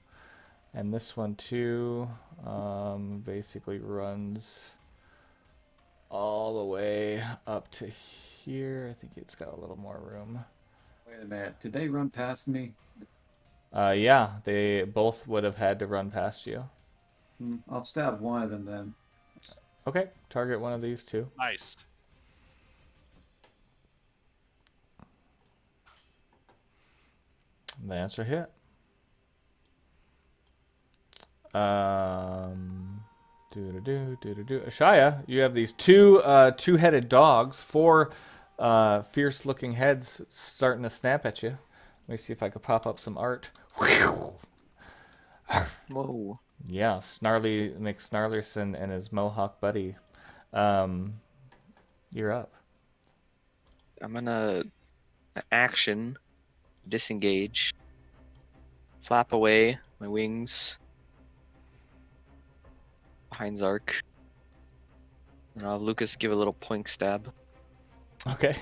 [SPEAKER 2] And this one too, basically runs all the way up to here. I think it's got a little more room.
[SPEAKER 3] Wait a minute. Did they run past me?
[SPEAKER 2] Yeah, they both would have had to run past you.
[SPEAKER 3] I'll stab one of them then.
[SPEAKER 2] Okay, target one of these two.
[SPEAKER 1] Nice.
[SPEAKER 2] The answer hit. Ashaya, you have these two-headed dogs, four fierce-looking heads starting to snap at you. Let me see if I could pop up some art.
[SPEAKER 5] Whoa.
[SPEAKER 2] Yeah, Snarly McSnarlerson and his Mohawk buddy. You're up.
[SPEAKER 5] I'm gonna action, disengage, flap away my wings behind Zark, and I'll have Lucas give a little poink stab.
[SPEAKER 2] Okay.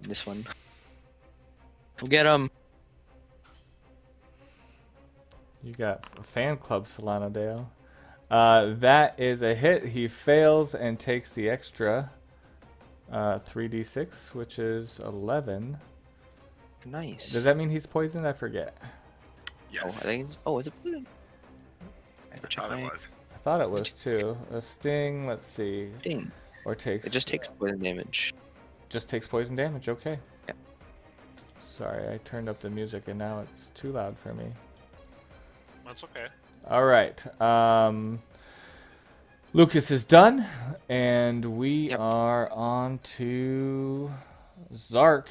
[SPEAKER 5] This one. We'll get him.
[SPEAKER 2] You got a fan club, Solano Dale. That is a hit. He fails and takes the extra 3d6, which is 11.
[SPEAKER 5] Nice.
[SPEAKER 2] Does that mean he's poisoned? I forget.
[SPEAKER 5] Oh, I
[SPEAKER 4] Yes.
[SPEAKER 5] think. Oh, is it poison? I have to
[SPEAKER 4] I
[SPEAKER 5] check
[SPEAKER 4] thought it
[SPEAKER 5] my
[SPEAKER 4] was.
[SPEAKER 2] I thought it was too. A sting, let's see.
[SPEAKER 5] thing.
[SPEAKER 2] Or takes.
[SPEAKER 5] It just takes poison damage.
[SPEAKER 2] Just takes poison damage, okay.
[SPEAKER 5] Yeah.
[SPEAKER 2] Sorry, I turned up the music and now it's too loud for me.
[SPEAKER 1] That's okay.
[SPEAKER 2] All right. Lucas is done, and we
[SPEAKER 5] Yep.
[SPEAKER 2] are on to Zark.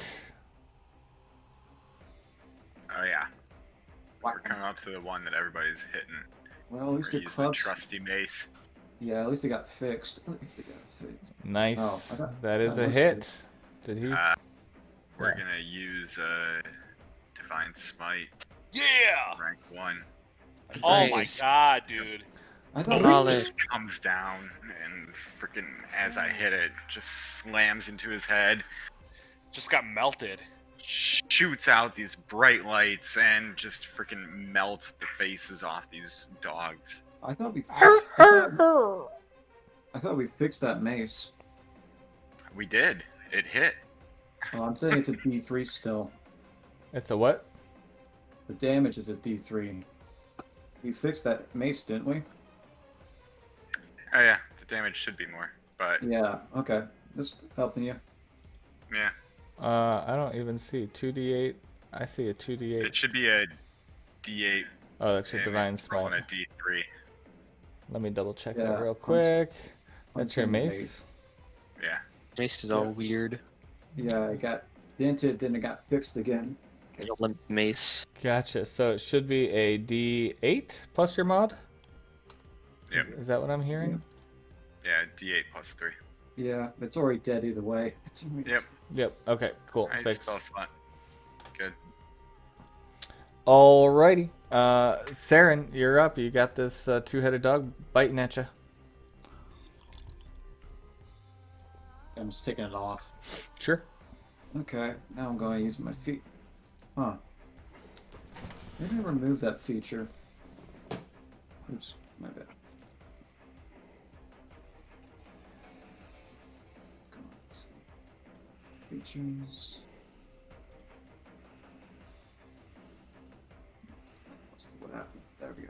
[SPEAKER 4] Oh yeah. We're coming up to the one that everybody's hitting.
[SPEAKER 3] Well, at least
[SPEAKER 4] We're
[SPEAKER 3] the
[SPEAKER 4] using the
[SPEAKER 3] clubs.
[SPEAKER 4] trusty mace.
[SPEAKER 3] Yeah, at least they got fixed. At least they got fixed.
[SPEAKER 2] Nice.
[SPEAKER 3] Oh, I thought
[SPEAKER 2] That is
[SPEAKER 3] that
[SPEAKER 2] a
[SPEAKER 3] was
[SPEAKER 2] hit. Did he?
[SPEAKER 4] We're
[SPEAKER 2] Yeah.
[SPEAKER 4] gonna use Divine Smite,
[SPEAKER 1] Yeah!
[SPEAKER 4] rank 1.
[SPEAKER 1] Oh my
[SPEAKER 5] Nice.
[SPEAKER 1] god, dude.
[SPEAKER 3] I thought
[SPEAKER 5] Solid.
[SPEAKER 3] we
[SPEAKER 4] Just comes down and freaking, as I hit it, just slams into his head,
[SPEAKER 1] Just got melted.
[SPEAKER 4] shoots out these bright lights, and just freaking melts the faces off these dogs.
[SPEAKER 3] I thought we fixed that mace.
[SPEAKER 4] We did. It hit.
[SPEAKER 3] Well, I'm saying it's a D3 still.
[SPEAKER 2] It's a what?
[SPEAKER 3] The damage is a D3. We fixed that mace, didn't we?
[SPEAKER 4] Oh yeah, the damage should be more, but
[SPEAKER 3] Yeah. Okay. Just helping you.
[SPEAKER 4] yeah,
[SPEAKER 2] I don't even see 2d8. I see a 2d8.
[SPEAKER 4] it should be a D8.
[SPEAKER 2] Oh, that's your
[SPEAKER 4] and
[SPEAKER 2] divine
[SPEAKER 4] it's rolling
[SPEAKER 2] smite.
[SPEAKER 4] a D3.
[SPEAKER 2] Let me double check
[SPEAKER 3] Yeah,
[SPEAKER 2] that real
[SPEAKER 3] I'm
[SPEAKER 2] quick. That's your
[SPEAKER 3] seeing the
[SPEAKER 2] mace.
[SPEAKER 4] Yeah.
[SPEAKER 5] Mace is all
[SPEAKER 3] Yeah.
[SPEAKER 5] weird.
[SPEAKER 3] Yeah, it got dented, then it got fixed again.
[SPEAKER 5] Like a limp mace.
[SPEAKER 2] Gotcha. So it should be a d8 plus your mod?
[SPEAKER 4] Yep.
[SPEAKER 2] Is that what I'm hearing?
[SPEAKER 4] Yeah, D8 plus 3.
[SPEAKER 3] Yeah, it's already dead either way. It's already
[SPEAKER 4] Yep.
[SPEAKER 2] Yep. Okay, cool.
[SPEAKER 4] Nice
[SPEAKER 2] Fixed.
[SPEAKER 4] spell slot. Good.
[SPEAKER 2] Alrighty. Saren, you're up. You got this two-headed dog biting at you.
[SPEAKER 3] I'm just taking it off.
[SPEAKER 2] Sure.
[SPEAKER 3] Okay, now I'm going to use my feet. Huh. Maybe I removed that feature. Oops, my bad. Come on, let's see. Features. Let's see what happened. There we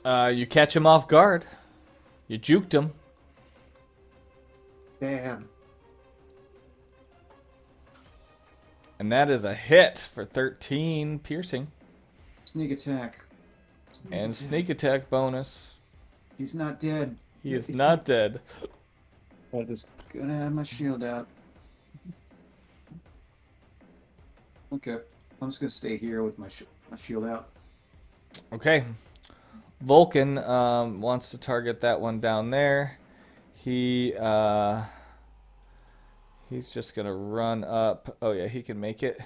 [SPEAKER 3] go.
[SPEAKER 2] You catch him off guard. You juked him.
[SPEAKER 3] Damn.
[SPEAKER 2] And that is a hit for 13 piercing.
[SPEAKER 3] Sneak attack.
[SPEAKER 2] And
[SPEAKER 3] attack.
[SPEAKER 2] sneak attack bonus.
[SPEAKER 3] He's not dead.
[SPEAKER 2] He is
[SPEAKER 3] He's
[SPEAKER 2] not dead.
[SPEAKER 3] I'm just gonna have my shield out. Okay, I'm just gonna stay here with my shield out.
[SPEAKER 2] Okay. Vulcan wants to target that one down there. He's just gonna run up. Oh yeah, he can make it.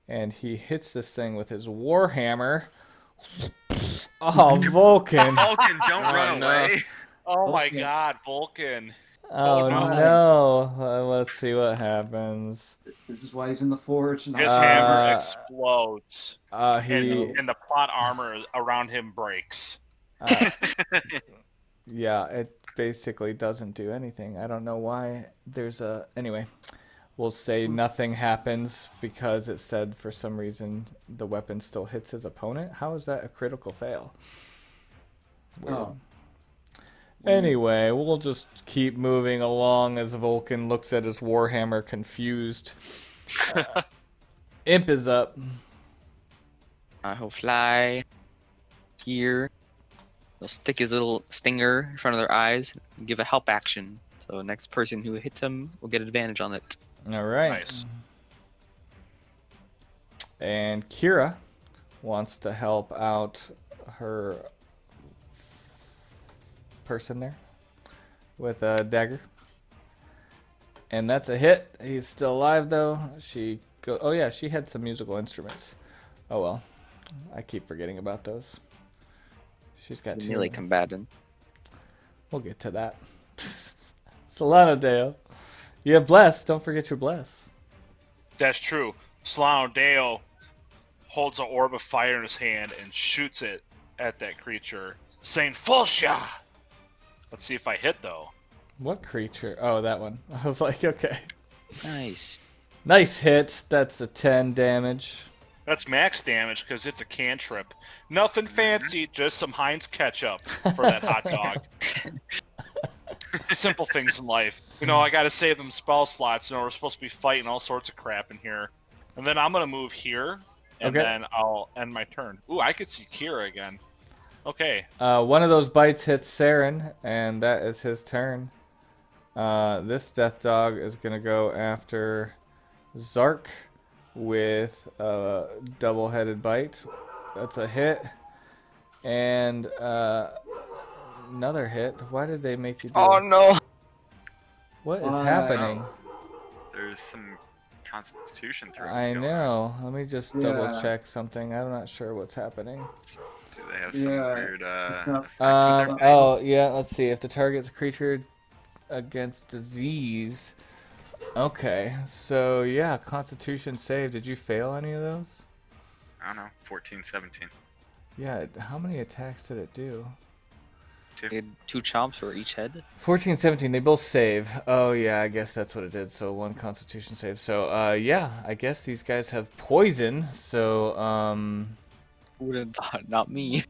[SPEAKER 2] And he hits this thing with his warhammer. Oh, Vulcan.
[SPEAKER 4] Vulcan, don't
[SPEAKER 5] Oh,
[SPEAKER 4] run
[SPEAKER 5] no.
[SPEAKER 4] away.
[SPEAKER 1] Oh my
[SPEAKER 3] Vulcan.
[SPEAKER 1] God, Vulcan.
[SPEAKER 2] Oh,
[SPEAKER 1] no.
[SPEAKER 2] no. Let's see what happens.
[SPEAKER 3] This is why he's in the forge. Not
[SPEAKER 1] His
[SPEAKER 2] Uh,
[SPEAKER 1] hammer explodes,
[SPEAKER 2] He.
[SPEAKER 1] and the plot armor around him breaks.
[SPEAKER 2] Yeah, it basically doesn't do anything. I don't know why there's a... Anyway, we'll say nothing happens because it said for some reason the weapon still hits his opponent. How is that a critical fail? Weird.
[SPEAKER 3] Oh.
[SPEAKER 2] Anyway, we'll just keep moving along as Vulcan looks at his warhammer confused. Imp is up.
[SPEAKER 5] He'll fly here. He'll stick his little stinger in front of their eyes and give a help action. So next person who hits him will get advantage on it.
[SPEAKER 2] All right.
[SPEAKER 1] Nice.
[SPEAKER 2] And Kira wants to help out her person there with a dagger. And that's a hit. He's still alive though. Oh yeah, she had some musical instruments. Oh well. I keep forgetting about those. She's got
[SPEAKER 5] He's a
[SPEAKER 2] two.
[SPEAKER 5] melee combatant.
[SPEAKER 2] We'll get to that. Solano Deo. You have bless. Don't forget your bless.
[SPEAKER 1] That's true. Solano Deo holds an orb of fire in his hand and shoots it at that creature, saying, "Full shot." Let's see if I hit though.
[SPEAKER 2] What creature? Oh, that one. I was like, okay.
[SPEAKER 5] Nice.
[SPEAKER 2] Nice hit. That's a 10 damage.
[SPEAKER 1] That's max damage because it's a cantrip. Nothing fancy, just some Heinz ketchup for that hot dog. Simple things in life. You know, I gotta save them spell slots. You know, we're supposed to be fighting all sorts of crap in here. And then I'm gonna move here, and
[SPEAKER 2] Okay.
[SPEAKER 1] then I'll end my turn. Ooh, I could see Kira again. Okay.
[SPEAKER 2] One of those bites hits Saren, and that is his turn. This death dog is going to go after Zark with a double-headed bite. That's a hit. And another hit. Why did they make you do
[SPEAKER 5] Oh no!
[SPEAKER 2] What is happening?
[SPEAKER 4] There's some Constitution throws
[SPEAKER 2] I
[SPEAKER 4] going
[SPEAKER 2] know. Let me just
[SPEAKER 3] Yeah.
[SPEAKER 2] double check something. I'm not sure what's happening.
[SPEAKER 4] on. Do they have some
[SPEAKER 3] Yeah,
[SPEAKER 4] weird
[SPEAKER 3] it's not-
[SPEAKER 4] effect with their thing?
[SPEAKER 2] Oh, yeah, let's see. If the target's a creature against disease. Okay, so yeah, Constitution save. Did you fail any of those?
[SPEAKER 4] I don't know. 14, 17.
[SPEAKER 2] Yeah, how many attacks did it do?
[SPEAKER 5] They had 2 chomps for each head.
[SPEAKER 2] 14, 17, they both save. Oh yeah, I guess that's what it did. So 1 Constitution save. So yeah, I guess these guys have poison. So
[SPEAKER 5] Who would have thought? Not me.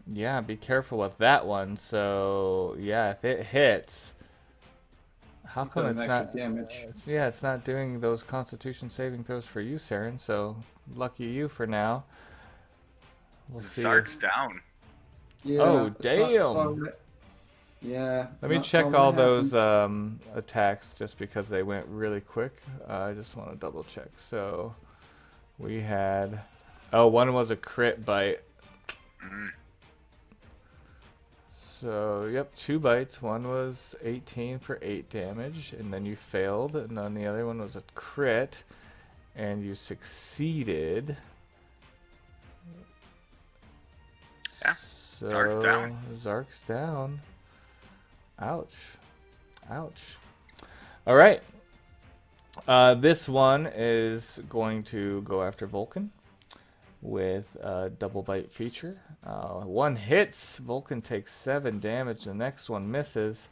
[SPEAKER 2] yeah, be careful with that one. So yeah, if it hits, how come
[SPEAKER 3] does
[SPEAKER 2] it's
[SPEAKER 3] extra
[SPEAKER 2] not?
[SPEAKER 3] damage.
[SPEAKER 2] It's not doing those Constitution saving throws for you, Saren. So lucky you for now. We'll see.
[SPEAKER 4] Zark's down.
[SPEAKER 3] Yeah,
[SPEAKER 2] Oh,
[SPEAKER 3] it's not
[SPEAKER 2] damn.
[SPEAKER 3] quite- Yeah.
[SPEAKER 2] Let me
[SPEAKER 3] not
[SPEAKER 2] check
[SPEAKER 3] quite
[SPEAKER 2] all
[SPEAKER 3] what
[SPEAKER 2] those
[SPEAKER 3] happened.
[SPEAKER 2] attacks just because they went really quick. I just want to double check. So we had, one was a crit bite.
[SPEAKER 4] Mm.
[SPEAKER 2] So yep, 2 bites. One was 18 for 8 damage, and then you failed, and then the other one was a crit, and you succeeded.
[SPEAKER 4] Yeah,
[SPEAKER 2] So
[SPEAKER 4] Zark's down.
[SPEAKER 2] Zark's down. Ouch. Ouch. All right. This one is going to go after Vulcan with a double bite feature. One hits. Vulcan takes 7 damage. The next one misses.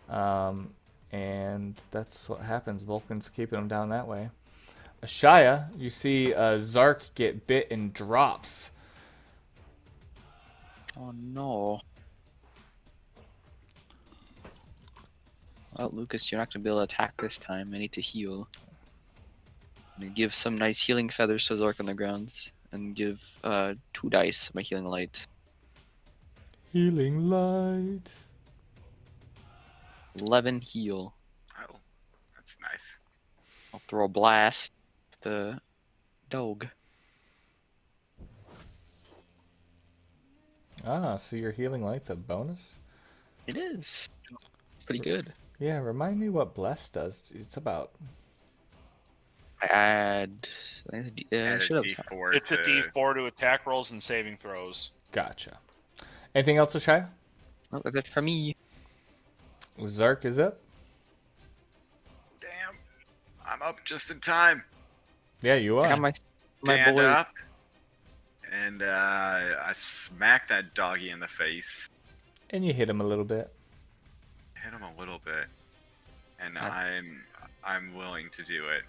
[SPEAKER 2] And that's what happens. Vulcan's keeping him down that way. Ashaya, you see Zark get bit and drops.
[SPEAKER 5] Oh no. Well, Lucas, you're not gonna be able to attack this time. I need to heal. I'm gonna give some nice healing feathers to Zork on the ground, and give 2 dice my healing light.
[SPEAKER 2] Healing light.
[SPEAKER 5] 11 heal.
[SPEAKER 4] Oh, that's nice.
[SPEAKER 5] I'll throw a blast at the dog.
[SPEAKER 2] Ah, so your healing light's a bonus?
[SPEAKER 5] It is. Pretty good.
[SPEAKER 2] Yeah, remind me what Bless does. It's about...
[SPEAKER 5] I add. I
[SPEAKER 4] Add a
[SPEAKER 5] should have.
[SPEAKER 4] D4
[SPEAKER 1] It's a
[SPEAKER 4] to-
[SPEAKER 1] D4 to attack rolls and saving throws.
[SPEAKER 2] Gotcha. Anything else, Ashaya?
[SPEAKER 5] Oh, that's it for me.
[SPEAKER 2] Zark is up.
[SPEAKER 4] Damn. I'm up just in time.
[SPEAKER 2] Yeah, you
[SPEAKER 5] I
[SPEAKER 2] are.
[SPEAKER 5] got my
[SPEAKER 4] Stand
[SPEAKER 5] boy.
[SPEAKER 4] up. And I smack that doggy in the face.
[SPEAKER 2] And you hit him a little bit.
[SPEAKER 4] Hit him a little bit. And
[SPEAKER 5] I-
[SPEAKER 4] I'm willing to do it.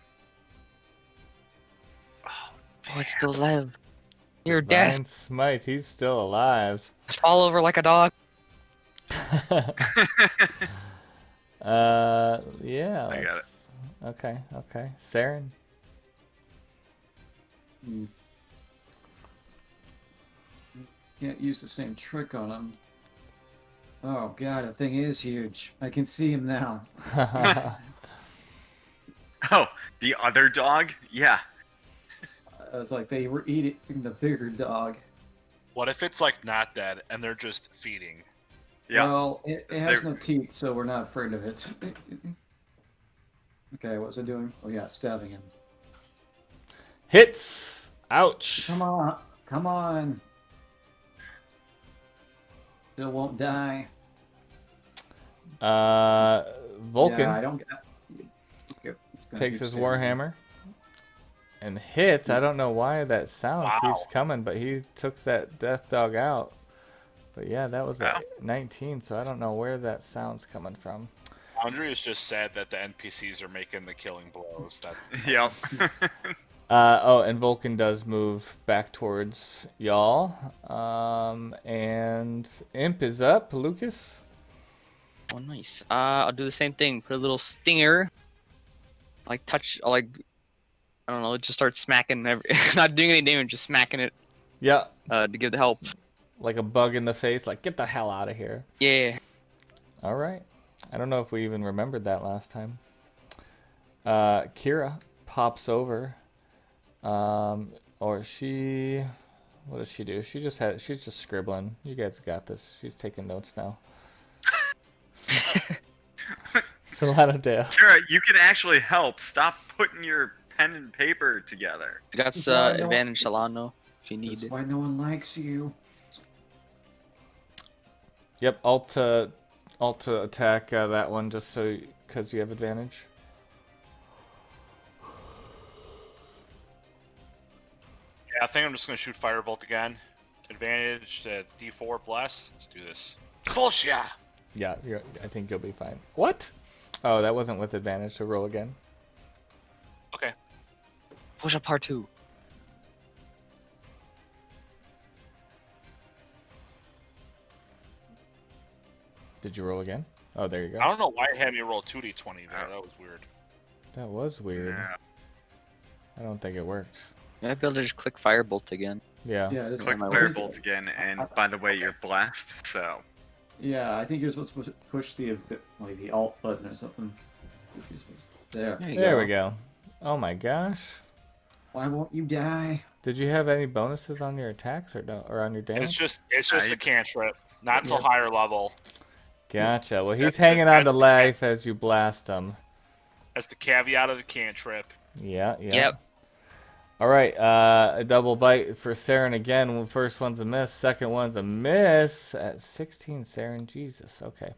[SPEAKER 4] Oh,
[SPEAKER 5] Oh,
[SPEAKER 4] damn.
[SPEAKER 5] it's still alive. You're dead.
[SPEAKER 2] Divine Smite, he's still alive.
[SPEAKER 5] Just fall over like a dog.
[SPEAKER 2] Yeah.
[SPEAKER 4] I got
[SPEAKER 2] let's- Okay, okay. Saren.
[SPEAKER 3] Can't use the same trick on him. Oh god, the thing is huge. I can see him now.
[SPEAKER 4] Oh, the other dog? Yeah.
[SPEAKER 3] I was like, they were eating the bigger dog.
[SPEAKER 1] What if it's like not dead and they're just feeding?
[SPEAKER 4] Yeah.
[SPEAKER 3] Well, it has
[SPEAKER 4] They're-
[SPEAKER 3] no teeth, so we're not afraid of it. Okay, what was it doing? Oh yeah, stabbing him.
[SPEAKER 2] Hits. Ouch.
[SPEAKER 3] Come on, come on. Still won't die.
[SPEAKER 2] Vulcan
[SPEAKER 3] Yeah, I don't. Yep, it's gonna
[SPEAKER 2] takes
[SPEAKER 3] keep
[SPEAKER 2] his
[SPEAKER 3] stabbing him.
[SPEAKER 2] Warhammer and hits. I don't know why that sound
[SPEAKER 1] Wow.
[SPEAKER 2] keeps coming, but he took that death dog out. But yeah, that was
[SPEAKER 4] Wow.
[SPEAKER 2] a 19, so I don't know where that sound's coming from.
[SPEAKER 1] Foundry is just sad that the NPCs are making the killing blows. That
[SPEAKER 4] Yep.
[SPEAKER 2] Oh, and Vulcan does move back towards y'all. And Imp is up. Lucas?
[SPEAKER 5] Oh, nice. I'll do the same thing. Put a little stinger. Like touch, like I don't know. Just start smacking. Not doing any damage, just smacking it.
[SPEAKER 2] Yeah.
[SPEAKER 5] To give the help.
[SPEAKER 2] Like a bug in the face. Like, get the hell out of here.
[SPEAKER 5] Yeah.
[SPEAKER 2] All right. I don't know if we even remembered that last time. Kira pops over. Or she... What does she do? She's just scribbling. You guys got this. She's taking notes now. Solano Dale.
[SPEAKER 4] Kara, you can actually help. Stop putting your pen and paper together.
[SPEAKER 5] You got
[SPEAKER 3] That's why I don't-
[SPEAKER 5] advantage Solano if you need
[SPEAKER 3] That's
[SPEAKER 5] it.
[SPEAKER 3] why no one likes you.
[SPEAKER 2] Yep, alt to attack that one just so because you have advantage.
[SPEAKER 1] Yeah, I think I'm just gonna shoot Firebolt again. Advantage to D4 bless. Let's do this. Full shot.
[SPEAKER 2] Yeah, I think you'll be fine. What? Oh, that wasn't with advantage, so roll again.
[SPEAKER 1] Okay.
[SPEAKER 5] Push up part 2.
[SPEAKER 2] Did you roll again? Oh, there you go.
[SPEAKER 1] I don't know why it had me roll 2d20 there. That was weird.
[SPEAKER 2] That was weird.
[SPEAKER 4] Yeah.
[SPEAKER 2] I don't think it worked.
[SPEAKER 5] You might be able to just click Firebolt again.
[SPEAKER 2] Yeah.
[SPEAKER 3] Yeah, this
[SPEAKER 4] Click
[SPEAKER 5] might
[SPEAKER 3] I think-
[SPEAKER 4] Firebolt again, and by the way, you're blessed, so.
[SPEAKER 3] Yeah, I think you're supposed to push the Alt button or something. There.
[SPEAKER 5] There you
[SPEAKER 2] There
[SPEAKER 5] go.
[SPEAKER 2] we go. Oh my gosh.
[SPEAKER 3] Why won't you die?
[SPEAKER 2] Did you have any bonuses on your attacks or no, or on your damage?
[SPEAKER 1] It's just a
[SPEAKER 4] just-
[SPEAKER 1] cantrip. Not till
[SPEAKER 3] Yeah.
[SPEAKER 1] higher level.
[SPEAKER 2] Gotcha. Well, he's
[SPEAKER 1] That's
[SPEAKER 2] hanging on to
[SPEAKER 1] the
[SPEAKER 2] life as you blast him.
[SPEAKER 1] That's the caveat of the cantrip.
[SPEAKER 2] Yeah.
[SPEAKER 5] Yep.
[SPEAKER 2] All right, a double bite for Saren again. First one's a miss. Second one's a miss at 16. Saren, Jesus. Okay.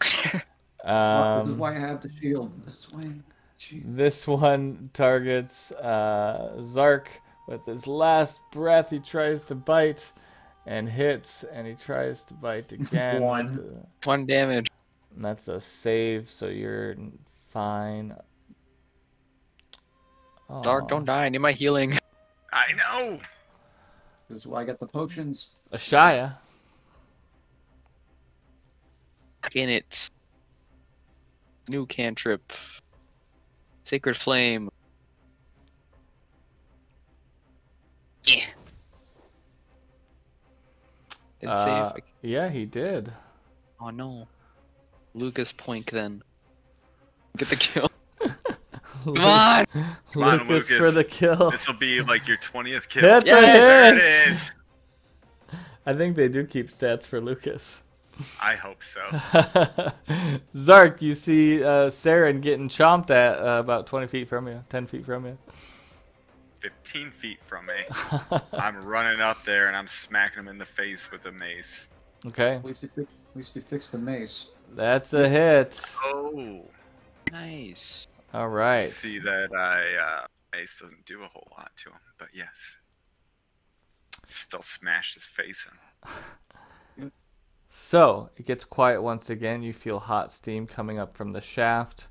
[SPEAKER 3] This is why I have the shield. This is why.
[SPEAKER 2] This one targets Zark with his last breath. He tries to bite and hits, and he tries to bite again.
[SPEAKER 3] One.
[SPEAKER 2] with the-
[SPEAKER 5] 1 damage.
[SPEAKER 2] and that's a save, so you're fine.
[SPEAKER 5] Dark,
[SPEAKER 2] Aw.
[SPEAKER 5] don't die. I need my healing.
[SPEAKER 4] I know!
[SPEAKER 3] This is why I got the potions.
[SPEAKER 2] Ashaya.
[SPEAKER 5] In it. New cantrip. Sacred Flame. Yeah. Didn't save.
[SPEAKER 2] Yeah, he did.
[SPEAKER 5] Oh no. Lucas Poink then. Get the kill. Come on!
[SPEAKER 4] Come on,
[SPEAKER 2] Lucas
[SPEAKER 4] Lucas.
[SPEAKER 2] for the kill.
[SPEAKER 4] This will be like your 20th kill.
[SPEAKER 2] That's
[SPEAKER 5] Yes!
[SPEAKER 4] There
[SPEAKER 2] a
[SPEAKER 4] it
[SPEAKER 2] hit.
[SPEAKER 4] is!
[SPEAKER 2] I think they do keep stats for Lucas.
[SPEAKER 4] I hope so.
[SPEAKER 2] Zark, you see Saren getting chomped at about 20 feet from you, 10 feet from you.
[SPEAKER 4] 15 feet from me. I'm running up there and I'm smacking him in the face with a mace.
[SPEAKER 2] Okay,
[SPEAKER 3] At least he fixed the mace.
[SPEAKER 2] that's a hit.
[SPEAKER 4] Oh.
[SPEAKER 5] Nice.
[SPEAKER 2] All right.
[SPEAKER 4] See that mace doesn't do a whole lot to him, but yes. Still smashed his face in.
[SPEAKER 2] So it gets quiet once again. You feel hot steam coming up from the shaft.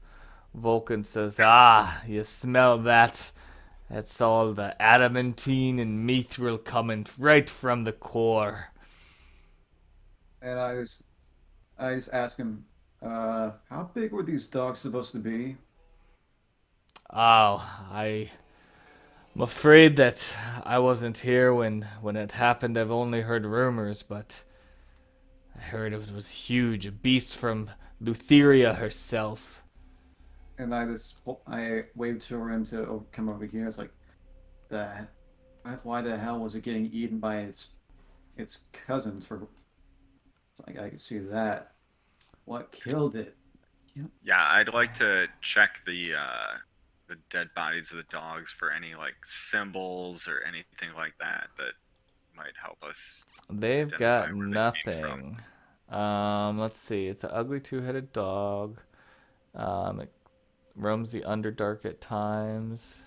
[SPEAKER 2] Vulcan says, "Ah, you smell that? That's all the adamantine and mithril coming right from the core."
[SPEAKER 3] And I just asked him, how big were these dogs supposed to be?
[SPEAKER 2] Oh, I'm afraid that I wasn't here when it happened. I've only heard rumors, but I heard it was huge, a beast from Lutheria herself.
[SPEAKER 3] And I waved to him to come over here. It's like, why the hell was it getting eaten by its cousin? It's like I could see that. What killed it?
[SPEAKER 4] Yeah, I'd like to check the dead bodies of the dogs for any like symbols or anything like that that might help us.
[SPEAKER 2] They've
[SPEAKER 4] Identify
[SPEAKER 2] got
[SPEAKER 4] where they came from.
[SPEAKER 2] nothing. Let's see. It's an ugly two-headed dog. It roams the Underdark at times.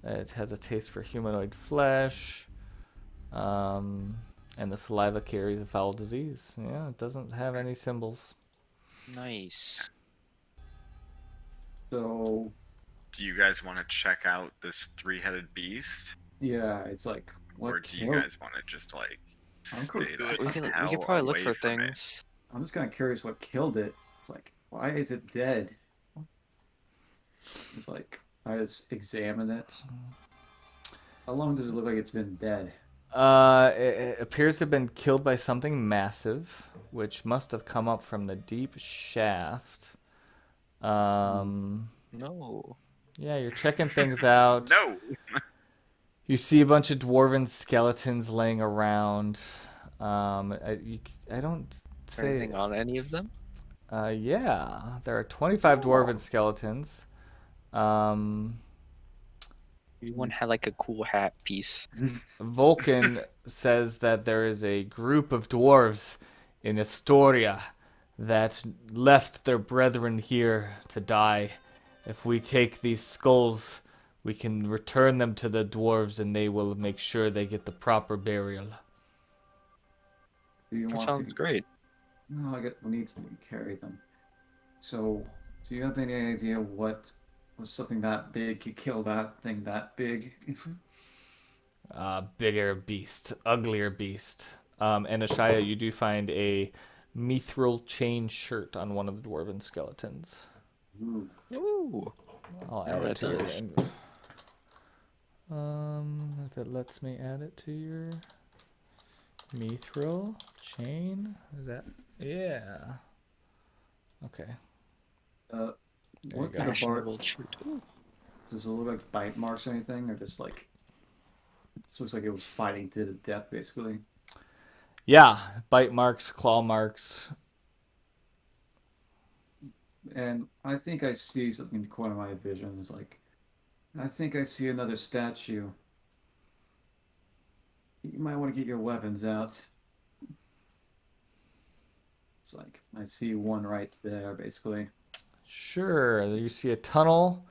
[SPEAKER 2] It has a taste for humanoid flesh. And the saliva carries a foul disease. Yeah, it doesn't have any symbols.
[SPEAKER 5] Nice.
[SPEAKER 3] So
[SPEAKER 4] Do you guys want to check out this three-headed beast,
[SPEAKER 3] yeah, it's like
[SPEAKER 4] or
[SPEAKER 3] what
[SPEAKER 4] do you
[SPEAKER 3] killed?
[SPEAKER 4] guys want to just like
[SPEAKER 3] I'm cool.
[SPEAKER 4] stay the
[SPEAKER 5] We can
[SPEAKER 4] hell
[SPEAKER 5] probably look
[SPEAKER 4] away
[SPEAKER 5] for
[SPEAKER 4] from it?
[SPEAKER 5] things.
[SPEAKER 3] I'm just kind of curious what killed it. It's like, why is it dead? It's like I just examine it. How long does it look like it's been dead?
[SPEAKER 2] It appears to have been killed by something massive, which must have come up from the deep shaft.
[SPEAKER 5] No.
[SPEAKER 2] Yeah, you're checking things out.
[SPEAKER 4] No.
[SPEAKER 2] You see a bunch of dwarven skeletons laying around. I don't
[SPEAKER 5] Is there
[SPEAKER 2] say.
[SPEAKER 5] anything on any of them?
[SPEAKER 2] Yeah, there are 25 dwarven skeletons.
[SPEAKER 5] Everyone had like a cool hat piece.
[SPEAKER 2] Vulcan says that there is a group of dwarves in Astoria that left their brethren here to die. If we take these skulls, we can return them to the dwarves and they will make sure they get the proper burial.
[SPEAKER 3] Do you
[SPEAKER 5] That
[SPEAKER 3] want
[SPEAKER 5] sounds
[SPEAKER 3] to?
[SPEAKER 5] great.
[SPEAKER 3] No, we need to carry them. So, do you have any idea what was something that big could kill that thing that big?
[SPEAKER 2] Bigger beast, uglier beast. And Ashaya, you do find a mithril chain shirt on one of the dwarven skeletons.
[SPEAKER 3] Ooh.
[SPEAKER 5] Ooh.
[SPEAKER 2] I'll
[SPEAKER 5] Yeah,
[SPEAKER 2] add it
[SPEAKER 5] that
[SPEAKER 2] to your.
[SPEAKER 5] does.
[SPEAKER 2] If it lets me add it to your mithril chain, is that? Yeah. Okay.
[SPEAKER 3] What
[SPEAKER 2] you
[SPEAKER 3] kind
[SPEAKER 2] go.
[SPEAKER 3] of bar?
[SPEAKER 5] Fashionable shirt. Ooh.
[SPEAKER 3] Does it look like bite marks or anything, or just like this looks like it was fighting to the death, basically?
[SPEAKER 2] Yeah, bite marks, claw marks.
[SPEAKER 3] And I think I see something in the corner of my vision. It's like, I think I see another statue. You might want to get your weapons out. It's like, I see one right there, basically.
[SPEAKER 2] Sure. You see a tunnel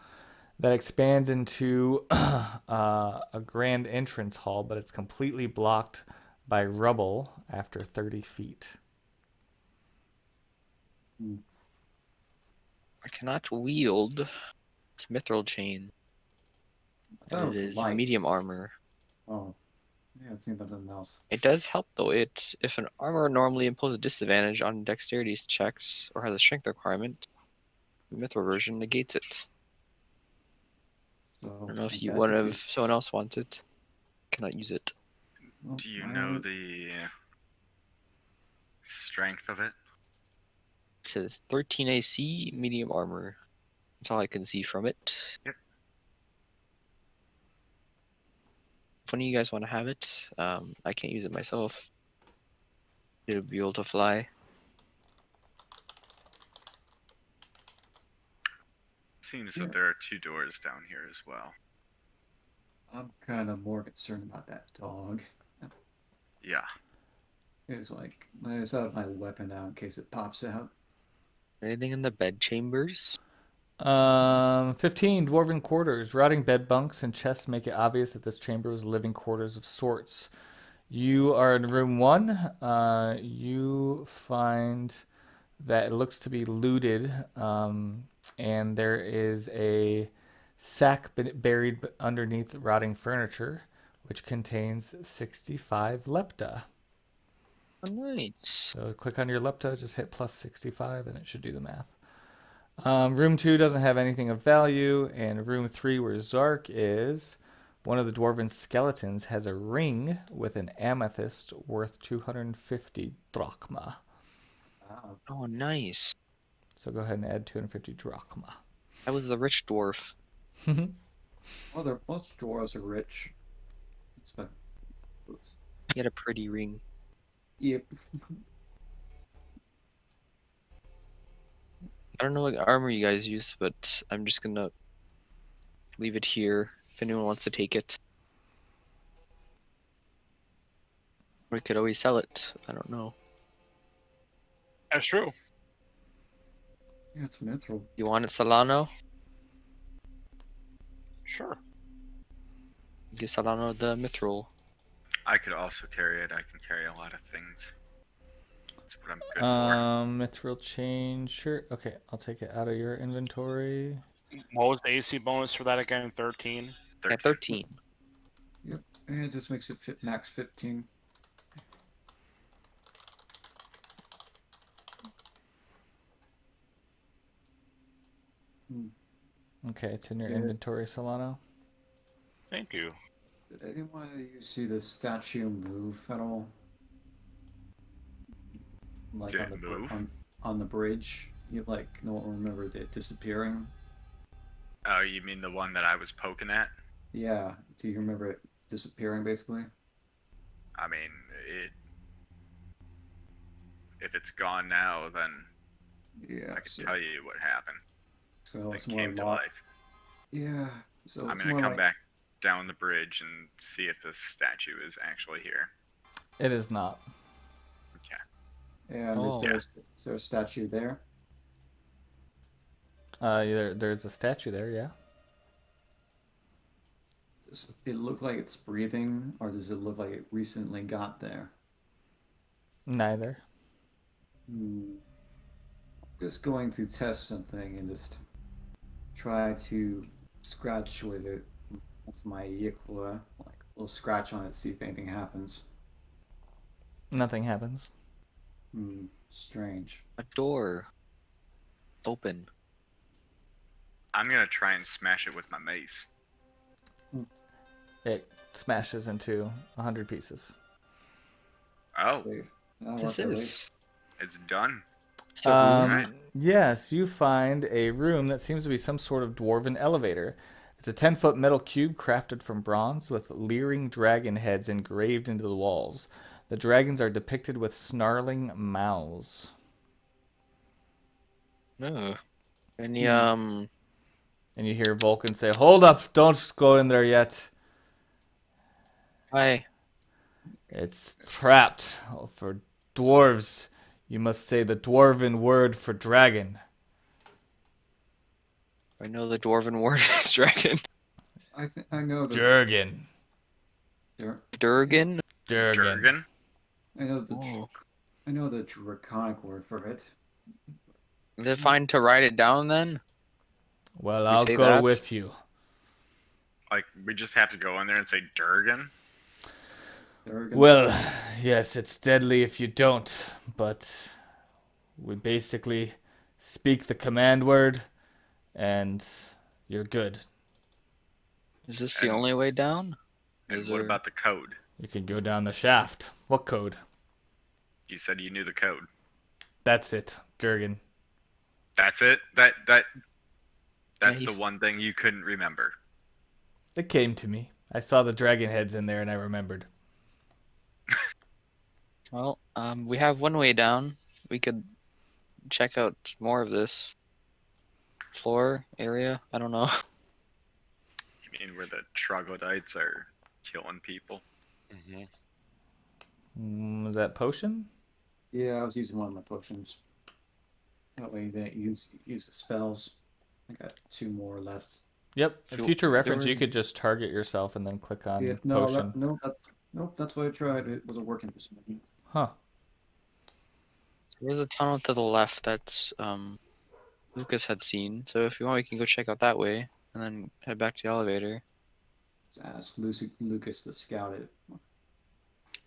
[SPEAKER 2] that expands into a grand entrance hall, but it's completely blocked by rubble after 30 feet.
[SPEAKER 5] I cannot wield its mithril chain.
[SPEAKER 3] I thought
[SPEAKER 5] And
[SPEAKER 3] was
[SPEAKER 5] it is
[SPEAKER 3] light.
[SPEAKER 5] medium armor.
[SPEAKER 3] Oh, yeah, it seems nothing else.
[SPEAKER 5] It does help though. If an armor normally imposes a disadvantage on dexterity checks or has a strength requirement, the mithril version negates it.
[SPEAKER 3] So,
[SPEAKER 5] I don't know if
[SPEAKER 3] that's
[SPEAKER 5] if someone else wants it. Cannot use it.
[SPEAKER 3] well,
[SPEAKER 4] Do you
[SPEAKER 3] I
[SPEAKER 4] know
[SPEAKER 3] don't-
[SPEAKER 4] the strength of it?
[SPEAKER 5] It says 13 AC, medium armor. That's all I can see from it.
[SPEAKER 4] Yep.
[SPEAKER 5] If one of you guys want to have it, I can't use it myself. It'll be able to fly.
[SPEAKER 4] Seems
[SPEAKER 3] Yeah.
[SPEAKER 4] that there are two doors down here as well.
[SPEAKER 3] I'm kind of more concerned about that dog.
[SPEAKER 4] Yeah.
[SPEAKER 3] It's like I just have my weapon out in case it pops out.
[SPEAKER 5] Anything in the bed chambers?
[SPEAKER 2] 15 dwarven quarters. Rotting bed bunks and chests make it obvious that this chamber was living quarters of sorts. You are in room 1. You find that it looks to be looted, and there is a sack buried underneath rotting furniture, which contains 65 lepta.
[SPEAKER 5] Oh, nice.
[SPEAKER 2] So click on your lepta, just hit plus 65, and it should do the math. Room 2 doesn't have anything of value, and room 3, where Zark is, one of the dwarven skeletons has a ring with an amethyst worth 250 drachma.
[SPEAKER 3] Wow.
[SPEAKER 5] Oh, nice.
[SPEAKER 2] So go ahead and add 250 drachma.
[SPEAKER 5] I was the rich dwarf.
[SPEAKER 3] Well, most dwarves are rich. But, oops.
[SPEAKER 5] He had a pretty ring.
[SPEAKER 3] Yep.
[SPEAKER 5] I don't know what armor you guys use, but I'm just gonna leave it here if anyone wants to take it. We could always sell it. I don't know.
[SPEAKER 1] That's true.
[SPEAKER 3] Yeah, it's mithril.
[SPEAKER 5] You want it, Solano?
[SPEAKER 1] Sure.
[SPEAKER 5] Give Solano the mithril.
[SPEAKER 4] I could also carry it. I can carry a lot of things. That's what I'm good for.
[SPEAKER 2] Mithril chain shirt. Okay, I'll take it out of your inventory.
[SPEAKER 1] What was the AC bonus for that again? 13?
[SPEAKER 5] Yeah, 13.
[SPEAKER 3] Yep. And it just makes it fit max 15.
[SPEAKER 2] Okay, it's in your
[SPEAKER 3] Yeah.
[SPEAKER 2] inventory, Solano.
[SPEAKER 1] Thank you.
[SPEAKER 3] Did anyone of you see the statue move at all? Like
[SPEAKER 4] Did
[SPEAKER 3] on
[SPEAKER 4] it
[SPEAKER 3] the
[SPEAKER 4] move?
[SPEAKER 3] on the bridge, you like don't remember it disappearing?
[SPEAKER 4] Oh, you mean the one that I was poking at?
[SPEAKER 3] Yeah. Do you remember it disappearing basically?
[SPEAKER 4] I mean, if it's gone now, then
[SPEAKER 3] Yeah.
[SPEAKER 4] I can
[SPEAKER 3] so,
[SPEAKER 4] tell you what happened.
[SPEAKER 3] so
[SPEAKER 4] It
[SPEAKER 3] it's more
[SPEAKER 4] came to
[SPEAKER 3] lot.
[SPEAKER 4] life.
[SPEAKER 3] Yeah. So
[SPEAKER 4] I'm
[SPEAKER 3] it's
[SPEAKER 4] gonna
[SPEAKER 3] more
[SPEAKER 4] come
[SPEAKER 3] like,
[SPEAKER 4] back down the bridge and see if this statue is actually here.
[SPEAKER 2] It is not.
[SPEAKER 4] Okay.
[SPEAKER 3] And
[SPEAKER 5] Oh.
[SPEAKER 3] is there a statue there?
[SPEAKER 2] There's a statue there, yeah.
[SPEAKER 3] Does it look like it's breathing, or does it look like it recently got there?
[SPEAKER 2] Neither.
[SPEAKER 3] Just going to test something and just try to scratch with it with my Yikla, like a little scratch on it, see if anything happens.
[SPEAKER 2] Nothing happens.
[SPEAKER 3] Strange.
[SPEAKER 5] A door. Open.
[SPEAKER 4] I'm gonna try and smash it with my mace.
[SPEAKER 2] It smashes into 100 pieces.
[SPEAKER 4] Oh,
[SPEAKER 3] Safe. That'll
[SPEAKER 5] What is
[SPEAKER 3] work, at
[SPEAKER 5] this?
[SPEAKER 3] least.
[SPEAKER 4] it's done.
[SPEAKER 5] So
[SPEAKER 4] Right.
[SPEAKER 2] Yes, you find a room that seems to be some sort of dwarven elevator. It's a 10-foot metal cube crafted from bronze with leering dragon heads engraved into the walls. The dragons are depicted with snarling mouths.
[SPEAKER 5] No. Any
[SPEAKER 2] And you hear Vulcan say, "Hold up, don't go in there yet.
[SPEAKER 5] Hi.
[SPEAKER 2] It's trapped. For dwarves, you must say the dwarven word for dragon."
[SPEAKER 5] I know the dwarven word is dragon.
[SPEAKER 3] I think I know the
[SPEAKER 2] Jurgen.
[SPEAKER 5] Durgan?
[SPEAKER 2] Jurgen.
[SPEAKER 4] Jurgen?
[SPEAKER 5] Oh.
[SPEAKER 3] I know the draconic word for it.
[SPEAKER 5] Is it fine to write it down then?
[SPEAKER 2] Well,
[SPEAKER 5] We
[SPEAKER 2] I'll
[SPEAKER 5] say
[SPEAKER 2] go
[SPEAKER 5] that?
[SPEAKER 2] with you.
[SPEAKER 4] Like, we just have to go in there and say Durgan?
[SPEAKER 3] Durgan.
[SPEAKER 2] Well, yes, it's deadly if you don't, but we basically speak the command word, and you're good.
[SPEAKER 5] Is this the
[SPEAKER 4] And-
[SPEAKER 5] only way down?
[SPEAKER 4] And
[SPEAKER 5] Is
[SPEAKER 4] what
[SPEAKER 5] there-
[SPEAKER 4] about the code?
[SPEAKER 2] You can go down the shaft. What code?
[SPEAKER 4] You said you knew the code.
[SPEAKER 2] That's it, Jurgen.
[SPEAKER 4] That's it? That's the
[SPEAKER 5] he's-
[SPEAKER 4] one thing you couldn't remember.
[SPEAKER 2] It came to me. I saw the dragon heads in there, and I remembered.
[SPEAKER 5] Well, we have one way down. We could check out more of this floor area. I don't know.
[SPEAKER 4] I mean, where the troglodytes are killing people.
[SPEAKER 2] Is that potion?
[SPEAKER 3] Yeah, I was using one of my potions. That way you didn't use the spells. I got 2 more left.
[SPEAKER 2] Yep. For
[SPEAKER 5] Feel-
[SPEAKER 2] future reference,
[SPEAKER 5] there
[SPEAKER 2] you
[SPEAKER 5] were-
[SPEAKER 2] could just target yourself and then click on
[SPEAKER 3] Yeah, no,
[SPEAKER 2] potion.
[SPEAKER 3] nope, that's what I tried. It wasn't working for some reason.
[SPEAKER 2] Huh.
[SPEAKER 5] There's a tunnel to the left that's Lucas had seen. So if you want, we can go check out that way and then head back to the elevator.
[SPEAKER 3] Just ask Lucas to scout it.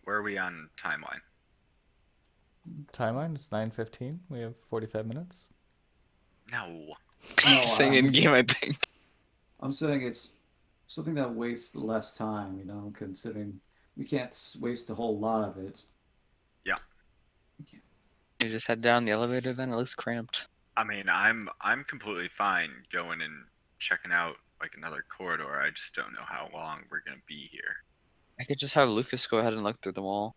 [SPEAKER 4] Where are we on timeline?
[SPEAKER 2] Timeline is 9:15. We have 45 minutes.
[SPEAKER 4] No.
[SPEAKER 5] Saying in game, I think.
[SPEAKER 3] I'm saying it's something that wastes less time, considering we can't waste a whole lot of it.
[SPEAKER 4] Yeah.
[SPEAKER 5] You just head down the elevator then? It looks cramped.
[SPEAKER 4] I mean, I'm completely fine going and checking out like another corridor. I just don't know how long we're gonna be here.
[SPEAKER 5] I could just have Lucas go ahead and look through them all.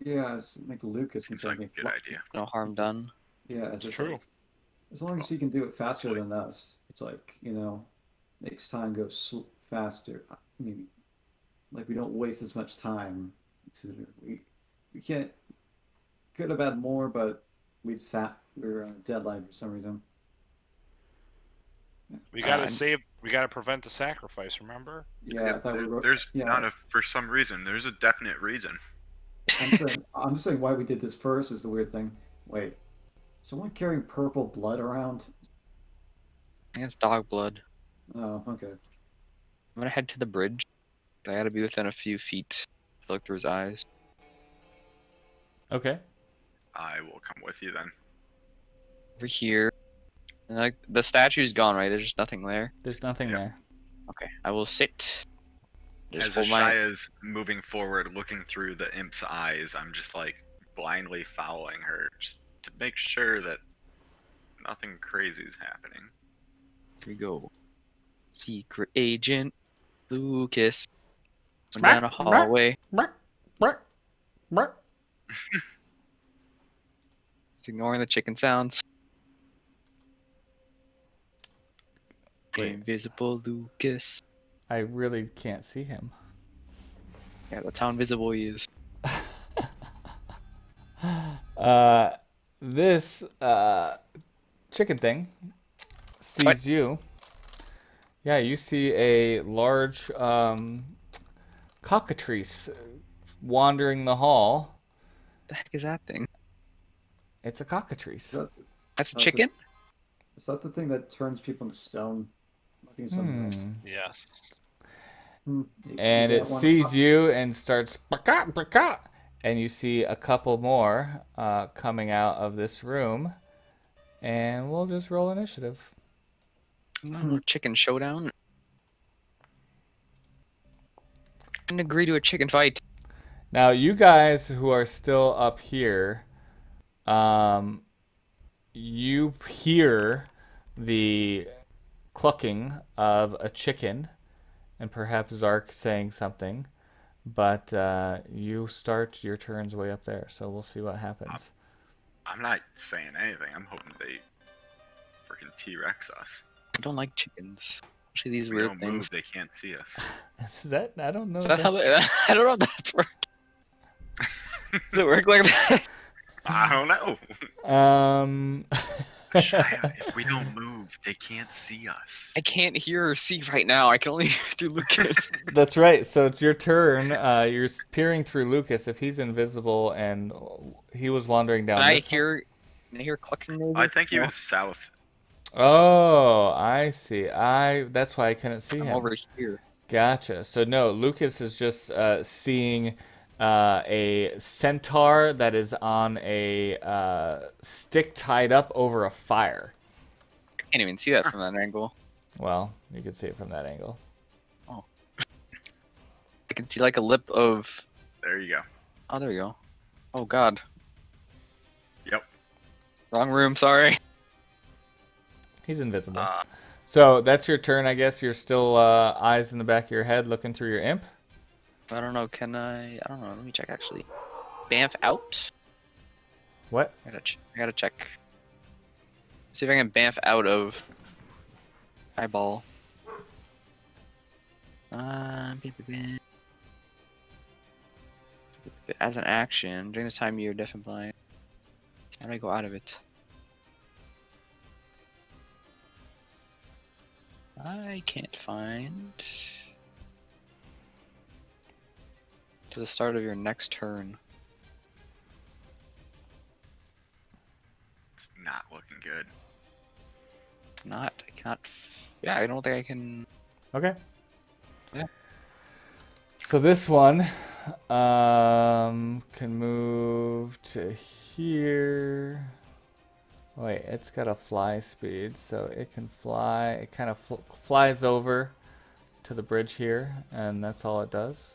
[SPEAKER 3] Yeah, it's like Lucas
[SPEAKER 4] Seems
[SPEAKER 3] can
[SPEAKER 4] like a good idea.
[SPEAKER 5] No harm done.
[SPEAKER 3] Yeah,
[SPEAKER 1] It's true.
[SPEAKER 3] As long as he can do it faster than us, it's like, makes time go faster. I mean, like we don't waste as much time. We can't. Could have had more, but we're on a deadline for some reason.
[SPEAKER 1] We gotta
[SPEAKER 5] and-
[SPEAKER 1] save. We gotta prevent the sacrifice. Remember?
[SPEAKER 3] Yeah, I thought we were.
[SPEAKER 4] There's
[SPEAKER 3] yeah,
[SPEAKER 4] not a for some reason. There's a definite reason.
[SPEAKER 3] I'm just saying why we did this first is the weird thing. Wait, someone carrying purple blood around?
[SPEAKER 5] I think it's dog blood.
[SPEAKER 3] Oh, okay.
[SPEAKER 5] I'm gonna head to the bridge. I gotta be within a few feet to look through his eyes.
[SPEAKER 2] Okay.
[SPEAKER 4] I will come with you then.
[SPEAKER 5] Over here. And like the statue's gone, right? There's just nothing there.
[SPEAKER 2] There's nothing
[SPEAKER 4] Yeah.
[SPEAKER 2] there.
[SPEAKER 5] Okay, I will sit. Just
[SPEAKER 4] As
[SPEAKER 5] hold my.
[SPEAKER 4] Ashaya's moving forward, looking through the imp's eyes, I'm just like blindly following her just to make sure that nothing crazy is happening.
[SPEAKER 5] Here we go. Secret Agent Lucas. Went down a hallway. Just ignoring the chicken sounds.
[SPEAKER 2] Wait.
[SPEAKER 5] Invisible Lucas.
[SPEAKER 2] I really can't see him.
[SPEAKER 5] Yeah, that's how invisible he is.
[SPEAKER 2] This chicken thing sees
[SPEAKER 5] What?
[SPEAKER 2] you. Yeah, you see a large cockatrice wandering the hall.
[SPEAKER 5] The heck is that thing?
[SPEAKER 2] It's a cockatrice.
[SPEAKER 5] That's a
[SPEAKER 3] Oh, so-
[SPEAKER 5] chicken?
[SPEAKER 3] Is that the thing that turns people into stone? I think it's something else.
[SPEAKER 1] Yes.
[SPEAKER 2] And it sees you and starts "Baka, baka," and you see a couple more coming out of this room, and we'll just roll initiative.
[SPEAKER 5] Chicken showdown. Didn't agree to a chicken fight.
[SPEAKER 2] Now, you guys who are still up here, you hear the clucking of a chicken, and perhaps Zark saying something, but you start your turns way up there, so we'll see what happens.
[SPEAKER 4] I'm not saying anything. I'm hoping they freaking T-Rex us.
[SPEAKER 5] I don't like chickens. Especially these
[SPEAKER 4] If we
[SPEAKER 5] weird
[SPEAKER 4] don't
[SPEAKER 5] things.
[SPEAKER 4] move, they can't see us.
[SPEAKER 2] Is that? I don't know.
[SPEAKER 5] Is that how
[SPEAKER 2] that's-
[SPEAKER 5] I don't know if that's work. Does it work like that?
[SPEAKER 4] I don't know. Shia, if we don't move, they can't see us.
[SPEAKER 5] I can't hear or see right now. I can only hear through Lucas.
[SPEAKER 2] That's right. So it's your turn. You're peering through Lucas. If he's invisible and he was wandering down.
[SPEAKER 5] Can I
[SPEAKER 2] this
[SPEAKER 5] hear? Can I hear clucking? Maybe?
[SPEAKER 4] I think he
[SPEAKER 5] No?
[SPEAKER 4] was south.
[SPEAKER 2] Oh, I see. That's why I couldn't see
[SPEAKER 5] I'm
[SPEAKER 2] him.
[SPEAKER 5] over here.
[SPEAKER 2] Gotcha. So no, Lucas is just seeing a centaur that is on a stick tied up over a fire.
[SPEAKER 5] I can't even see that from that angle.
[SPEAKER 2] Well, you can see it from that angle.
[SPEAKER 5] I can see like a lip of.
[SPEAKER 4] There you go.
[SPEAKER 5] Oh, there we go. Oh God.
[SPEAKER 4] Yep.
[SPEAKER 5] Wrong room. Sorry.
[SPEAKER 2] He's invisible.
[SPEAKER 4] Uh,
[SPEAKER 2] So that's your turn, I guess. You're still eyes in the back of your head looking through your imp.
[SPEAKER 5] I don't know. Can I? I don't know. Let me check actually. Bamf out.
[SPEAKER 2] What?
[SPEAKER 5] I gotta check. See if I can bamf out of eyeball. As an action, during this time you're deaf and blind. How do I go out of it? I can't find. To the start of your next turn.
[SPEAKER 4] It's not looking good.
[SPEAKER 5] I cannot. Yeah, I don't think I can.
[SPEAKER 2] Okay.
[SPEAKER 5] Yeah.
[SPEAKER 2] So this one can move to here. Wait, it's got a fly speed, so it can fly. It kind of flies over to the bridge here, and that's all it does.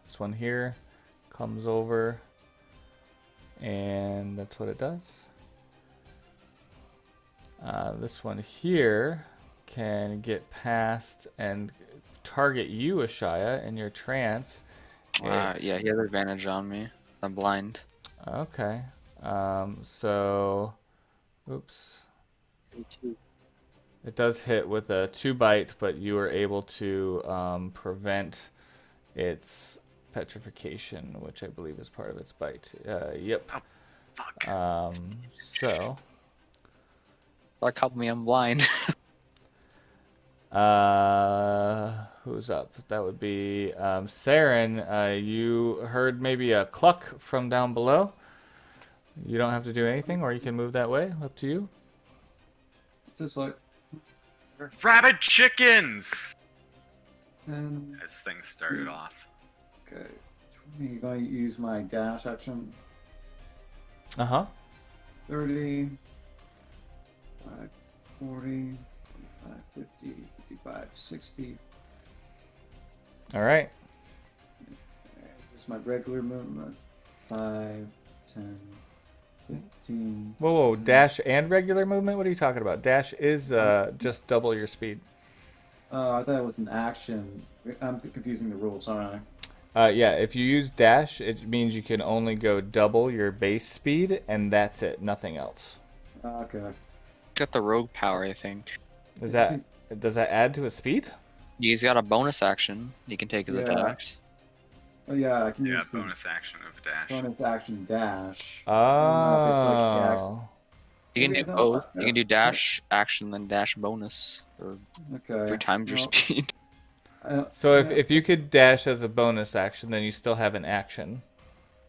[SPEAKER 2] This one here comes over, and that's what it does. This one here can get past and target you, Ashaya, in your trance.
[SPEAKER 5] Yeah, he has advantage on me. I'm blind.
[SPEAKER 2] Okay. So, oops. It does hit with a 2 bite, but you are able to prevent its petrification, which I believe is part of its bite. Yep.
[SPEAKER 4] Oh, fuck.
[SPEAKER 2] So.
[SPEAKER 5] Like, help me, I'm blind.
[SPEAKER 2] Who's up? That would be Saren. You heard maybe a cluck from down below. You don't have to do anything, or you can move that way. Up to you.
[SPEAKER 3] It's just like
[SPEAKER 4] Rabbit chickens!
[SPEAKER 3] 10.
[SPEAKER 4] As things started off.
[SPEAKER 3] Okay. 20. Going to use my dash action.
[SPEAKER 2] 30,
[SPEAKER 3] 5, 40, 45, 50, 55, 60.
[SPEAKER 2] All right.
[SPEAKER 3] This is my regular movement. 5, 10, 15.
[SPEAKER 2] Whoa, dash and regular movement? What are you talking about? Dash is just double your speed.
[SPEAKER 3] I thought it was an action. I'm confusing the rules, aren't I?
[SPEAKER 2] Yeah, if you use dash, it means you can only go double your base speed, and that's it, nothing else.
[SPEAKER 3] Okay.
[SPEAKER 5] Got the rogue power, I think.
[SPEAKER 2] Does that add to his speed?
[SPEAKER 5] He's got a bonus action he can take as a
[SPEAKER 3] Yeah.
[SPEAKER 5] dash.
[SPEAKER 3] Oh yeah, I can
[SPEAKER 4] Yeah,
[SPEAKER 3] use the
[SPEAKER 4] bonus action of dash.
[SPEAKER 3] bonus action dash.
[SPEAKER 2] Oh.
[SPEAKER 3] I don't know if it's like
[SPEAKER 5] You can
[SPEAKER 3] Maybe
[SPEAKER 5] do
[SPEAKER 3] I don't-
[SPEAKER 5] both. You can do dash action then dash bonus, or
[SPEAKER 3] Okay.
[SPEAKER 5] 3 times your
[SPEAKER 3] well,
[SPEAKER 5] speed.
[SPEAKER 2] So
[SPEAKER 3] yeah,
[SPEAKER 2] if you could dash as a bonus action, then you still have an action.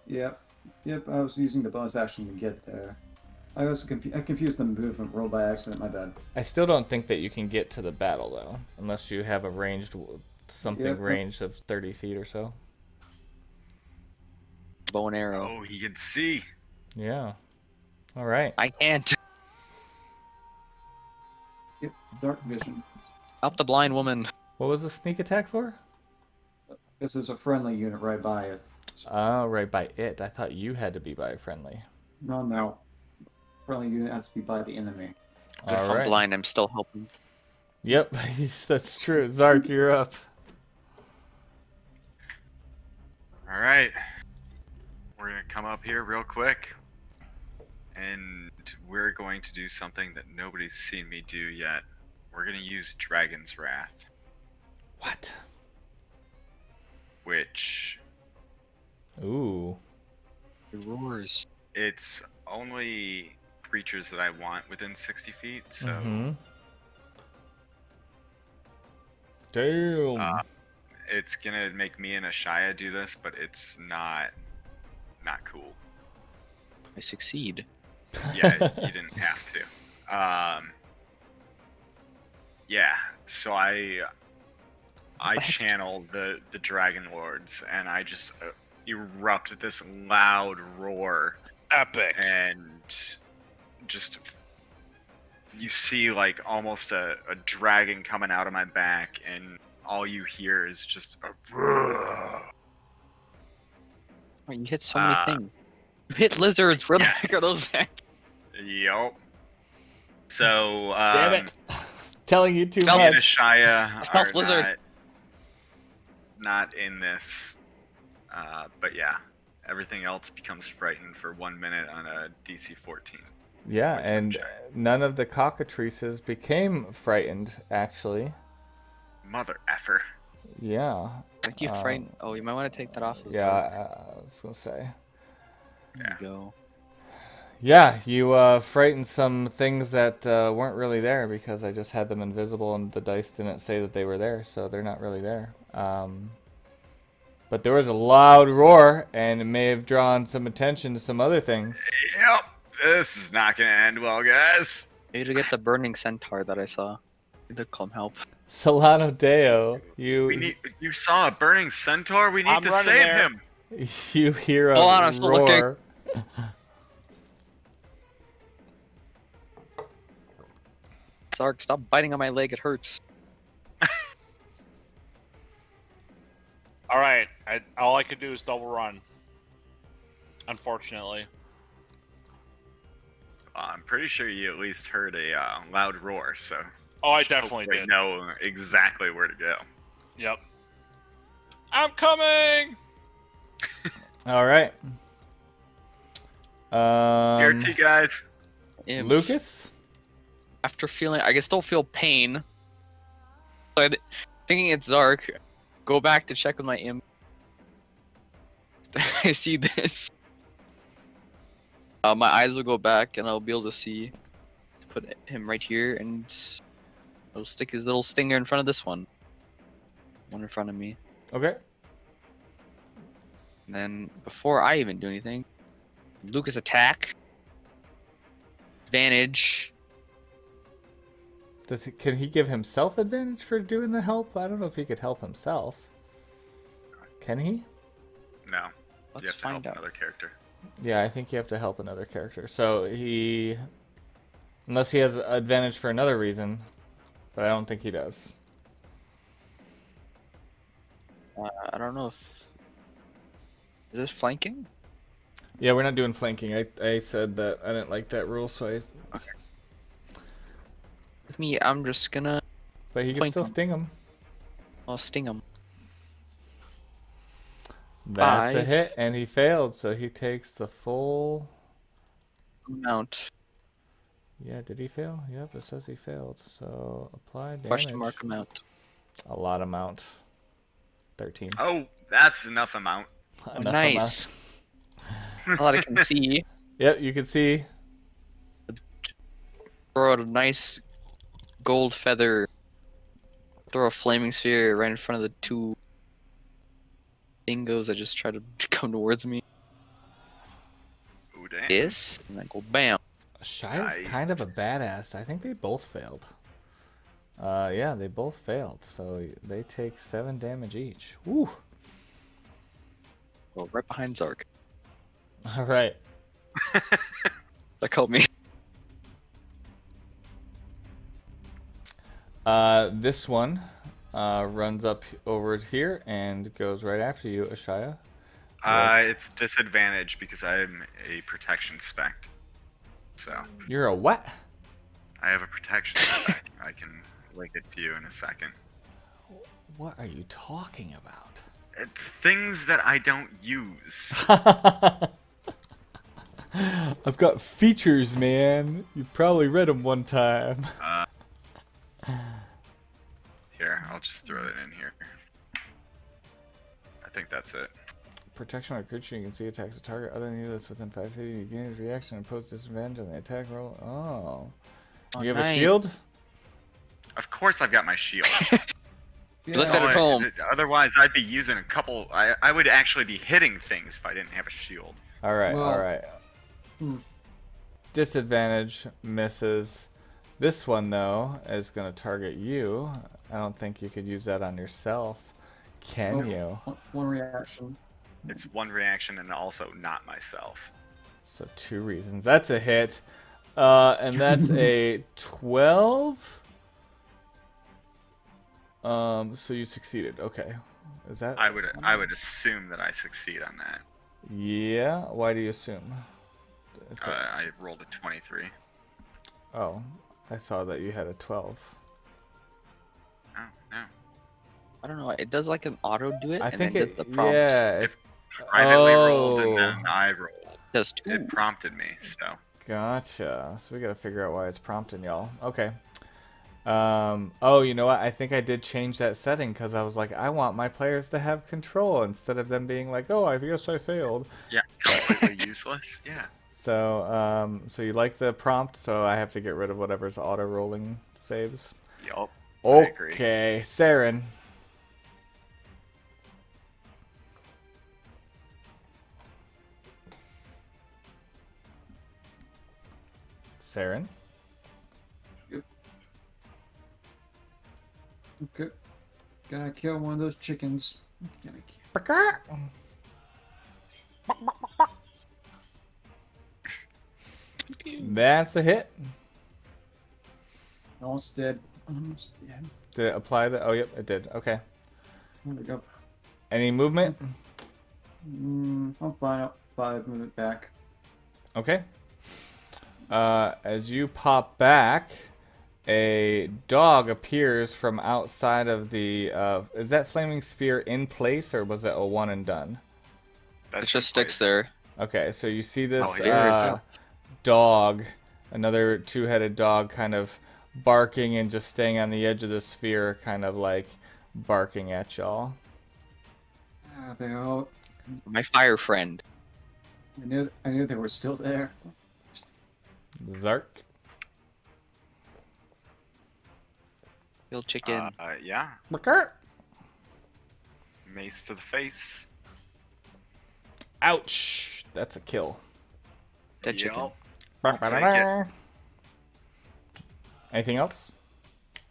[SPEAKER 3] Yep. I was using the bonus action to get there. I also I confused the movement roll by accident. My bad.
[SPEAKER 2] I still don't think that you can get to the battle, though, unless you have a ranged, something
[SPEAKER 3] Yep.
[SPEAKER 2] ranged of 30 feet or so.
[SPEAKER 5] Bow and arrow.
[SPEAKER 4] Oh, he can see.
[SPEAKER 2] Yeah. All right.
[SPEAKER 5] I can't.
[SPEAKER 3] Yep. Dark vision.
[SPEAKER 5] Help the blind woman.
[SPEAKER 2] What was the sneak attack for?
[SPEAKER 3] This is a friendly unit right by it.
[SPEAKER 2] Oh, right by it. I thought you had to be by a friendly.
[SPEAKER 3] No. Friendly unit has to be by the enemy.
[SPEAKER 5] If
[SPEAKER 2] All
[SPEAKER 5] I'm
[SPEAKER 2] right.
[SPEAKER 5] blind, I'm still helping.
[SPEAKER 2] Yep, that's true. Zark, you're up.
[SPEAKER 4] All right. We're going to come up here real quick. And we're going to do something that nobody's seen me do yet. We're going to use Dragon's Wrath,
[SPEAKER 2] What?
[SPEAKER 4] which
[SPEAKER 2] Ooh.
[SPEAKER 5] It roars.
[SPEAKER 4] it's only creatures that I want within 60 feet. So
[SPEAKER 2] Mhm. Damn.
[SPEAKER 4] it's going to make me and Ashaya do this, but it's not cool.
[SPEAKER 5] I succeed.
[SPEAKER 4] Yeah, you didn't have to. Yeah, so I channel the Dragon Lords, and I just erupt this loud roar,
[SPEAKER 1] Epic.
[SPEAKER 4] and just you see like almost a dragon coming out of my back, and all you hear is just a
[SPEAKER 5] Oh, you hit so many
[SPEAKER 4] Uh,
[SPEAKER 5] things. You hit lizards. Where the
[SPEAKER 4] yes.
[SPEAKER 5] heck are those at?
[SPEAKER 4] Yup. So
[SPEAKER 2] Damn it. Telling you too
[SPEAKER 5] Tell
[SPEAKER 4] me and
[SPEAKER 2] much.
[SPEAKER 4] Ashaya
[SPEAKER 5] Stealth
[SPEAKER 4] are
[SPEAKER 5] lizard.
[SPEAKER 4] not in this. But yeah, everything else becomes frightened for 1 minute on a DC 14.
[SPEAKER 2] Yeah,
[SPEAKER 4] Voice
[SPEAKER 2] and
[SPEAKER 4] check.
[SPEAKER 2] none of the cockatrices became frightened, actually.
[SPEAKER 4] Mother effer.
[SPEAKER 2] Yeah.
[SPEAKER 5] Thank you, frightened. Oh, you might want to take that off. Of
[SPEAKER 2] Yeah,
[SPEAKER 5] Zark.
[SPEAKER 2] I was gonna say.
[SPEAKER 5] There you go.
[SPEAKER 2] Yeah, you frightened some things that weren't really there because I just had them invisible and the dice didn't say that they were there, so they're not really there. But there was a loud roar, and it may have drawn some attention to some other things.
[SPEAKER 4] Yep. This is not gonna end well, guys.
[SPEAKER 5] Maybe to get the burning centaur that I saw. It'll come help.
[SPEAKER 2] Solano Deo,
[SPEAKER 4] You saw a burning centaur? We need
[SPEAKER 1] I'm
[SPEAKER 4] to
[SPEAKER 1] running
[SPEAKER 4] save
[SPEAKER 1] there.
[SPEAKER 4] him.
[SPEAKER 2] you hear a
[SPEAKER 5] Hold on, I'm still looking.
[SPEAKER 2] roar.
[SPEAKER 5] Zark, stop biting on my leg. It hurts.
[SPEAKER 1] All right, all I could do is double run. Unfortunately.
[SPEAKER 4] I'm pretty sure you at least heard a loud roar, so
[SPEAKER 1] Oh, I
[SPEAKER 4] you should
[SPEAKER 1] definitely
[SPEAKER 4] hopefully
[SPEAKER 1] did.
[SPEAKER 4] know exactly where to go.
[SPEAKER 1] Yep. I'm coming.
[SPEAKER 2] All right.
[SPEAKER 4] Here, two guys.
[SPEAKER 5] Imp.
[SPEAKER 2] Lucas?
[SPEAKER 5] After feeling, I can still feel pain. But thinking it's Zark, go back to check with my imp. I see this. My eyes will go back and I'll be able to see. Put him right here and I'll stick his little stinger in front of this one. One in front of me.
[SPEAKER 2] Okay.
[SPEAKER 5] And then before I even do anything, Lucas attack. Advantage.
[SPEAKER 2] Can he give himself advantage for doing the help? I don't know if he could help himself. Can he?
[SPEAKER 4] No, you
[SPEAKER 5] Let's
[SPEAKER 4] have to
[SPEAKER 5] find
[SPEAKER 4] help
[SPEAKER 5] out.
[SPEAKER 4] another character.
[SPEAKER 2] Yeah, I think you have to help another character. So he... Unless he has advantage for another reason. But I don't think he does.
[SPEAKER 5] I don't know if... Is this flanking?
[SPEAKER 2] Yeah, we're not doing flanking. I said that I didn't like that rule, so I...
[SPEAKER 5] Okay. With me, I'm just gonna...
[SPEAKER 2] But he can
[SPEAKER 5] Flank
[SPEAKER 2] still
[SPEAKER 5] him.
[SPEAKER 2] sting him.
[SPEAKER 5] I'll sting him.
[SPEAKER 2] That's a
[SPEAKER 5] 5.
[SPEAKER 2] hit, and he failed, so he takes the full...
[SPEAKER 5] Amount.
[SPEAKER 2] Yeah, did he fail? Yep, it says he failed. So apply damage.
[SPEAKER 5] Question mark amount.
[SPEAKER 2] A lot amount. 13.
[SPEAKER 4] Oh, that's enough amount.
[SPEAKER 5] Oh,
[SPEAKER 2] Enough
[SPEAKER 5] nice. A lot I can see.
[SPEAKER 2] Yep, you can see.
[SPEAKER 5] Throw out a nice gold feather. Throw a flaming sphere right in front of the two dingoes that just try to come towards me.
[SPEAKER 4] Ooh, damn.
[SPEAKER 5] This, and then go bam.
[SPEAKER 2] Shia's
[SPEAKER 4] Nice.
[SPEAKER 2] kind of a badass. I think they both failed. Yeah, they both failed. So they take 7 damage each. Woo!
[SPEAKER 5] Well, right behind Zark.
[SPEAKER 2] All right.
[SPEAKER 5] That called me.
[SPEAKER 2] This one runs up over here and goes right after you, Ashaya.
[SPEAKER 4] It's disadvantage because I'm a protection spec. So
[SPEAKER 2] You're a what?
[SPEAKER 4] I have a protection spec. I can link it to you in a second.
[SPEAKER 2] What are you talking about?
[SPEAKER 4] Things that I don't use.
[SPEAKER 2] I've got features, man. You probably read them one time.
[SPEAKER 4] Here, I'll just throw it in here. I think that's it.
[SPEAKER 2] Protection on a creature, you can see attacks a target other than you that's within 5 feet. You gain a reaction and impose disadvantage on the attack roll. Oh.
[SPEAKER 5] Oh,
[SPEAKER 2] You have a
[SPEAKER 5] nice.
[SPEAKER 2] shield?
[SPEAKER 4] Of course I've got my shield.
[SPEAKER 5] Let's get it home.
[SPEAKER 4] Otherwise, I'd be using a couple. I would actually be hitting things if I didn't have a shield.
[SPEAKER 2] Alright,
[SPEAKER 3] Well,
[SPEAKER 2] alright. Disadvantage misses. This one, though, is going to target you. I don't think you could use that on yourself. Can
[SPEAKER 3] Oh.
[SPEAKER 2] you?
[SPEAKER 3] One reaction.
[SPEAKER 4] It's one reaction and also not myself.
[SPEAKER 2] So 2 reasons. That's a hit. And that's a 12. So you succeeded. Okay. Is that?
[SPEAKER 4] I would assume that I succeed on that.
[SPEAKER 2] Yeah. Why do you assume? It's
[SPEAKER 4] I rolled a 23.
[SPEAKER 2] Oh, I saw that you had a 12.
[SPEAKER 4] Oh no.
[SPEAKER 5] I don't know. It does like an auto do it,
[SPEAKER 2] I
[SPEAKER 5] and
[SPEAKER 2] think
[SPEAKER 5] then
[SPEAKER 2] it.
[SPEAKER 5] does the prompt.
[SPEAKER 2] Yeah. It's,
[SPEAKER 4] Privately rolled and then
[SPEAKER 2] Oh.
[SPEAKER 4] I rolled.
[SPEAKER 5] Does 2.
[SPEAKER 4] It prompted me, so
[SPEAKER 2] Gotcha. So we gotta figure out why it's prompting y'all. Okay. Oh, you know what? I think I did change that setting because I was like, I want my players to have control instead of them being like, oh, I guess I failed.
[SPEAKER 4] Yeah, completely useless. Yeah.
[SPEAKER 2] So, so you like the prompt, so I have to get rid of whatever's auto-rolling saves.
[SPEAKER 4] Yup. I agree.
[SPEAKER 2] Okay, Saren. Saren?
[SPEAKER 3] Okay. Gotta kill one of those chickens. Gotta kill.
[SPEAKER 2] That's a hit.
[SPEAKER 3] Almost dead. Almost dead.
[SPEAKER 2] Did it apply the... Oh, yep, it did. Okay.
[SPEAKER 3] There we go.
[SPEAKER 2] Any movement?
[SPEAKER 3] I'm fine. 5 movement back.
[SPEAKER 2] Okay. As you pop back, a dog appears from outside of the... is that flaming sphere in place, or was it a one and done?
[SPEAKER 4] That
[SPEAKER 5] It just sticks there.
[SPEAKER 2] Okay, so you see this
[SPEAKER 5] here.
[SPEAKER 2] dog, another two-headed dog, kind of barking and just staying on the edge of the sphere, kind of like barking at y'all.
[SPEAKER 3] They all.
[SPEAKER 5] My fire friend.
[SPEAKER 3] I knew they were still there.
[SPEAKER 2] Zark.
[SPEAKER 5] Kill chicken.
[SPEAKER 4] Yeah. Mace to the face.
[SPEAKER 2] Ouch! That's a kill.
[SPEAKER 5] Dead chicken.
[SPEAKER 4] Yup. I'll take it.
[SPEAKER 2] Anything else?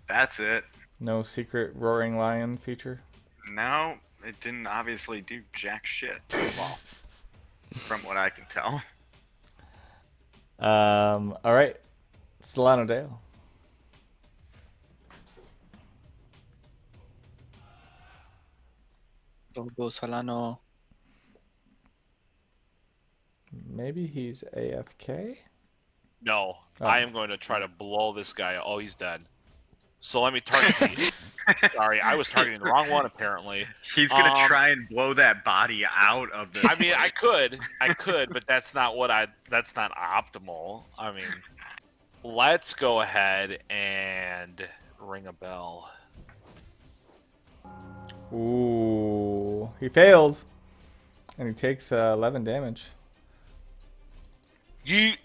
[SPEAKER 4] That's it.
[SPEAKER 2] No secret roaring lion feature?
[SPEAKER 4] No, it didn't obviously do jack shit. Well, from what I can tell.
[SPEAKER 2] Alright. Solano Dale.
[SPEAKER 5] Go Solano.
[SPEAKER 2] Maybe he's AFK?
[SPEAKER 1] No,
[SPEAKER 2] Oh.
[SPEAKER 1] I am going to try to blow this guy. Oh, he's dead. So let me target the... Sorry, I was targeting the wrong one, apparently.
[SPEAKER 4] He's gonna try and blow that body out of this.
[SPEAKER 1] I mean, I could, but that's not that's not optimal. I mean, let's go ahead and ring a bell.
[SPEAKER 2] Ooh. He failed. And he takes 11 damage.
[SPEAKER 1] Yeet!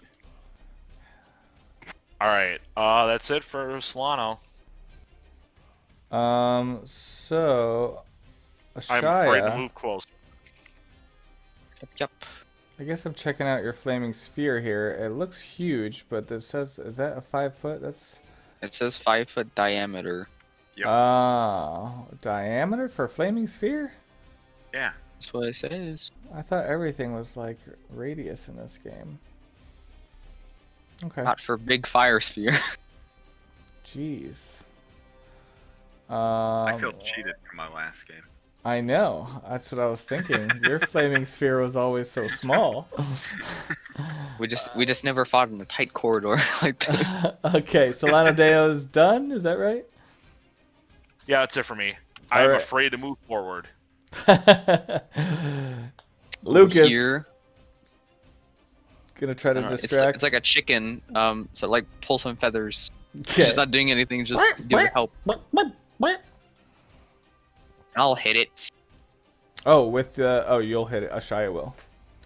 [SPEAKER 1] Alright, that's it for Solano.
[SPEAKER 2] So...
[SPEAKER 1] I'm afraid to
[SPEAKER 2] Ashaya,
[SPEAKER 1] move close.
[SPEAKER 5] Yep.
[SPEAKER 2] I guess I'm checking out your flaming sphere here. It looks huge, but it says, is that a 5 foot? That's...
[SPEAKER 5] It says 5-foot diameter.
[SPEAKER 4] Yep.
[SPEAKER 2] Diameter for flaming sphere?
[SPEAKER 4] Yeah.
[SPEAKER 5] That's what it says.
[SPEAKER 2] I thought everything was like radius in this game. Okay.
[SPEAKER 5] Not for big fire sphere.
[SPEAKER 2] Jeez.
[SPEAKER 4] I feel cheated from my last game.
[SPEAKER 2] I know. That's what I was thinking. Your flaming sphere was always so small.
[SPEAKER 5] We just never fought in a tight corridor like this.
[SPEAKER 2] Okay, Solano Deo's done. Is that right?
[SPEAKER 1] Yeah, that's it for me. I'm
[SPEAKER 2] Alright.
[SPEAKER 1] afraid to move forward.
[SPEAKER 2] Lucas.
[SPEAKER 5] Here.
[SPEAKER 2] Gonna try to
[SPEAKER 5] I don't know,
[SPEAKER 2] distract.
[SPEAKER 5] it's like a chicken. So like pull some feathers.
[SPEAKER 2] Okay.
[SPEAKER 5] She's not doing anything. Just give her help. I'll hit it.
[SPEAKER 2] Oh, with the... Oh, you'll hit it. Ashaya will.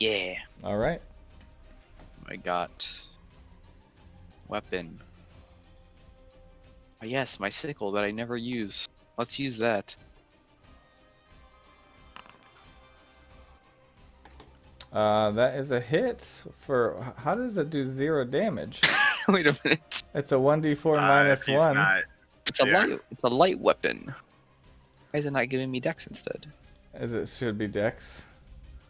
[SPEAKER 5] Yeah.
[SPEAKER 2] All right.
[SPEAKER 5] I got weapon. Oh, yes, my sickle that I never use. Let's use that.
[SPEAKER 2] That is a hit for... How does it do 0 damage?
[SPEAKER 5] Wait a minute.
[SPEAKER 2] It's a 1d4 minus
[SPEAKER 4] If he's
[SPEAKER 2] 1.
[SPEAKER 4] not-
[SPEAKER 5] It's a
[SPEAKER 4] Yeah.
[SPEAKER 5] light. It's a light weapon. Why is it not giving me dex instead?
[SPEAKER 2] As it should be dex.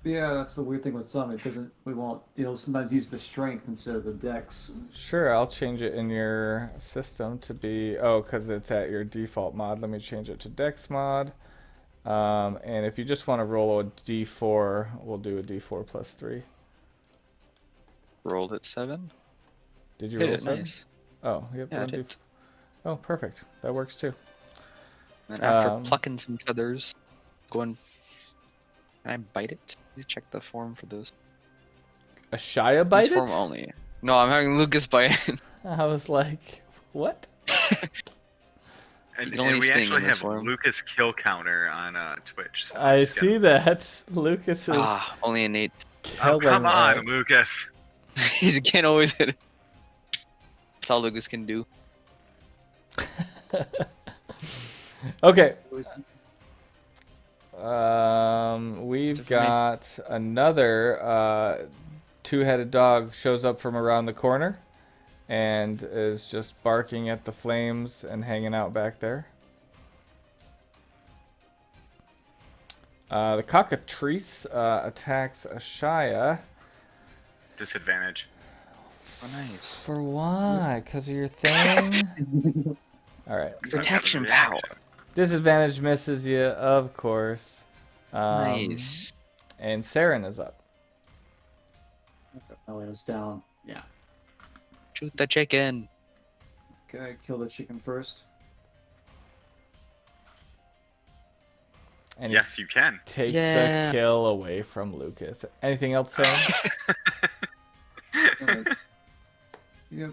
[SPEAKER 3] Yeah, that's the weird thing with some. It doesn't. We won't. It'll sometimes use the strength instead of the dex.
[SPEAKER 2] Sure, I'll change it in your system to be... Oh, because it's at your default mod. Let me change it to dex mod. And if you just want to roll a d4, we'll do a d4 plus 3.
[SPEAKER 5] Rolled at 7.
[SPEAKER 2] Did you
[SPEAKER 5] Hit
[SPEAKER 2] roll
[SPEAKER 5] it,
[SPEAKER 2] 7?
[SPEAKER 5] nice.
[SPEAKER 2] Oh, yep.
[SPEAKER 5] Yeah,
[SPEAKER 2] one
[SPEAKER 5] it hit.
[SPEAKER 2] Oh, perfect. That works too.
[SPEAKER 5] And after
[SPEAKER 2] Um,
[SPEAKER 5] plucking some feathers, going. Can I bite it? Let me check the form for those.
[SPEAKER 2] A Shia
[SPEAKER 5] Use
[SPEAKER 2] bite
[SPEAKER 5] form
[SPEAKER 2] it?
[SPEAKER 5] only. No, I'm having Lucas bite it.
[SPEAKER 2] I was like, what?
[SPEAKER 4] And,
[SPEAKER 5] You can only
[SPEAKER 4] and we
[SPEAKER 5] sting
[SPEAKER 4] actually
[SPEAKER 5] in this
[SPEAKER 4] have
[SPEAKER 5] form.
[SPEAKER 4] Lucas kill counter on Twitch. So
[SPEAKER 2] I
[SPEAKER 4] just
[SPEAKER 2] see that. Lucas is
[SPEAKER 5] Ah, only an 8.
[SPEAKER 4] Oh,
[SPEAKER 2] killing
[SPEAKER 4] come on,
[SPEAKER 2] it.
[SPEAKER 4] Lucas.
[SPEAKER 5] He can't always hit it. That's all Lucas can do.
[SPEAKER 2] Okay. We've
[SPEAKER 5] it for me?
[SPEAKER 2] got another two-headed dog shows up from around the corner and is just barking at the flames and hanging out back there. The cockatrice attacks Ashaya.
[SPEAKER 4] Disadvantage.
[SPEAKER 5] Oh, nice.
[SPEAKER 2] For why? Because of your thing? Alright.
[SPEAKER 5] Protection
[SPEAKER 4] I have a
[SPEAKER 5] power.
[SPEAKER 2] Disadvantage misses you, of course.
[SPEAKER 5] Nice.
[SPEAKER 2] And Saren is up.
[SPEAKER 3] Oh, it was down. Yeah.
[SPEAKER 5] Shoot the chicken.
[SPEAKER 3] Okay, kill the chicken first.
[SPEAKER 2] And
[SPEAKER 4] Yes, you can.
[SPEAKER 2] he takes
[SPEAKER 5] Yeah.
[SPEAKER 2] a kill away from Lucas. Anything else, Saren?
[SPEAKER 3] Alright. Yep.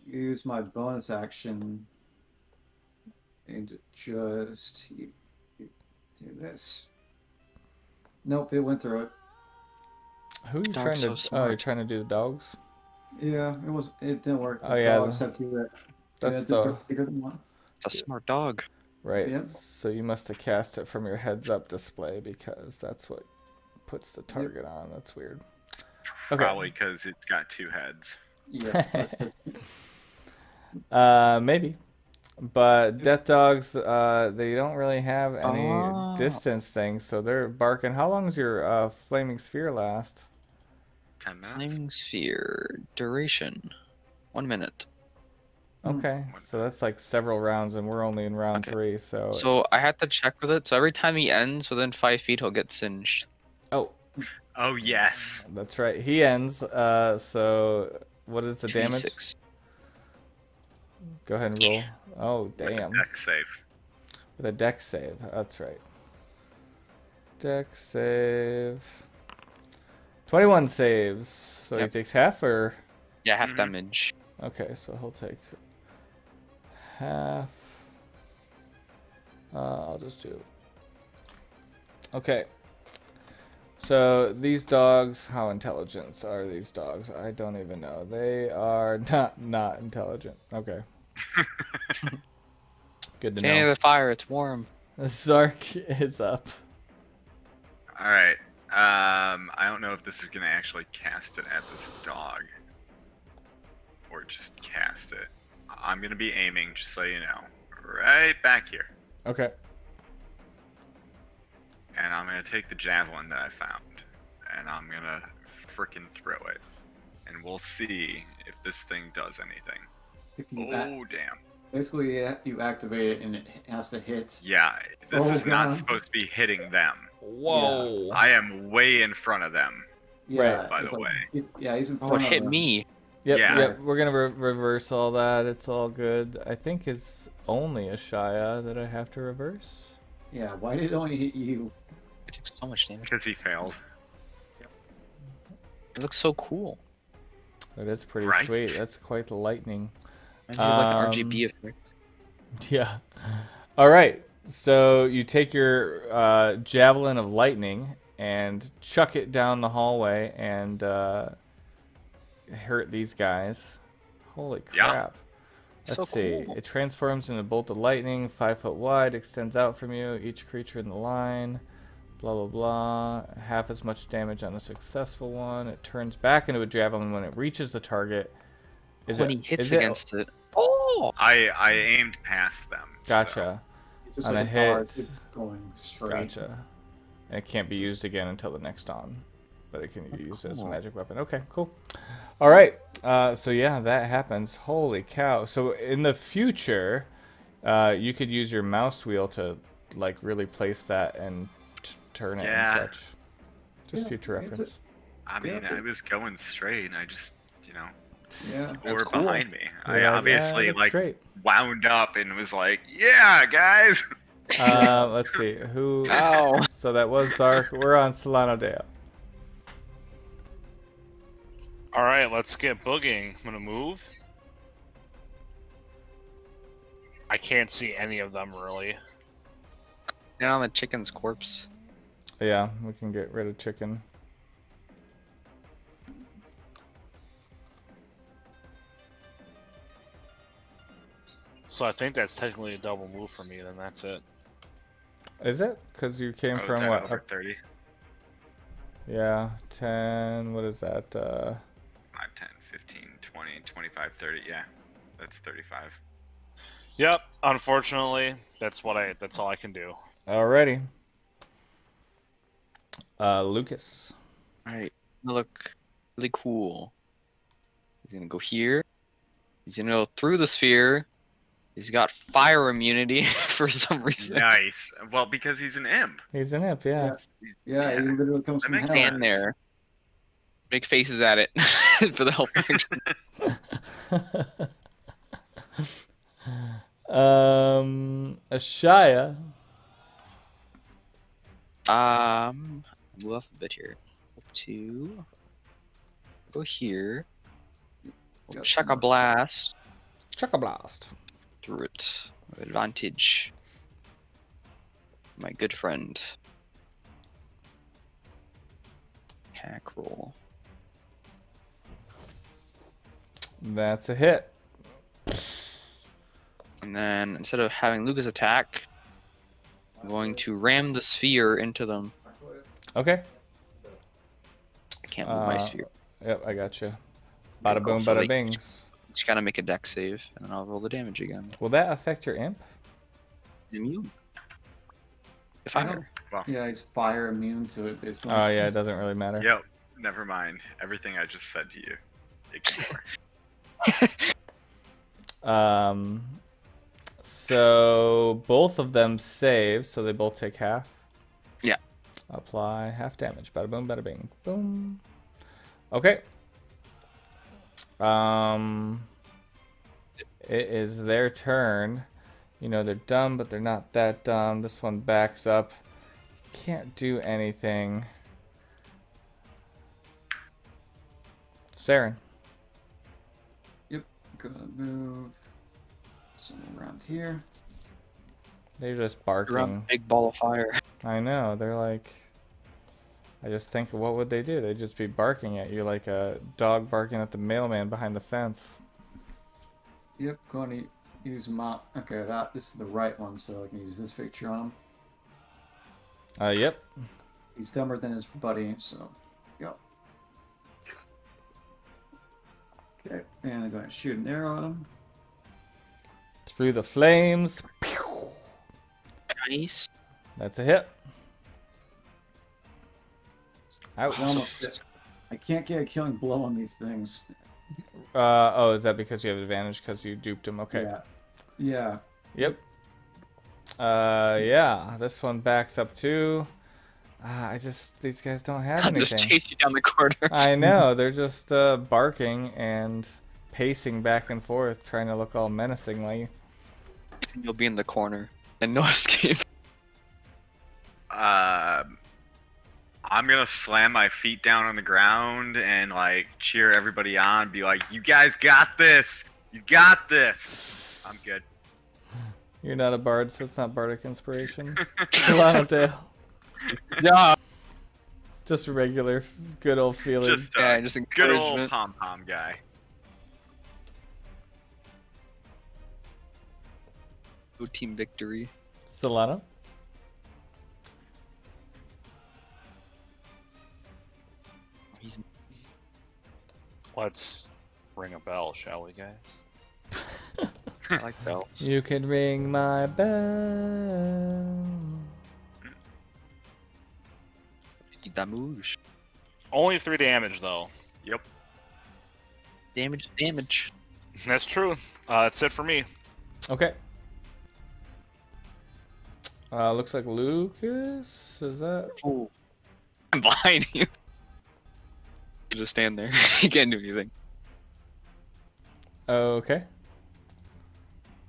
[SPEAKER 3] Use my bonus action and just do this. Nope, it went through it.
[SPEAKER 2] Who are you
[SPEAKER 5] Dog's
[SPEAKER 2] trying
[SPEAKER 5] so
[SPEAKER 2] to? Oh, you're
[SPEAKER 5] smart.
[SPEAKER 2] trying to do the dogs?
[SPEAKER 3] Yeah, it didn't work.
[SPEAKER 2] Oh, yeah,
[SPEAKER 3] Dogs have to
[SPEAKER 2] That's
[SPEAKER 3] they're
[SPEAKER 2] the
[SPEAKER 3] bigger than one.
[SPEAKER 5] It's a smart dog.
[SPEAKER 2] right.
[SPEAKER 3] Yep.
[SPEAKER 2] So you must have cast it from your heads-up display because that's what puts the target on. That's weird. Okay.
[SPEAKER 4] Probably because it's got 2 heads.
[SPEAKER 3] Yeah, that's the,
[SPEAKER 2] Maybe. But death dogs, they don't really have any
[SPEAKER 5] Oh.
[SPEAKER 2] distance things, so they're barking. How long does your flaming sphere last?
[SPEAKER 4] 10 minutes.
[SPEAKER 5] Flaming sphere. Duration. 1 minute.
[SPEAKER 2] Okay, so that's like several rounds, and we're only in round
[SPEAKER 5] Okay.
[SPEAKER 2] 3. So,
[SPEAKER 5] So I had to check with it. So every time he ends within 5 feet, he'll get singed.
[SPEAKER 2] oh,
[SPEAKER 4] Oh, yes.
[SPEAKER 2] that's right. He ends. So what is the damage?
[SPEAKER 5] 2d6.
[SPEAKER 2] Go ahead and roll. Oh,
[SPEAKER 4] With a
[SPEAKER 2] damn.
[SPEAKER 4] dex save.
[SPEAKER 2] With a dex save. That's right. Dex save. 21 saves. So
[SPEAKER 5] Yep.
[SPEAKER 2] he takes half, or
[SPEAKER 5] Yeah, half
[SPEAKER 4] Mhm.
[SPEAKER 5] damage.
[SPEAKER 2] okay, so he'll take half. I'll just do. Okay. So these dogs, how intelligent are these dogs? I don't even know. They are not intelligent. Okay. Good to
[SPEAKER 5] Stay near
[SPEAKER 2] know.
[SPEAKER 5] the fire. It's warm.
[SPEAKER 2] Zark is up.
[SPEAKER 4] All right. I don't know if this is gonna actually cast it at this dog, or just cast it. I'm gonna be aiming, just so you know, right back here,
[SPEAKER 2] Okay.
[SPEAKER 4] and I'm gonna take the javelin that I found, and I'm gonna frickin' throw it, and we'll see if this thing does anything.
[SPEAKER 3] if you
[SPEAKER 4] Oh damn!
[SPEAKER 3] basically you activate it and it has to hit.
[SPEAKER 4] Yeah, this
[SPEAKER 3] Oh,
[SPEAKER 4] is not
[SPEAKER 3] God.
[SPEAKER 4] supposed to be hitting them.
[SPEAKER 2] Whoa.
[SPEAKER 4] I am way in front of them.
[SPEAKER 3] Yeah,
[SPEAKER 2] Right.
[SPEAKER 4] By
[SPEAKER 3] it's
[SPEAKER 4] the
[SPEAKER 3] like-
[SPEAKER 4] way.
[SPEAKER 3] yeah, he's in
[SPEAKER 5] Oh,
[SPEAKER 3] front
[SPEAKER 5] it
[SPEAKER 3] of
[SPEAKER 5] hit
[SPEAKER 3] them.
[SPEAKER 5] me.
[SPEAKER 2] Yep,
[SPEAKER 4] Yeah.
[SPEAKER 2] yep. We're gonna reverse all that. It's all good. I think it's only a Shia that I have to reverse.
[SPEAKER 3] Yeah, why did it only hit you?
[SPEAKER 5] It took so much damage.
[SPEAKER 4] Because he failed.
[SPEAKER 5] It looks so cool.
[SPEAKER 2] That is pretty
[SPEAKER 4] Right.
[SPEAKER 2] sweet. That's quite the lightning.
[SPEAKER 5] Reminds me of like an
[SPEAKER 2] Um,
[SPEAKER 5] RGB effect.
[SPEAKER 2] Yeah. All right. So you take your javelin of lightning and chuck it down the hallway and hurt these guys. Holy
[SPEAKER 4] Yeah.
[SPEAKER 2] crap. Let's
[SPEAKER 5] So
[SPEAKER 2] see.
[SPEAKER 5] cool.
[SPEAKER 2] It transforms into a bolt of lightning, 5 foot wide, extends out from you. Each creature in the line. Blah, blah, blah. Half as much damage on a successful one. It turns back into a javelin when it reaches the target.
[SPEAKER 5] When he hits
[SPEAKER 2] is it-
[SPEAKER 5] against it. Oh!
[SPEAKER 4] I aimed past them. so-
[SPEAKER 2] Gotcha.
[SPEAKER 3] It's just
[SPEAKER 2] On
[SPEAKER 3] like
[SPEAKER 2] a
[SPEAKER 3] a dart,
[SPEAKER 2] hit.
[SPEAKER 3] it's going straight.
[SPEAKER 2] Gotcha. And it can't be used again until the next dawn. But it can be used as a
[SPEAKER 5] cool.
[SPEAKER 2] magic weapon. Okay, cool. All right. So yeah, that happens. Holy cow. So in the future, you could use your mouse wheel to like really place that and turn it
[SPEAKER 4] Yeah.
[SPEAKER 2] and such. Just
[SPEAKER 3] Yeah,
[SPEAKER 2] future
[SPEAKER 3] it's a-
[SPEAKER 2] reference.
[SPEAKER 4] I mean,
[SPEAKER 3] Yeah.
[SPEAKER 4] I was going straight, and I just,
[SPEAKER 3] Yeah.
[SPEAKER 4] or
[SPEAKER 5] That's cool.
[SPEAKER 4] behind me.
[SPEAKER 2] You're
[SPEAKER 4] I
[SPEAKER 2] like,
[SPEAKER 4] obviously
[SPEAKER 2] "Yeah, that's
[SPEAKER 4] like
[SPEAKER 2] straight."
[SPEAKER 4] wound up and was like, "Yeah, guys."
[SPEAKER 2] Let's see. Who?
[SPEAKER 5] Ow.
[SPEAKER 2] So that was Zark. We're on Solano Dale.
[SPEAKER 1] All right, let's get booging. I'm gonna move. I can't see any of them really.
[SPEAKER 5] Stand on the chicken's corpse.
[SPEAKER 2] Yeah, we can get rid of chicken.
[SPEAKER 1] So I think that's technically a double move for me. Then that's it.
[SPEAKER 2] Is it? Because you came
[SPEAKER 4] Oh, it's
[SPEAKER 2] from
[SPEAKER 4] at
[SPEAKER 2] what?
[SPEAKER 4] over 30.
[SPEAKER 2] Yeah, 10. What is that?
[SPEAKER 4] 5, 10, 15, 20, 25, 30. Yeah, that's 35.
[SPEAKER 1] Yep. Unfortunately, that's all I can do.
[SPEAKER 2] Alrighty. Lucas.
[SPEAKER 5] Alright, look really cool. He's gonna go here. He's gonna go through the sphere. He's got fire immunity for some reason.
[SPEAKER 4] Nice. Well, because he's an imp.
[SPEAKER 2] He's an imp, yeah.
[SPEAKER 3] Yeah, he literally comes
[SPEAKER 4] That
[SPEAKER 3] from
[SPEAKER 4] makes
[SPEAKER 3] hell.
[SPEAKER 5] Stand there. Make faces at it for the help action.
[SPEAKER 2] Ashaya.
[SPEAKER 5] Move off a bit here. Up to go here.
[SPEAKER 3] Got
[SPEAKER 5] Chuck a
[SPEAKER 3] some-
[SPEAKER 5] blast
[SPEAKER 2] Chuck blast.
[SPEAKER 5] through it. Advantage. My good friend. Hack roll.
[SPEAKER 2] That's a hit.
[SPEAKER 5] And then instead of having Lucas attack, I'm going to ram the sphere into them.
[SPEAKER 2] Okay.
[SPEAKER 5] I can't move my sphere.
[SPEAKER 2] Yep, I got you. Bada boom,
[SPEAKER 5] Also,
[SPEAKER 2] bada
[SPEAKER 5] like,
[SPEAKER 2] bings.
[SPEAKER 5] Just gotta make a deck save, and then I'll roll the damage again.
[SPEAKER 2] Will that affect your imp?
[SPEAKER 5] Immune. If
[SPEAKER 3] I
[SPEAKER 5] I
[SPEAKER 3] don't- Yeah, he's fire immune to it. Based on
[SPEAKER 2] Oh yeah, it doesn't really matter.
[SPEAKER 4] Yep. Never mind. Everything I just said to you. Ignore.
[SPEAKER 2] So both of them save, so they both take half.
[SPEAKER 5] Yeah.
[SPEAKER 2] Apply half damage. Bada boom, bada bing. Boom. Okay. It is their turn. You know, they're dumb, but they're not that dumb. This one backs up. Can't do anything. Saren.
[SPEAKER 3] Gonna move somewhere around here.
[SPEAKER 2] They're just
[SPEAKER 5] Around
[SPEAKER 2] barking.
[SPEAKER 5] big ball of fire.
[SPEAKER 2] I know. They're like. I just think, what would they do? They'd just be barking at you like a dog barking at the mailman behind the fence.
[SPEAKER 3] Yep, going to use my. Okay, this is the right one, so I can use this picture on him.
[SPEAKER 2] Yep.
[SPEAKER 3] He's dumber than his buddy, so yep. Okay, and I'm going to shoot an arrow at him.
[SPEAKER 2] Through the flames. Pew!
[SPEAKER 5] Nice.
[SPEAKER 2] That's a hit. Ouch.
[SPEAKER 3] I almost- I can't get a killing blow on these things.
[SPEAKER 2] Oh, is that because you have advantage because you duped him? Okay.
[SPEAKER 3] Yeah. Yeah.
[SPEAKER 2] Yep. Yeah. This one backs up too. These guys don't have
[SPEAKER 5] I'll just
[SPEAKER 2] anything.
[SPEAKER 5] chase you down the corridor.
[SPEAKER 2] I know. They're just barking and pacing back and forth, trying to look all menacingly.
[SPEAKER 5] You'll be in the corner and no escape.
[SPEAKER 4] I'm gonna slam my feet down on the ground and like cheer everybody on, be like, "You guys got this! You got this!" I'm good.
[SPEAKER 2] You're not a bard, so it's not bardic inspiration. Solano Dale.
[SPEAKER 5] Yeah.
[SPEAKER 2] Just a regular, good old feeling.
[SPEAKER 4] Just a
[SPEAKER 5] Yeah, just
[SPEAKER 4] good old
[SPEAKER 5] encouragement.
[SPEAKER 4] pom pom guy.
[SPEAKER 5] Go team victory.
[SPEAKER 2] Solano.
[SPEAKER 5] He's
[SPEAKER 1] Let's ring a bell, shall we, guys?
[SPEAKER 5] I like belts.
[SPEAKER 2] You can ring my bell.
[SPEAKER 5] Need that moosh.
[SPEAKER 1] Only 3 damage though.
[SPEAKER 4] Yep.
[SPEAKER 5] Damage, damage.
[SPEAKER 1] That's true. That's it for me.
[SPEAKER 2] Okay. Looks like Lucas. Is that?
[SPEAKER 5] Oh. I'm behind you. You just stand there. You can't do anything.
[SPEAKER 2] Okay.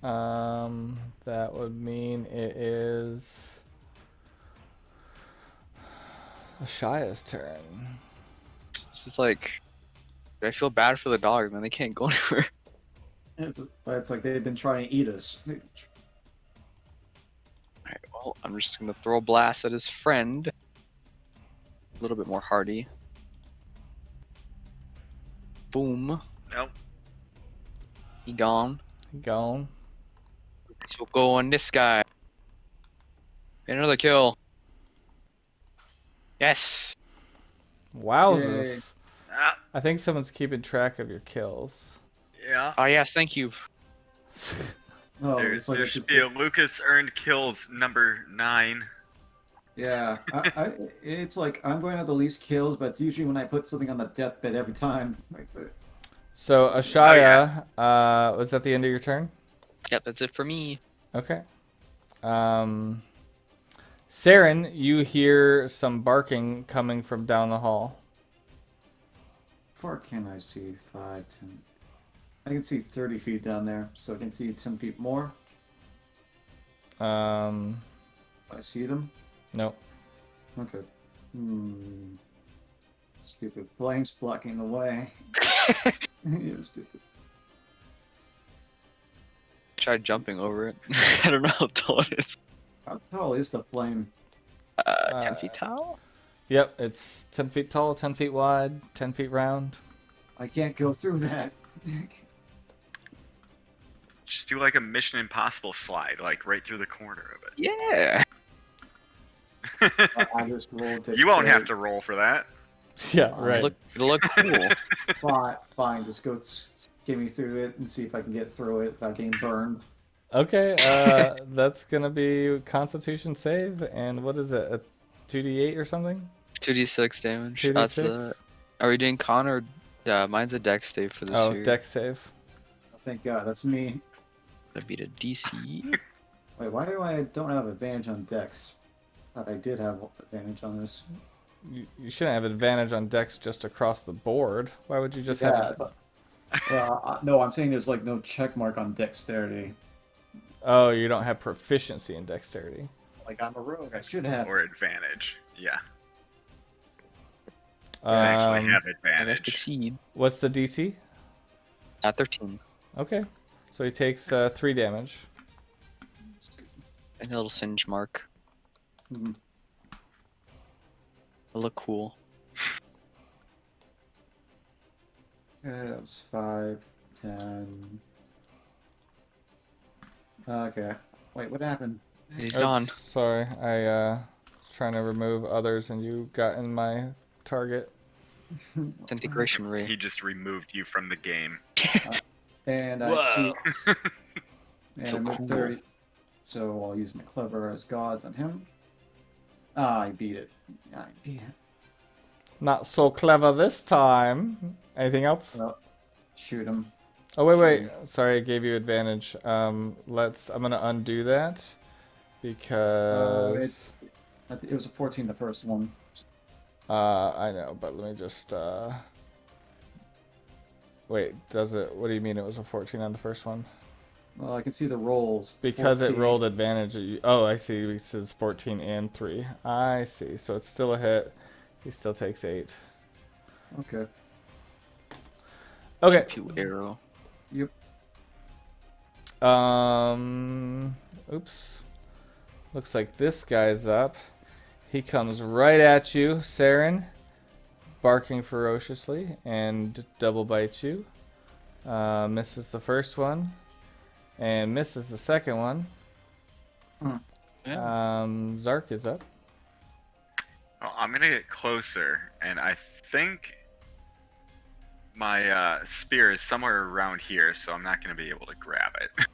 [SPEAKER 2] That would mean it is Ashaya's turn.
[SPEAKER 5] It's just like I feel bad for the dog, man. They can't go anywhere.
[SPEAKER 3] But it's like they've been trying to eat us.
[SPEAKER 5] Alright, well, I'm just gonna throw a blast at his friend. A little bit more hardy. Boom.
[SPEAKER 4] Nope.
[SPEAKER 5] He gone.
[SPEAKER 2] Gone.
[SPEAKER 5] So we'll go on this guy. Get another kill. Yes.
[SPEAKER 2] Wowzers.
[SPEAKER 4] Ah,
[SPEAKER 2] I think someone's keeping track of your kills.
[SPEAKER 4] yeah.
[SPEAKER 5] Oh yes, thank you.
[SPEAKER 3] Oh,
[SPEAKER 4] There,
[SPEAKER 3] it's like
[SPEAKER 4] there
[SPEAKER 3] I
[SPEAKER 4] should
[SPEAKER 3] should
[SPEAKER 4] be a Lucas earned kills number 9.
[SPEAKER 3] Yeah, it's like I'm going to have the least kills, but it's usually when I put something on the deathbed every time.
[SPEAKER 2] So Ashaya, was that the end of your turn?
[SPEAKER 5] Yep, that's it for me.
[SPEAKER 2] Okay. Saren, you hear some barking coming from down the hall.
[SPEAKER 3] How far can I see? 5, 10. I can see 30 feet down there, so I can see 10 feet more. I see them.
[SPEAKER 2] No.
[SPEAKER 3] Okay. Stupid flames blocking the way. You're stupid.
[SPEAKER 5] Tried jumping over it. I don't know how tall it is.
[SPEAKER 3] How tall is the flame?
[SPEAKER 5] 10 feet tall?
[SPEAKER 2] Yep, it's 10 feet tall, 10 feet wide, 10 feet round.
[SPEAKER 3] I can't go through that.
[SPEAKER 4] Just do like a Mission Impossible slide, like right through the corner of
[SPEAKER 5] Yeah.
[SPEAKER 3] I just rolled.
[SPEAKER 4] it. You won't have to roll for that.
[SPEAKER 2] Yeah, right.
[SPEAKER 5] It'll look cool.
[SPEAKER 3] Fine, just go skimming through it and see if I can get through it without getting burned.
[SPEAKER 2] Okay, that's gonna be Constitution save, and what is it, a 2d8 or something?
[SPEAKER 5] 2d6 damage.
[SPEAKER 2] 2d6?
[SPEAKER 5] Are we doing con or... mine's a dex save for this
[SPEAKER 2] Oh,
[SPEAKER 5] year.
[SPEAKER 2] dex save.
[SPEAKER 3] Thank God, that's me.
[SPEAKER 5] That'd be the DC.
[SPEAKER 3] Wait, why do I don't have advantage on Dex? Thought I did have advantage on this.
[SPEAKER 2] You shouldn't have advantage on dex just across the board. Why would you just
[SPEAKER 3] Yeah,
[SPEAKER 2] have...
[SPEAKER 3] no, I'm saying there's like no check mark on dexterity.
[SPEAKER 2] Oh, you don't have proficiency in dexterity.
[SPEAKER 3] Like I'm a rogue, I should have.
[SPEAKER 4] Or advantage. Yeah. You actually have
[SPEAKER 5] I
[SPEAKER 4] advantage.
[SPEAKER 5] succeed.
[SPEAKER 2] What's the DC?
[SPEAKER 5] At 13.
[SPEAKER 2] Okay. So he takes 3 damage.
[SPEAKER 5] And a little singe mark.
[SPEAKER 3] Mhm.
[SPEAKER 5] It'll look cool.
[SPEAKER 3] That was 5, 10. Okay. Wait, what happened?
[SPEAKER 5] He's
[SPEAKER 2] Oops,
[SPEAKER 5] gone.
[SPEAKER 2] Sorry, I was trying to remove others and you got in my target.
[SPEAKER 5] Integration ray.
[SPEAKER 4] He just removed you from the game.
[SPEAKER 3] And I
[SPEAKER 1] Whoa.
[SPEAKER 3] see. And
[SPEAKER 5] So
[SPEAKER 3] I'm at
[SPEAKER 5] cool.
[SPEAKER 3] 30. So I'll use my clever as gods on him. Ah, I beat it. I beat it.
[SPEAKER 2] Not so clever this time. Anything else?
[SPEAKER 3] Well, shoot him.
[SPEAKER 2] Oh wait. Sorry, I gave you advantage. I'm gonna undo that because
[SPEAKER 3] It was a 14 the first one.
[SPEAKER 2] I know, but let me just wait. Does it? What do you mean it was a 14 on the first one?
[SPEAKER 3] Well, I can see the rolls.
[SPEAKER 2] Because
[SPEAKER 3] 14.
[SPEAKER 2] it rolled advantage. Oh, I see. It says 14 and 3. I see. So it's still a hit. He still takes 8.
[SPEAKER 3] Okay.
[SPEAKER 2] Okay.
[SPEAKER 5] Pew arrow.
[SPEAKER 3] Yep.
[SPEAKER 2] Oops. Looks like this guy's up. He comes right at you, Saren, barking ferociously, and double bites you. Misses the first one, and misses the second one.
[SPEAKER 5] Yeah.
[SPEAKER 2] Zark is up.
[SPEAKER 4] Well, I'm gonna get closer, and I think my spear is somewhere around here, so I'm not gonna be able to grab it.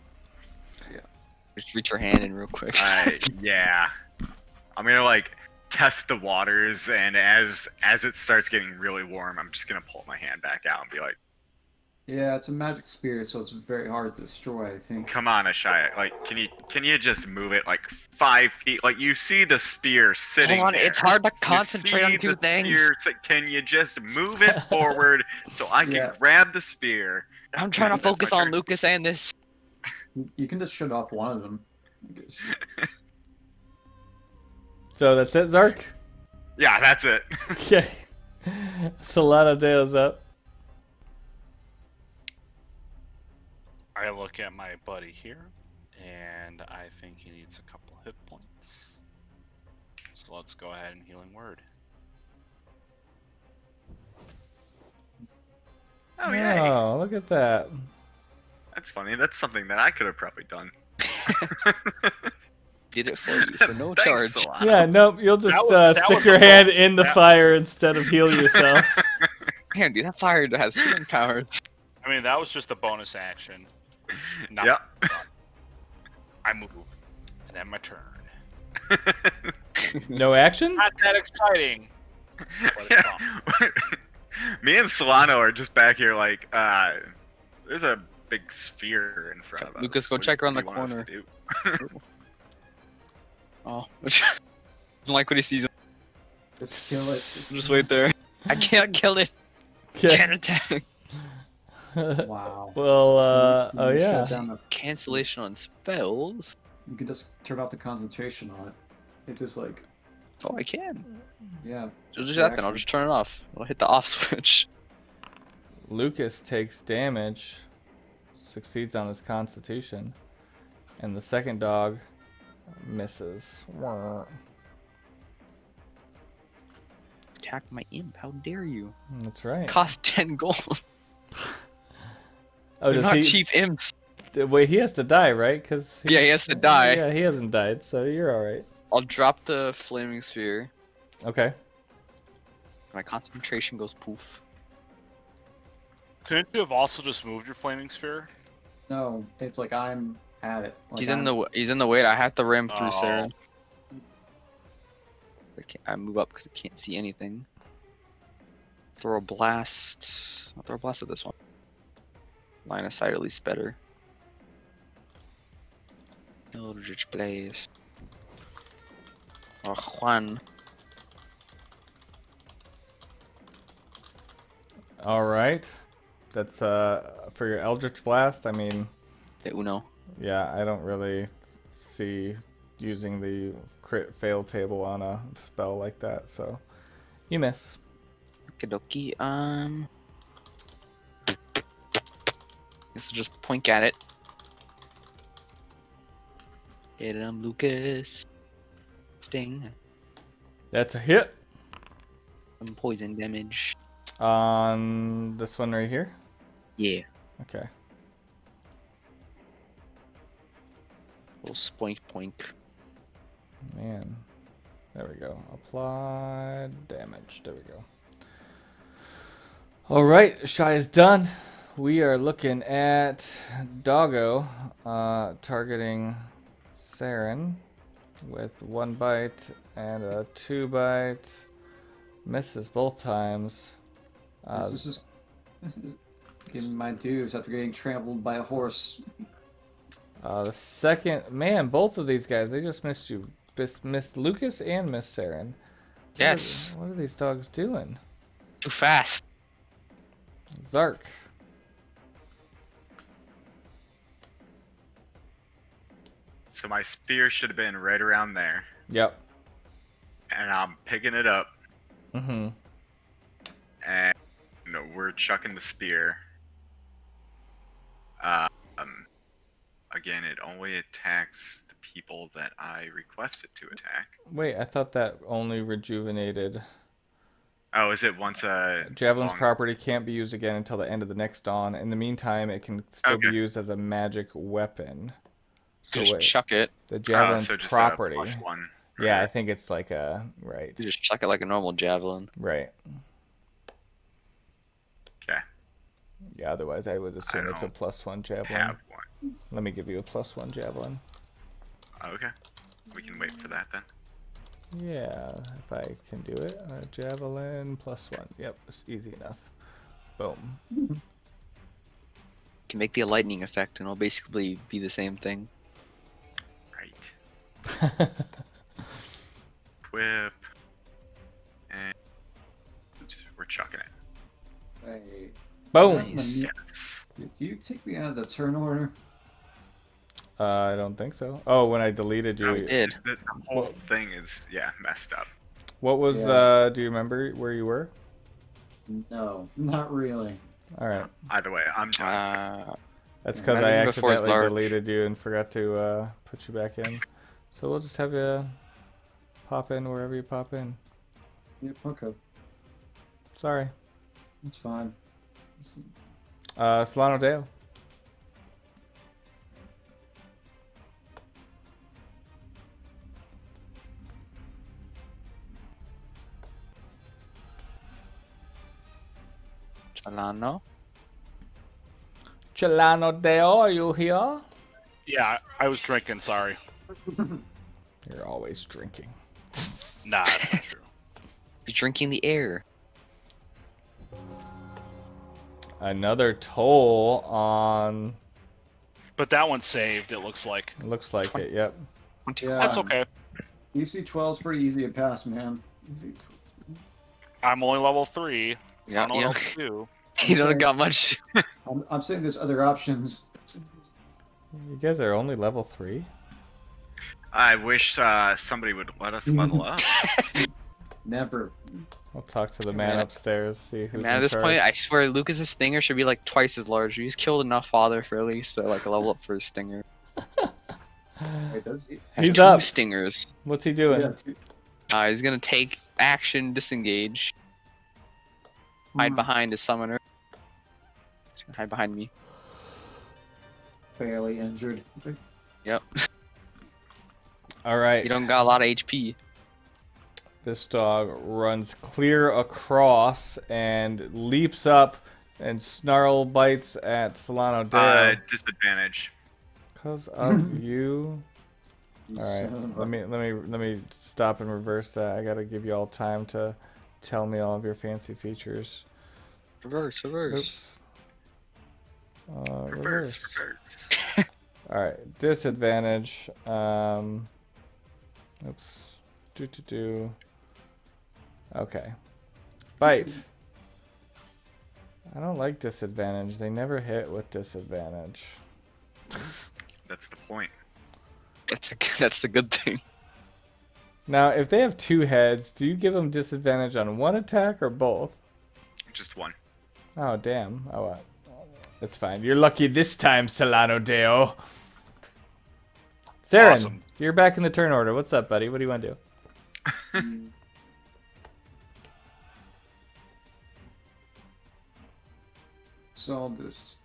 [SPEAKER 5] Just reach your hand in real quick.
[SPEAKER 4] Yeah. I'm gonna like test the waters, and as it starts getting really warm, I'm just gonna pull my hand back out and be like,
[SPEAKER 3] Yeah, it's a magic spear, so it's very hard to destroy, I think.
[SPEAKER 4] "Come on, Ashaya! Like, can you just move it like 5 feet? Like, you see the spear sitting
[SPEAKER 5] Hold on,
[SPEAKER 4] there.
[SPEAKER 5] it's hard to
[SPEAKER 4] You
[SPEAKER 5] concentrate
[SPEAKER 4] see
[SPEAKER 5] on two
[SPEAKER 4] the
[SPEAKER 5] things.
[SPEAKER 4] spear can you just move it forward so I can
[SPEAKER 3] Yeah.
[SPEAKER 4] grab the spear?
[SPEAKER 5] I'm trying to
[SPEAKER 4] That's my
[SPEAKER 5] focus on
[SPEAKER 4] turn.
[SPEAKER 5] Lucas and this.
[SPEAKER 3] You can just shut off one of them.
[SPEAKER 2] So that's it, Zark?
[SPEAKER 4] Yeah, that's it.
[SPEAKER 2] Okay. Solanadeo's up.
[SPEAKER 1] I look at my buddy here, and I think he needs a couple hit points. So let's go ahead and healing word.
[SPEAKER 4] Oh yeah,
[SPEAKER 2] Oh, look at that.
[SPEAKER 4] that's funny. That's something that I could have probably done.
[SPEAKER 5] Did it for you for no
[SPEAKER 4] Thanks,
[SPEAKER 5] charge.
[SPEAKER 4] Solano.
[SPEAKER 2] Yeah, nope. You'll just
[SPEAKER 1] that
[SPEAKER 2] stick
[SPEAKER 1] was
[SPEAKER 2] your
[SPEAKER 1] a
[SPEAKER 2] hand
[SPEAKER 1] roll.
[SPEAKER 2] in the
[SPEAKER 1] That-
[SPEAKER 2] fire instead of heal yourself.
[SPEAKER 5] Man, dude, that fire has healing powers.
[SPEAKER 1] I mean, that was just a bonus action. Not
[SPEAKER 4] Yep.
[SPEAKER 1] done. I move, and then my turn.
[SPEAKER 2] No action?
[SPEAKER 1] Not that exciting. But it's
[SPEAKER 4] Yeah. Me and Solano are just back here like, there's a big sphere in front of us.
[SPEAKER 5] Lucas, go
[SPEAKER 4] What do
[SPEAKER 5] check
[SPEAKER 4] you-
[SPEAKER 5] around
[SPEAKER 4] what
[SPEAKER 5] the
[SPEAKER 4] do you want us
[SPEAKER 5] corner.
[SPEAKER 4] to do?
[SPEAKER 5] Oh, doesn't like what he sees.
[SPEAKER 3] Just kill it.
[SPEAKER 5] Just wait there. I can't kill it. Can't attack.
[SPEAKER 3] Wow.
[SPEAKER 2] Well,
[SPEAKER 3] You
[SPEAKER 2] oh
[SPEAKER 3] can
[SPEAKER 2] yeah.
[SPEAKER 3] shut down the-
[SPEAKER 5] Cancellation on spells.
[SPEAKER 3] You can just turn off the concentration on it. It just like,
[SPEAKER 5] Oh, I can.
[SPEAKER 3] yeah.
[SPEAKER 5] I'll just that then. I'll just turn it off. I'll hit the off switch.
[SPEAKER 2] Lucas takes damage, succeeds on his constitution, and the second dog misses.
[SPEAKER 5] Attack my imp. How dare you?
[SPEAKER 2] That's right.
[SPEAKER 5] Cost 10 gold.
[SPEAKER 2] Oh,
[SPEAKER 5] They're
[SPEAKER 2] does
[SPEAKER 5] not
[SPEAKER 2] he?
[SPEAKER 5] cheap imps.
[SPEAKER 2] Wait, he has to die, right? Cause
[SPEAKER 5] Yeah, he has to die.
[SPEAKER 2] Yeah, he hasn't died, so you're all right.
[SPEAKER 5] I'll drop the flaming sphere.
[SPEAKER 2] Okay.
[SPEAKER 5] My concentration goes poof.
[SPEAKER 1] Couldn't you have also just moved your flaming sphere?
[SPEAKER 3] No, it's like I'm at it. Like
[SPEAKER 5] He's in the way. I have to ram through
[SPEAKER 1] Oh.
[SPEAKER 5] Sarah. I move up because I can't see anything. Throw a blast. I'll throw a blast at this one. Line of sight at least better. Eldritch Blaze. Oh, Juan.
[SPEAKER 2] All right. That's for your Eldritch Blast. I mean,
[SPEAKER 5] De Uno.
[SPEAKER 2] yeah, I don't really see using the crit fail table on a spell like that, so you miss.
[SPEAKER 5] Okidoki. Guess I'll just point at it. Get him, Lucas. Sting.
[SPEAKER 2] That's a hit
[SPEAKER 5] Some poison damage.
[SPEAKER 2] on this one right here.
[SPEAKER 5] Yeah.
[SPEAKER 2] Okay.
[SPEAKER 5] Little spoink poink.
[SPEAKER 2] Man. There we go. Applied damage. There we go. All right, Shy is done. We are looking at Doggo targeting Saren with 1 bite and a 2 bite. Misses both times.
[SPEAKER 3] This is getting my dues after getting trampled by a horse.
[SPEAKER 2] The second, man, both of these guys, they just missed you. Missed Lucas and missed Saren.
[SPEAKER 5] Yes.
[SPEAKER 2] What are these dogs doing?
[SPEAKER 5] Too fast.
[SPEAKER 2] Zark.
[SPEAKER 4] So my spear should have been right around there,
[SPEAKER 2] Yep.
[SPEAKER 4] and I'm picking it up,
[SPEAKER 2] Mm-hmm.
[SPEAKER 4] and we're chucking the spear. Again, it only attacks the people that I request it to attack.
[SPEAKER 2] Wait, I thought that only rejuvenated.
[SPEAKER 4] Oh, is it once a
[SPEAKER 2] Javelin's
[SPEAKER 4] long-
[SPEAKER 2] property can't be used again until the end of the next dawn. In the meantime, it can still be
[SPEAKER 4] Okay.
[SPEAKER 2] used as a magic weapon. So
[SPEAKER 5] Just
[SPEAKER 2] wait,
[SPEAKER 5] chuck it.
[SPEAKER 2] the
[SPEAKER 4] Oh,
[SPEAKER 2] Javelin's
[SPEAKER 4] so just
[SPEAKER 2] property.
[SPEAKER 4] a +1.
[SPEAKER 2] Yeah, I
[SPEAKER 4] Right.
[SPEAKER 2] think it's like a right,
[SPEAKER 5] You just chuck it like a normal javelin.
[SPEAKER 2] right.
[SPEAKER 4] Okay.
[SPEAKER 2] Yeah, otherwise I would assume it's a
[SPEAKER 4] don't
[SPEAKER 2] +1 javelin.
[SPEAKER 4] Have one.
[SPEAKER 2] Let me give you a +1 javelin.
[SPEAKER 4] Okay. We can wait for that then.
[SPEAKER 2] Yeah, if I can do it. Javelin +1. Yep, it's easy enough. Boom.
[SPEAKER 5] Can make the lightning effect and it'll basically be the same thing.
[SPEAKER 4] Right. Whip. And we're chucking it.
[SPEAKER 3] Hey,
[SPEAKER 2] Boom.
[SPEAKER 5] Nice.
[SPEAKER 4] Yes.
[SPEAKER 3] did you take me out of the turn order?
[SPEAKER 2] I don't think so. Oh, when I deleted you.
[SPEAKER 5] Oh, we did.
[SPEAKER 4] The whole thing is, messed up.
[SPEAKER 2] What was,
[SPEAKER 3] Yeah.
[SPEAKER 2] do you remember where you were?
[SPEAKER 3] No, not really.
[SPEAKER 2] All right.
[SPEAKER 4] Either way, I'm done.
[SPEAKER 2] That's
[SPEAKER 3] Yeah,
[SPEAKER 2] because
[SPEAKER 5] not
[SPEAKER 2] I
[SPEAKER 5] even before it's
[SPEAKER 2] accidentally
[SPEAKER 5] dark.
[SPEAKER 2] deleted you and forgot to put you back in. So we'll just have you pop in wherever you pop in.
[SPEAKER 3] Yep, okay.
[SPEAKER 2] Sorry.
[SPEAKER 3] That's fine.
[SPEAKER 2] Solano Dale.
[SPEAKER 5] Chalano.
[SPEAKER 2] Solano Dale, are you here?
[SPEAKER 1] Yeah, I was drinking. Sorry.
[SPEAKER 2] You're always drinking.
[SPEAKER 1] Nah, that's not true.
[SPEAKER 5] You're drinking the air.
[SPEAKER 2] Another toll on.
[SPEAKER 1] But that one's saved. It looks like.
[SPEAKER 2] Looks like it. Yep.
[SPEAKER 3] Yeah.
[SPEAKER 1] That's okay.
[SPEAKER 3] EC 12 is pretty easy to pass, man. Easy.
[SPEAKER 1] I'm only level 3. I
[SPEAKER 5] Yeah,
[SPEAKER 1] don't know what
[SPEAKER 5] yeah.
[SPEAKER 1] else to do.
[SPEAKER 5] You don't got much.
[SPEAKER 3] I'm saying there's other options.
[SPEAKER 2] You guys are only level 3?
[SPEAKER 4] I wish somebody would let us level up.
[SPEAKER 3] Never.
[SPEAKER 2] I'll talk to the man
[SPEAKER 5] Man.
[SPEAKER 2] upstairs, see who's
[SPEAKER 5] Man,
[SPEAKER 2] in
[SPEAKER 5] at this
[SPEAKER 2] charge.
[SPEAKER 5] point, I swear Lucas's stinger should be like twice as large. He's killed enough fodder for at least like a level up for his stinger.
[SPEAKER 3] Wait, does he?
[SPEAKER 5] Has
[SPEAKER 2] He's
[SPEAKER 5] two
[SPEAKER 2] up.
[SPEAKER 5] stingers.
[SPEAKER 2] What's he doing?
[SPEAKER 3] Yeah, two.
[SPEAKER 5] He's gonna take action, disengage, hide behind his summoner. He's gonna hide behind me.
[SPEAKER 3] Fairly injured.
[SPEAKER 5] Yep.
[SPEAKER 2] All right.
[SPEAKER 5] You don't got a lot of HP.
[SPEAKER 2] This dog runs clear across and leaps up and snarl bites at Solano Dale.
[SPEAKER 4] Disadvantage.
[SPEAKER 2] Because of you.
[SPEAKER 3] You
[SPEAKER 2] All right.
[SPEAKER 3] son of
[SPEAKER 2] Let me stop and reverse that. I gotta give you all time to tell me all of your fancy features.
[SPEAKER 5] Reverse.
[SPEAKER 2] Oops.
[SPEAKER 4] Reverse.
[SPEAKER 2] All right. Disadvantage. Oops. Okay. Bite. I don't like disadvantage. They never hit with disadvantage.
[SPEAKER 4] That's the point.
[SPEAKER 5] That's the good thing.
[SPEAKER 2] Now, if they have 2 heads, do you give them disadvantage on one attack or both?
[SPEAKER 4] Just one.
[SPEAKER 2] Oh, damn. Oh, well. That's fine. You're lucky this time, Solano Deo. Saren,
[SPEAKER 1] Awesome.
[SPEAKER 2] you're back in the turn order. What's up, buddy? What do you want to do?
[SPEAKER 3] So I'll just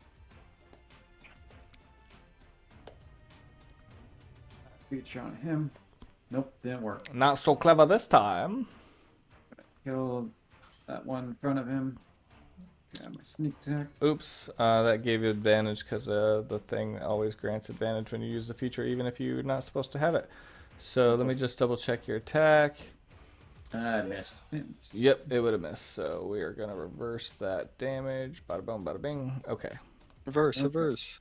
[SPEAKER 3] feature on him. Nope, didn't work.
[SPEAKER 2] Not so clever this time.
[SPEAKER 3] Kill that one in front of him. Got my sneak attack.
[SPEAKER 2] Oops, that gave you advantage because the thing always grants advantage when you use the feature, even if you're not supposed to have it. So let me just double check your attack.
[SPEAKER 3] I missed.
[SPEAKER 2] Yep, it would have missed. So we are going to reverse that damage. Bada boom, bada bing. Okay.
[SPEAKER 5] Reverse.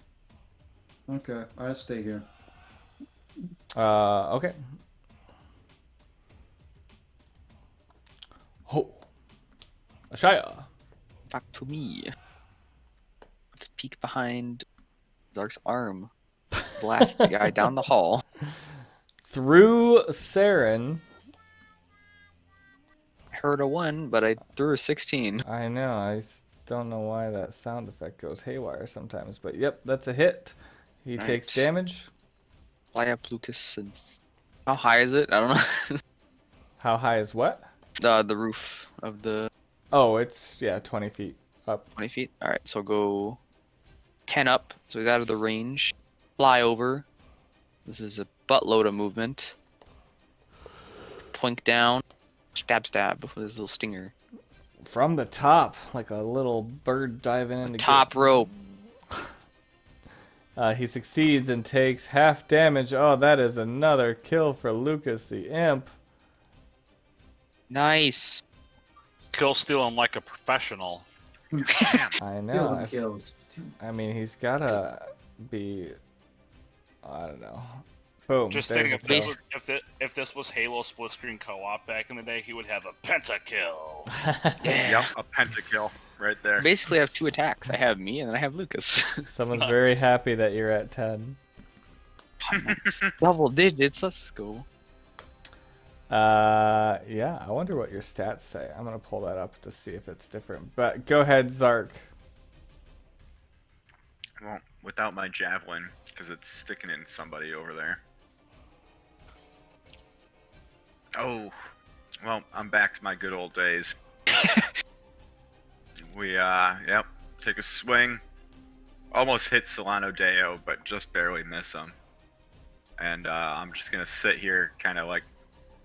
[SPEAKER 3] Okay, I'll stay here.
[SPEAKER 2] Okay. Ho. Ashaya.
[SPEAKER 5] Back to me. Let's peek behind Zark's arm. Blast the guy down the hall.
[SPEAKER 2] Through Saren.
[SPEAKER 5] I heard a 1, but I threw a 16.
[SPEAKER 2] I know. Don't know why that sound effect goes haywire sometimes. But yep, that's a hit. He
[SPEAKER 5] Nice.
[SPEAKER 2] takes damage.
[SPEAKER 5] Fly up, Lucas. And... How high is it? I don't know.
[SPEAKER 2] How high is what?
[SPEAKER 5] The roof of the
[SPEAKER 2] Oh, it's, yeah, 20 feet up.
[SPEAKER 5] 20 feet. All right, so go 10 up. So he's out of the range. Fly over. This is a buttload of movement. Plink down. Stab with his little stinger.
[SPEAKER 2] From the top, like a little bird diving in to
[SPEAKER 5] Top rope.
[SPEAKER 2] He succeeds and takes half damage. Oh, that is another kill for Lucas the Imp.
[SPEAKER 5] Nice.
[SPEAKER 1] Kill stealing like a professional.
[SPEAKER 2] I
[SPEAKER 3] Kill
[SPEAKER 2] know.
[SPEAKER 3] the kills.
[SPEAKER 2] I mean, he's gotta be. I don't know. Boom.
[SPEAKER 1] Just
[SPEAKER 2] there's
[SPEAKER 1] think
[SPEAKER 2] a
[SPEAKER 1] if
[SPEAKER 2] kill.
[SPEAKER 1] if this was Halo split screen co-op back in the day, he would have a pentakill.
[SPEAKER 5] Yeah.
[SPEAKER 4] Yep, a pentakill right there.
[SPEAKER 5] Basically, I have 2 attacks. I have me, and then I have Lucas.
[SPEAKER 2] Someone's very happy that you're at 10.
[SPEAKER 5] Double digits. Let's go.
[SPEAKER 2] Yeah, I wonder what your stats say. I'm gonna pull that up to see if it's different. But go ahead, Zark.
[SPEAKER 4] Well, without my javelin because it's sticking in somebody over there. Oh, well, I'm back to my good old days. We, yep, take a swing. Almost hit Solano Deo, but just barely miss him. And I'm just gonna sit here, kind of like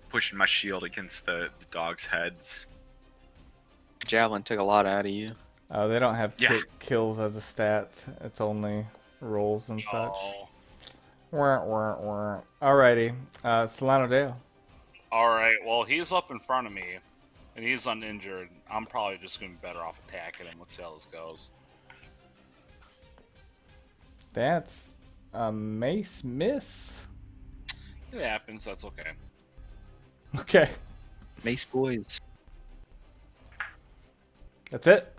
[SPEAKER 4] pushing my shield against the dogs' heads.
[SPEAKER 5] Javelin took a lot out of you.
[SPEAKER 2] Oh, they don't have
[SPEAKER 4] Yeah.
[SPEAKER 2] kills as a stat. It's only rolls and such.
[SPEAKER 1] Oh.
[SPEAKER 2] Wah, wah, wah. Alrighty. Solano Deo.
[SPEAKER 1] All right. Well, he's up in front of me, and he's uninjured. I'm probably just gonna be better off attacking him. Let's see how this goes.
[SPEAKER 2] That's a mace miss.
[SPEAKER 1] It happens. That's okay.
[SPEAKER 2] Okay.
[SPEAKER 5] Mace boys.
[SPEAKER 2] That's it.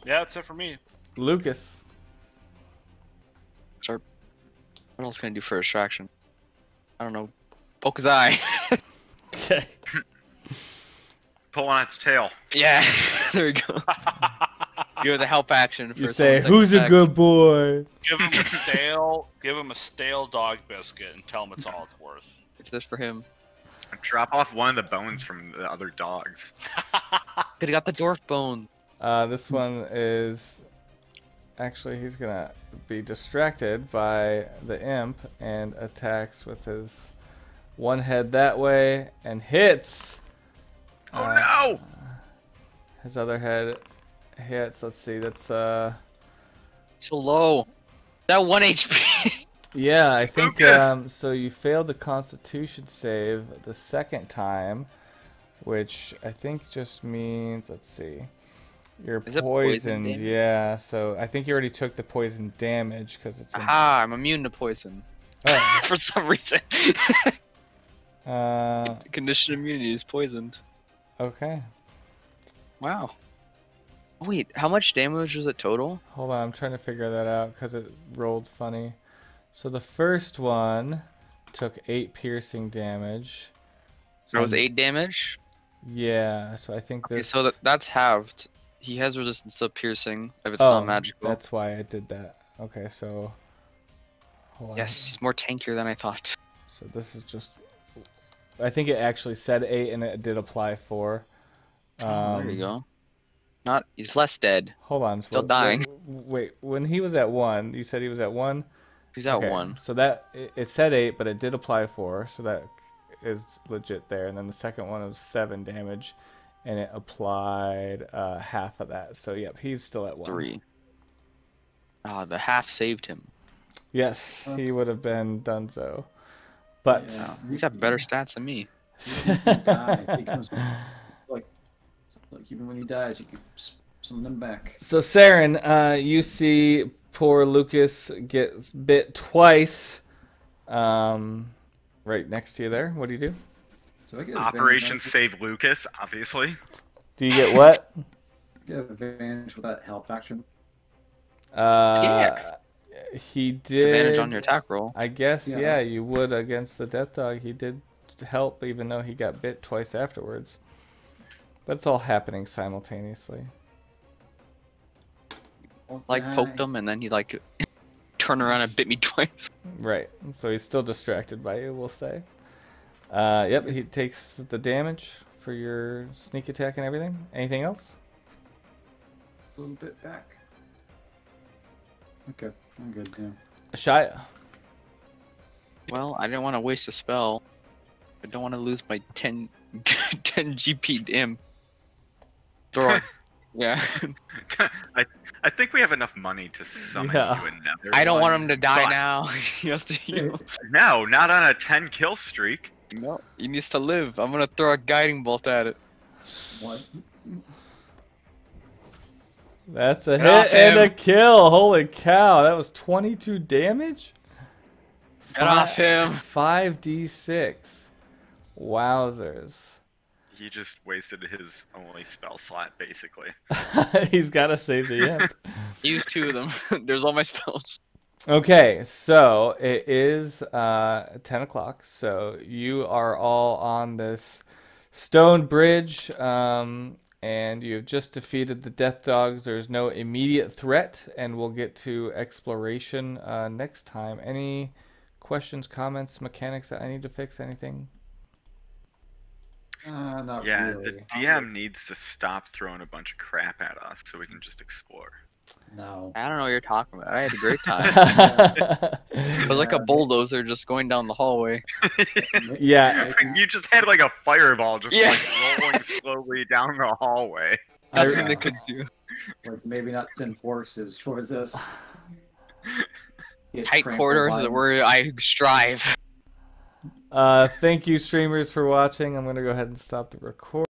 [SPEAKER 1] Yeah, that's it for me.
[SPEAKER 2] Lucas.
[SPEAKER 5] What else can I do for distraction? I don't know. Poke his eye.
[SPEAKER 2] Okay.
[SPEAKER 4] Pull on its tail.
[SPEAKER 5] Yeah, there we go. Give it the help action. For
[SPEAKER 2] You say,
[SPEAKER 5] someone's
[SPEAKER 2] who's a
[SPEAKER 5] attack.
[SPEAKER 2] good boy?
[SPEAKER 1] Give him a stale dog biscuit and tell him it's all it's worth.
[SPEAKER 5] It's this for him.
[SPEAKER 4] Drop off one of the bones from the other dogs.
[SPEAKER 5] Could've got the dwarf bone.
[SPEAKER 2] This one is... Actually, he's gonna be distracted by the imp and attacks with his one head that way and hits.
[SPEAKER 4] Oh no!
[SPEAKER 2] His other head hits. Let's see. That's
[SPEAKER 5] So low. That 1 HP.
[SPEAKER 2] yeah. I think
[SPEAKER 4] Lucas!
[SPEAKER 2] so. You failed the Constitution save the second time, which I think just means. Let's see. You're
[SPEAKER 5] Is it poison
[SPEAKER 2] poisoned.
[SPEAKER 5] damage?
[SPEAKER 2] Yeah. So I think you already took the poison damage because it's.
[SPEAKER 5] Aha, I'm immune to poison.
[SPEAKER 2] Oh,
[SPEAKER 5] For some reason.
[SPEAKER 2] uh,
[SPEAKER 5] Condition immunity is poisoned.
[SPEAKER 2] okay.
[SPEAKER 5] Wow. Wait, how much damage was it total?
[SPEAKER 2] Hold on, I'm trying to figure that out because it rolled funny. So the first one took 8 piercing damage.
[SPEAKER 5] That was
[SPEAKER 2] And-
[SPEAKER 5] 8 damage?
[SPEAKER 2] Yeah, so I think
[SPEAKER 5] Okay,
[SPEAKER 2] this.
[SPEAKER 5] so that's halved. He has resistance to piercing if it's
[SPEAKER 2] oh,
[SPEAKER 5] not magical.
[SPEAKER 2] That's why I did that. Okay, so. Hold on.
[SPEAKER 5] Yes, he's more tankier than I thought.
[SPEAKER 2] So this is just. I think it actually said 8 and it did apply 4.
[SPEAKER 5] There you go. He's less dead.
[SPEAKER 2] Hold on.
[SPEAKER 5] Still dying.
[SPEAKER 2] Wait, when he was at 1, you said he was at 1?
[SPEAKER 5] He's at
[SPEAKER 2] Okay,
[SPEAKER 5] 1.
[SPEAKER 2] So that it said 8, but it did apply 4, so that is legit there. And then the second one was 7 damage, and it applied half of that. So yep, he's still at 1.
[SPEAKER 5] 3. The half saved him.
[SPEAKER 2] Yes, he would have been donezo. But
[SPEAKER 3] Yeah.
[SPEAKER 5] He's got better stats than me.
[SPEAKER 3] He dies. He comes, like even when he dies, you can summon them back.
[SPEAKER 2] so Saren, you see poor Lucas gets bit twice. Right next to you there. What do you do?
[SPEAKER 3] So I get
[SPEAKER 4] Operation
[SPEAKER 3] advantage-
[SPEAKER 4] Save Lucas, obviously.
[SPEAKER 2] Do you get what?
[SPEAKER 3] Get advantage with that help action.
[SPEAKER 2] He did.
[SPEAKER 5] It's advantage on your attack roll.
[SPEAKER 2] I guess,
[SPEAKER 3] Yeah.
[SPEAKER 2] yeah, you would against the Death Dog. He did help, even though he got bit twice afterwards. But it's all happening simultaneously.
[SPEAKER 5] Like poked him and then he like turned around and bit me twice.
[SPEAKER 2] Right. So he's still distracted by you, we'll say. Yep, he takes the damage for your sneak attack and everything. Anything else?
[SPEAKER 3] A little bit back. Okay, I'm good. Yeah.
[SPEAKER 2] Shia.
[SPEAKER 5] Well, I didn't want to waste a spell. I don't want to lose my 10 GP damn. Throw. Yeah.
[SPEAKER 4] I think we have enough money to summon
[SPEAKER 2] Yeah.
[SPEAKER 4] you in Nether.
[SPEAKER 5] I don't want
[SPEAKER 4] one,
[SPEAKER 5] him to die
[SPEAKER 4] but-
[SPEAKER 5] now. He has to heal.
[SPEAKER 4] No, not on a 10 kill streak.
[SPEAKER 5] No, he needs to live. I'm gonna throw a guiding bolt at it.
[SPEAKER 3] What?
[SPEAKER 2] That's a
[SPEAKER 5] Get off
[SPEAKER 2] hit and a
[SPEAKER 5] him.
[SPEAKER 2] kill. Holy cow, that was 22 damage?
[SPEAKER 5] Get off him.
[SPEAKER 2] 5d6. Wowzers.
[SPEAKER 4] He just wasted his only spell slot, basically.
[SPEAKER 2] He's got to save the imp.
[SPEAKER 5] Use 2 of them. There's all my spells.
[SPEAKER 2] Okay, so it is 10 o'clock. So you are all on this stone bridge. And you have just defeated the Death Dogs. There's no immediate threat, and we'll get to exploration next time. Any questions, comments, mechanics that I need to fix? Anything?
[SPEAKER 3] Not
[SPEAKER 4] Yeah,
[SPEAKER 3] really.
[SPEAKER 4] the DM needs to stop throwing a bunch of crap at us so we can just explore.
[SPEAKER 3] No.
[SPEAKER 5] I don't know what you're talking about. I had a great time. It was like a bulldozer just going down the hallway.
[SPEAKER 2] Yeah.
[SPEAKER 4] You just had like a fireball just
[SPEAKER 5] Yeah.
[SPEAKER 4] like rolling slowly down the hallway.
[SPEAKER 5] Nothing they could do.
[SPEAKER 3] Like maybe not send horses towards us. Get
[SPEAKER 5] Tight
[SPEAKER 3] trampled
[SPEAKER 5] corridors
[SPEAKER 3] by
[SPEAKER 5] is
[SPEAKER 3] them.
[SPEAKER 5] where I strive.
[SPEAKER 2] Thank you, streamers, for watching. I'm going to go ahead and stop the recording.